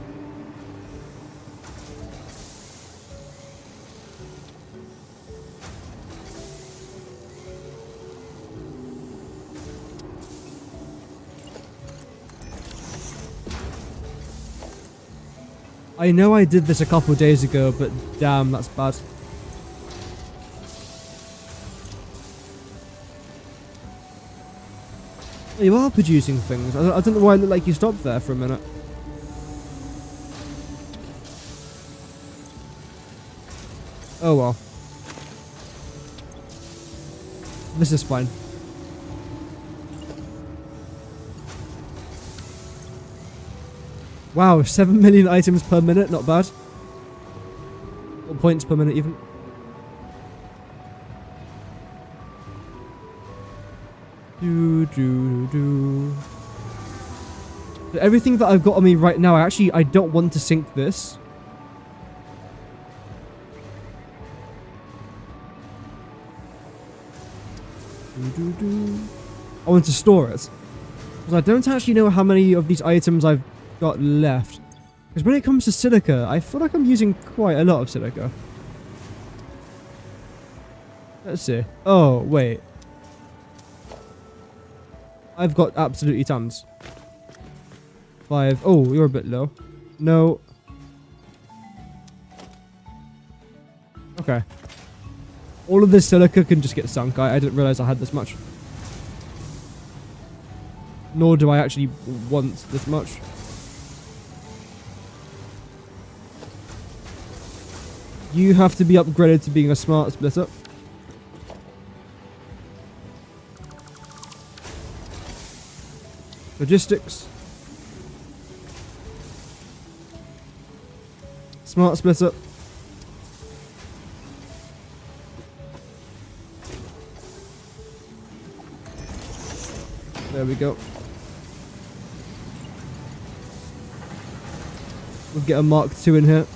I know I did this a couple days ago, but damn, that's bad. You are producing things. I don't know why it looked like you stopped there for a minute. Oh well. This is fine. Wow, 7 million items per minute, not bad. Or points per minute even. So everything that I've got on me right now, I don't want to sync this. I want to store it. Because I don't actually know how many of these items I've got left. Because when it comes to silica, I feel like I'm using quite a lot of silica. Let's see. Oh, wait. I've got absolutely tons. 5. Oh, you're a bit low. No. Okay. All of this silica can just get sunk. I didn't realize I had this much. Nor do I actually want this much. You have to be upgraded to being a smart splitter. Logistics. Smart splitter. There we go. We'll get a Mark II in here.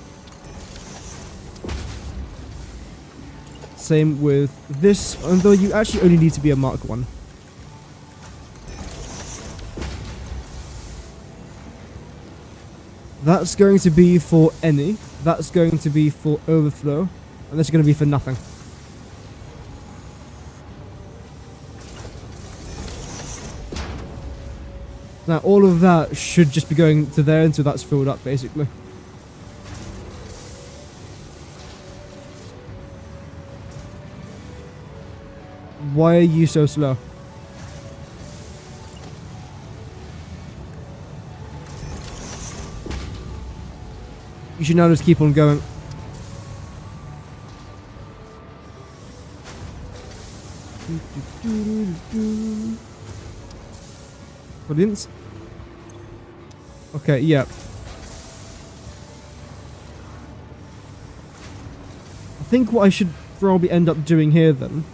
Same with this, although you actually only need to be a Mark I. That's going to be for any. That's going to be for overflow. And that's going to be for nothing. Now all of that should just be going to there until that's filled up, basically. Why are you so slow? You should now just keep on going. Brilliant. Okay, yeah. I think what I should probably end up doing here then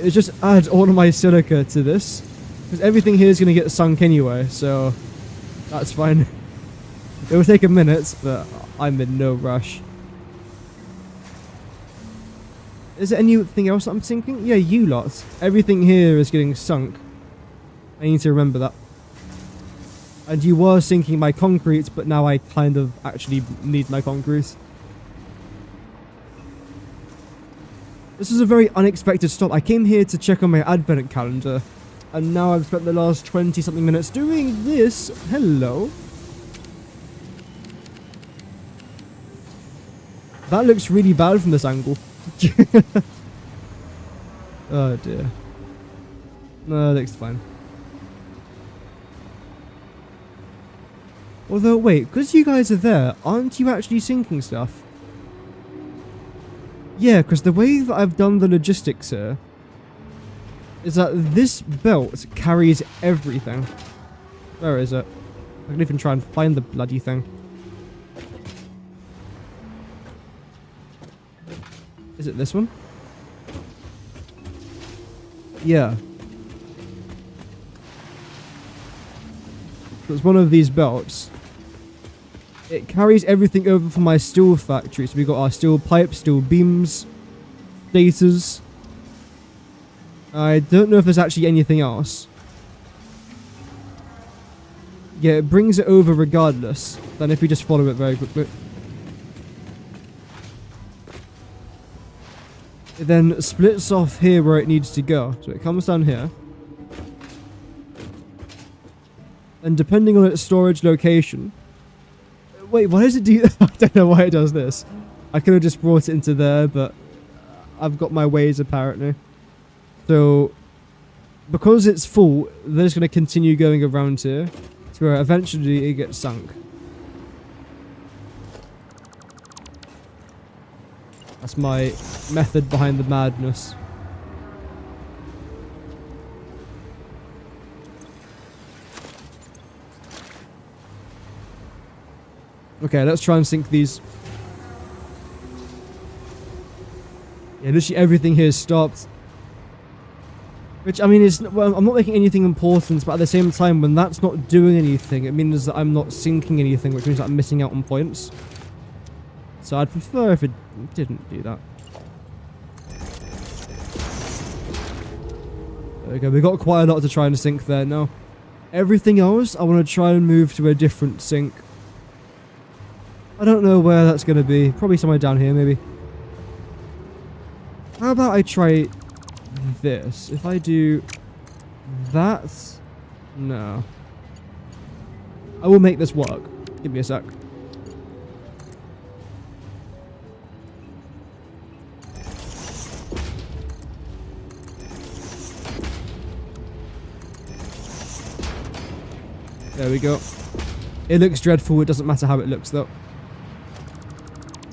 is just add all of my silica to this, because everything here is going to get sunk anyway, so that's fine. It will take a minute, but I'm in no rush. Is there anything else I'm sinking? Yeah, you lot. Everything here is getting sunk. I need to remember that. And you were sinking my concrete, but now I kind of actually need my concrete. This is a very unexpected stop. I came here to check on my advent calendar, and now I've spent the last 20-something minutes doing this. Hello. That looks really bad from this angle. Oh dear. No, that looks fine. Although, wait, because you guys are there, aren't you actually sinking stuff? Yeah, because the way that I've done the logistics here is that this belt carries everything. Where is it? I can even try and find the bloody thing. Is it this one? Yeah. So it's one of these belts. It carries everything over from my steel factory. So we've got our steel pipes, steel beams, daters. I don't know if there's actually anything else. Yeah, it brings it over regardless. Then if we just follow it very quickly. It then splits off here where it needs to go. So it comes down here. And depending on its storage location, Wait, why does it do that? I don't know why it does this. I could have just brought it into there, but I've got my ways apparently. So, because it's full, they're just going to continue going around here to where eventually it gets sunk. That's my method behind the madness. Okay, let's try and sink these. Yeah, literally everything here is stopped. Which, I mean, is well, I'm not making anything important, but at the same time, when that's not doing anything, it means that I'm not sinking anything, which means that I'm missing out on points. So I'd prefer if it didn't do that. There we go, we got quite a lot to try and sink there now. Everything else, I want to try and move to a different sink. I don't know where that's going to be. Probably somewhere down here, maybe. How about I try this? If I do that... No. I will make this work. Give me a sec. There we go. It looks dreadful. It doesn't matter how it looks, though.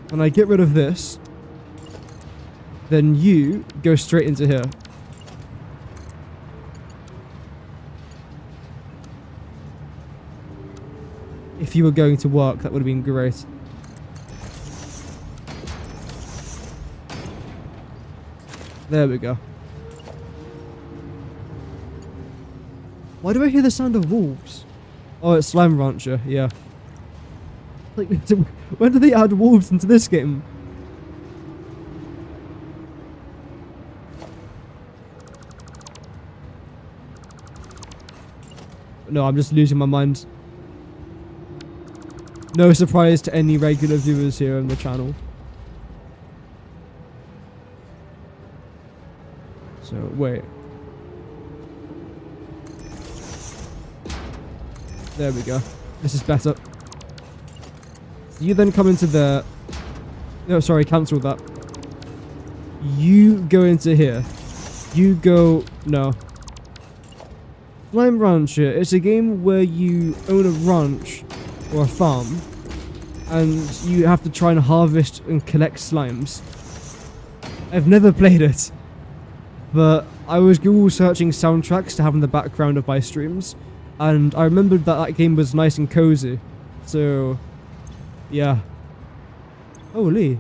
When I get rid of this, then you go straight into here. If you were going to work, that would have been great. There we go. Why do I hear the sound of wolves? Oh, it's Slime Rancher, yeah. Like, when do they add wolves into this game? No, I'm just losing my mind. No surprise to any regular viewers here on the channel. So, wait. There we go. This is better. You then come into there. No, sorry, cancel that. You go into here. You go... No. Slime Rancher. It's a game where you own a ranch or a farm, and you have to try and harvest and collect slimes. I've never played it, but I was Google searching soundtracks to have in the background of my streams, and I remembered that that game was nice and cozy. So, yeah. Holy.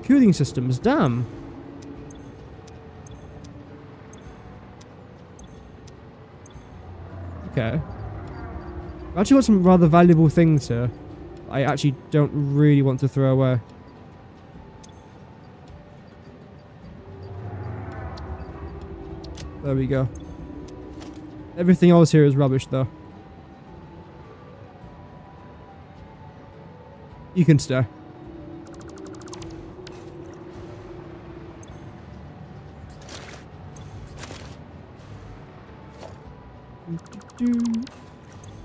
Cooling systems, damn. Okay. I've actually got some rather valuable things here I actually don't really want to throw away. There we go. Everything else here is rubbish though. You can stay.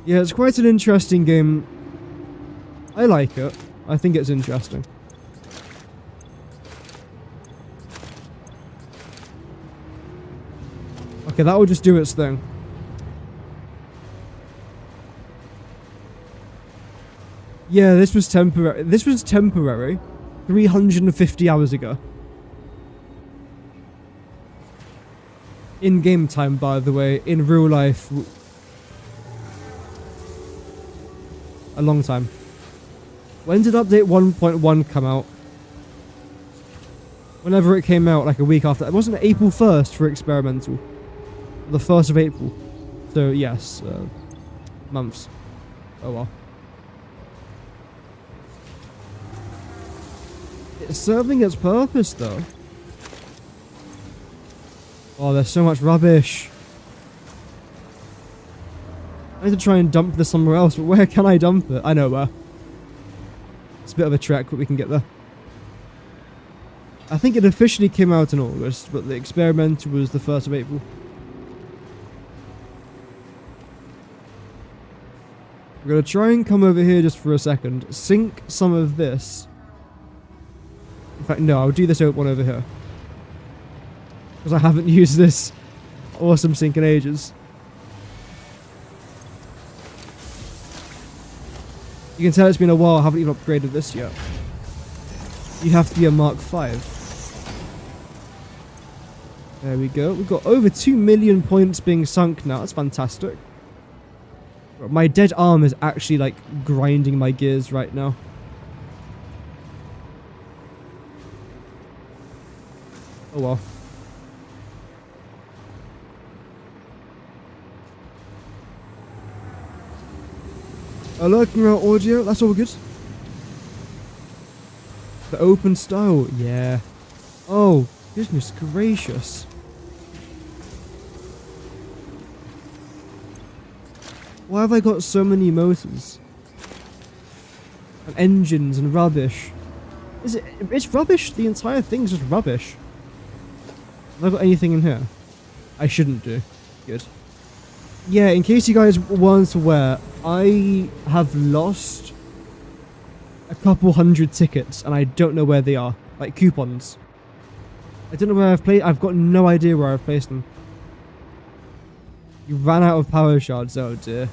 Yeah, it's quite an interesting game. I like it. I think it's interesting. Okay, that will just do its thing. Yeah, this was temporary. This was temporary. 350 hours ago. In game time, by the way. In real life. A long time. When did update 1.1 come out? Whenever it came out, like a week after. It wasn't April 1st for experimental. The 1st of April. So, yes. Months. Oh well. It's serving its purpose, though. Oh, there's so much rubbish. I need to try and dump this somewhere else, but where can I dump it? I know where. It's a bit of a trek, but we can get there. I think it officially came out in August, but the experimental was the 1st of April. We're going to try and come over here just for a second. Sink some of this. In fact, no, I'll do this one over here. Because I haven't used this awesome sink in ages. You can tell it's been a while, I haven't even upgraded this yet. You have to be a Mark 5. There we go. We've got over 2 million points being sunk now. That's fantastic. My dead arm is actually like grinding my gears right now. Oh well. Lurking around audio, that's all good. The open style, yeah. Oh, goodness gracious. Why have I got so many motors? And engines and rubbish. It's rubbish, the entire thing's just rubbish. Have I got anything in here? I shouldn't do. Good. Yeah, in case you guys weren't aware, I have lost a couple hundred tickets and I don't know where they are. Like coupons. I don't know where I've got no idea where I've placed them. You ran out of power shards, oh dear.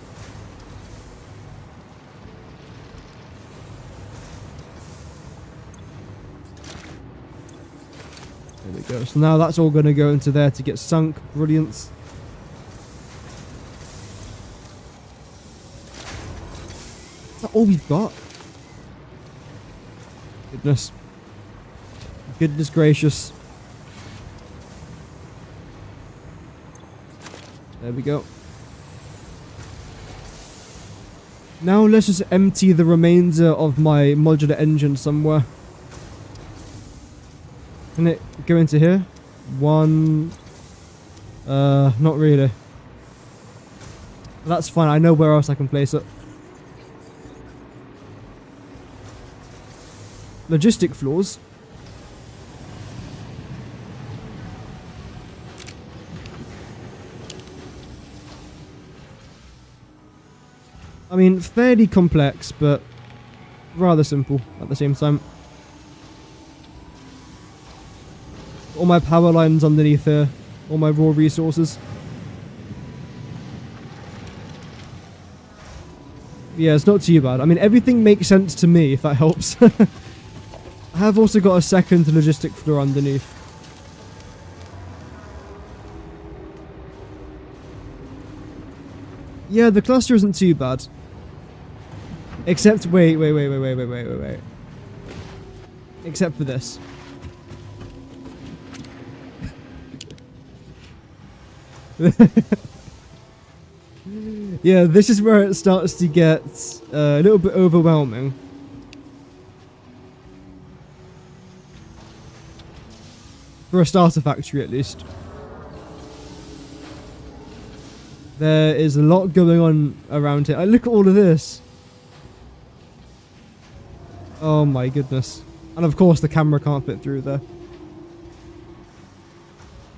There we go. So now that's all going to go into there to get sunk. Brilliant. Is that all we've got? Goodness. Goodness gracious. There we go. Now let's just empty the remainder of my modular engine somewhere. Can it go into here? One... not really. That's fine, I know where else I can place it. Logistic floors. I mean, fairly complex, but rather simple at the same time. All my power lines underneath here. All my raw resources. Yeah, it's not too bad. I mean, everything makes sense to me, if that helps. I have also got a second logistic floor underneath. Yeah, the cluster isn't too bad. Except, wait. Except for this. Yeah, this is where it starts to get a little bit overwhelming. For a starter factory, at least. There is a lot going on around here. Look at all of this. Oh my goodness. And of course the camera can't fit through there.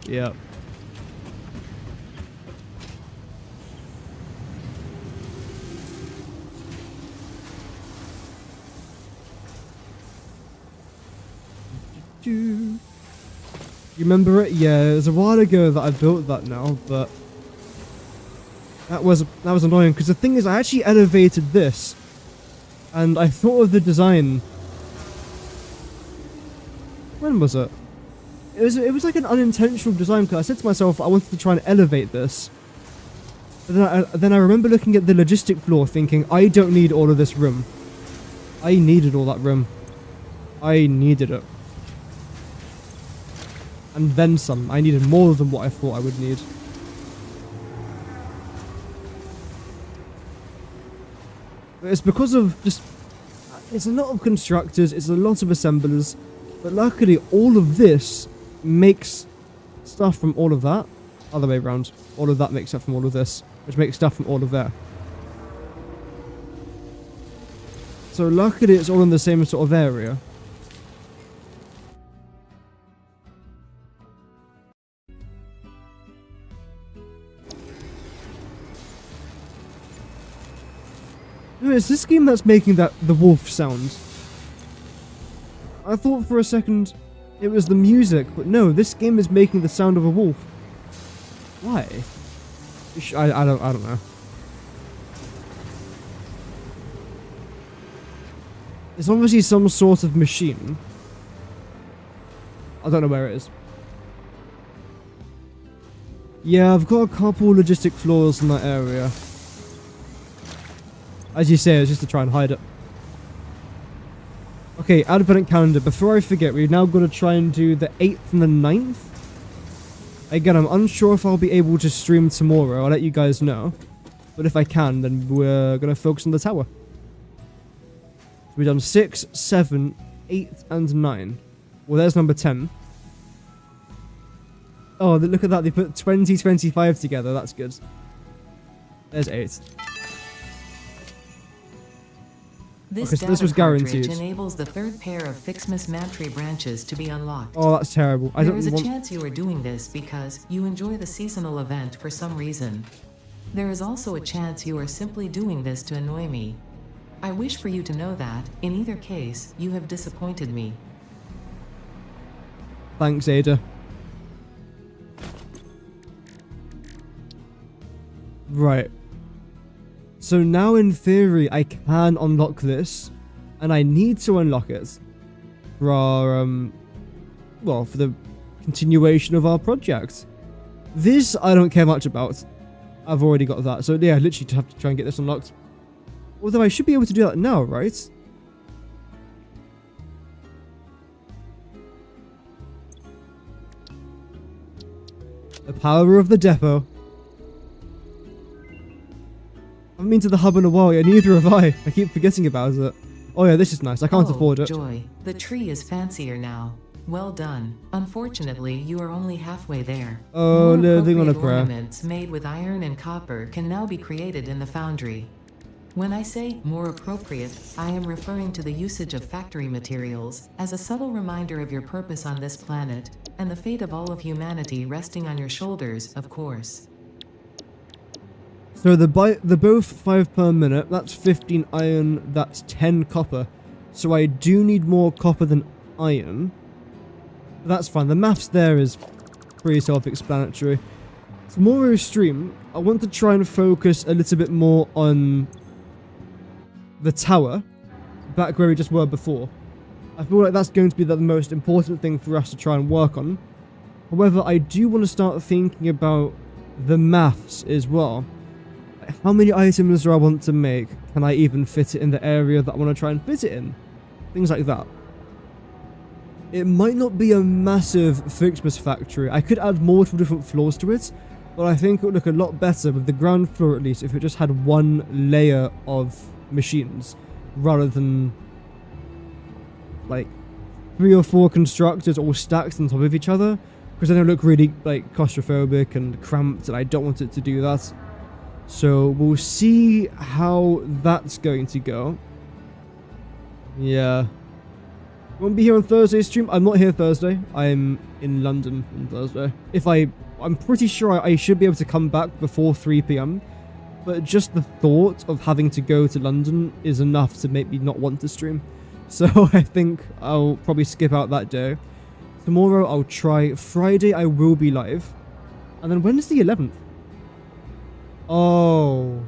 Yep. You remember it? Yeah, it was a while ago that I built that now, but that was annoying because the thing is I actually elevated this and I thought of the design. When was it? It was like an unintentional design because I said to myself I wanted to try and elevate this. But then I remember looking at the logistic floor thinking I don't need all of this room. I needed all that room. I needed it. And then some. I needed more than what I thought I would need. But it's because of just... It's a lot of constructors, it's a lot of assemblers. But luckily all of this makes stuff from all of that. Other way around. All of that makes stuff from all of this. Which makes stuff from all of there. So luckily it's all in the same sort of area. No, it's this game that's making the wolf sound. I thought for a second it was the music, but no, this game is making the sound of a wolf. Why? I don't know. It's obviously some sort of machine. I don't know where it is. Yeah, I've got a couple logistic flaws in that area. As you say, it's just to try and hide it. Okay, advent calendar. Before I forget, we've now got to try and do the 8th and the 9th. Again, I'm unsure if I'll be able to stream tomorrow. I'll let you guys know. But if I can, then we're going to focus on the tower. So we've done 6, 7, 8, and 9. Well, there's number 10. Oh, look at that. They put 2025 together. That's good. There's 8. This, okay, so this was guaranteed. Enables the third pair of Fixmas Mantry branches to be unlocked. Oh, that's terrible. There is a chance you are doing this because you enjoy the seasonal event for some reason. There is also a chance you are simply doing this to annoy me. I wish for you to know that, in either case, you have disappointed me. Thanks, Ada. Right. So now in theory I can unlock this, and I need to unlock it for our, well, for the continuation of our project. This I don't care much about. I've already got that, so yeah, I literally have to try and get this unlocked. Although I should be able to do that now, right? The power of the depot. I haven't been to the hub in a while, yeah, neither have I. I keep forgetting about it. Oh yeah, this is nice. I can't afford it. Joy. The tree is fancier now. Well done. Unfortunately, you are only halfway there. Oh, living on a prayer. Ornaments made with iron and copper can now be created in the foundry. When I say more appropriate, I am referring to the usage of factory materials as a subtle reminder of your purpose on this planet, and the fate of all of humanity resting on your shoulders, of course. So the both 5 per minute, that's 15 iron, that's 10 copper. So I do need more copper than iron. That's fine, the maths there is pretty self-explanatory. Tomorrow's stream, I want to try and focus a little bit more on the tower, back where we just were before. I feel like that's going to be the most important thing for us to try and work on. However, I do want to start thinking about the maths as well. Like, how many items do I want to make? Can I even fit it in the area that I want to try and fit it in? Things like that. It might not be a massive Fixmas factory. I could add multiple different floors to it, but I think it would look a lot better with the ground floor at least if it just had one layer of machines rather than like 3 or 4 constructors all stacked on top of each other, because then it'll look really like claustrophobic and cramped, and I don't want it to do that. So we'll see how that's going to go. Yeah, won't be here on Thursday's stream. I'm not here Thursday. I'm in London on Thursday. I'm pretty sure I should be able to come back before 3 p.m. But just the thought of having to go to London is enough to make me not want to stream. So I think I'll probably skip out that day. Tomorrow I'll try. Friday I will be live. And then when is the 11th? Oh.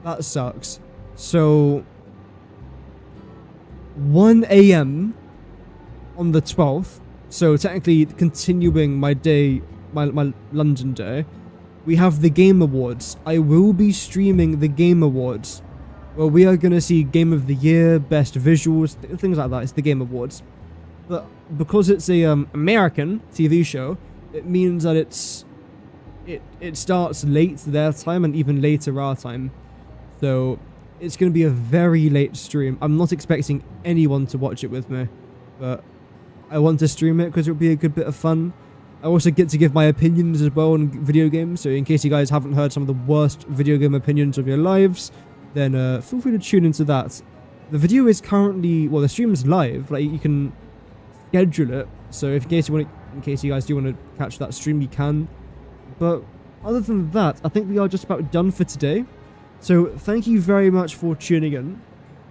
That sucks. So 1 a.m. on the 12th. So technically continuing my day, my London day. We have the Game Awards. I will be streaming the Game Awards, where we are going to see Game of the Year, Best Visuals, things like that. It's the Game Awards. But because it's a American TV show, it means that it starts late their time and even later our time. So it's going to be a very late stream. I'm not expecting anyone to watch it with me, but I want to stream it because it would be a good bit of fun. I also get to give my opinions as well on video games, so in case you guys haven't heard some of the worst video game opinions of your lives, then feel free to tune into that. The video is currently, well, the stream is live, like you can schedule it, so in case you guys do want to catch that stream, you can. But other than that, I think we are just about done for today. So thank you very much for tuning in.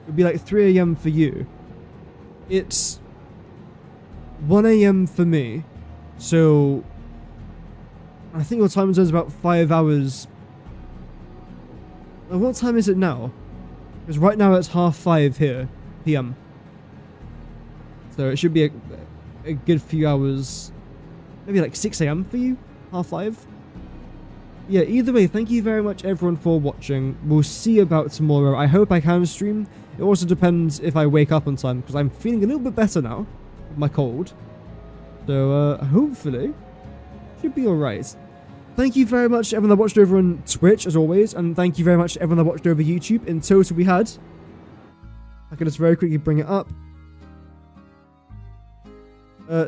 It'll be like 3 a.m. for you. It's 1 a.m. for me. So I think your time zone is about 5 hours. What time is it now? Because right now it's 5:30 here, PM. So it should be a good few hours. Maybe like 6 a.m. for you? 5:30? Yeah, either way, thank you very much everyone for watching. We'll see about tomorrow. I hope I can stream. It also depends if I wake up on time, because I'm feeling a little bit better now with my cold. So hopefully, should be alright. Thank you very much to everyone that watched over on Twitch, as always, and thank you very much to everyone that watched over YouTube. In total, we had, I can just very quickly bring it up,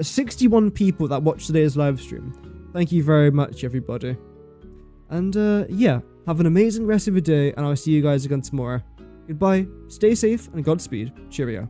61 people that watched today's live stream. Thank you very much, everybody. And yeah, have an amazing rest of your day, and I'll see you guys again tomorrow. Goodbye, stay safe, and Godspeed. Cheerio.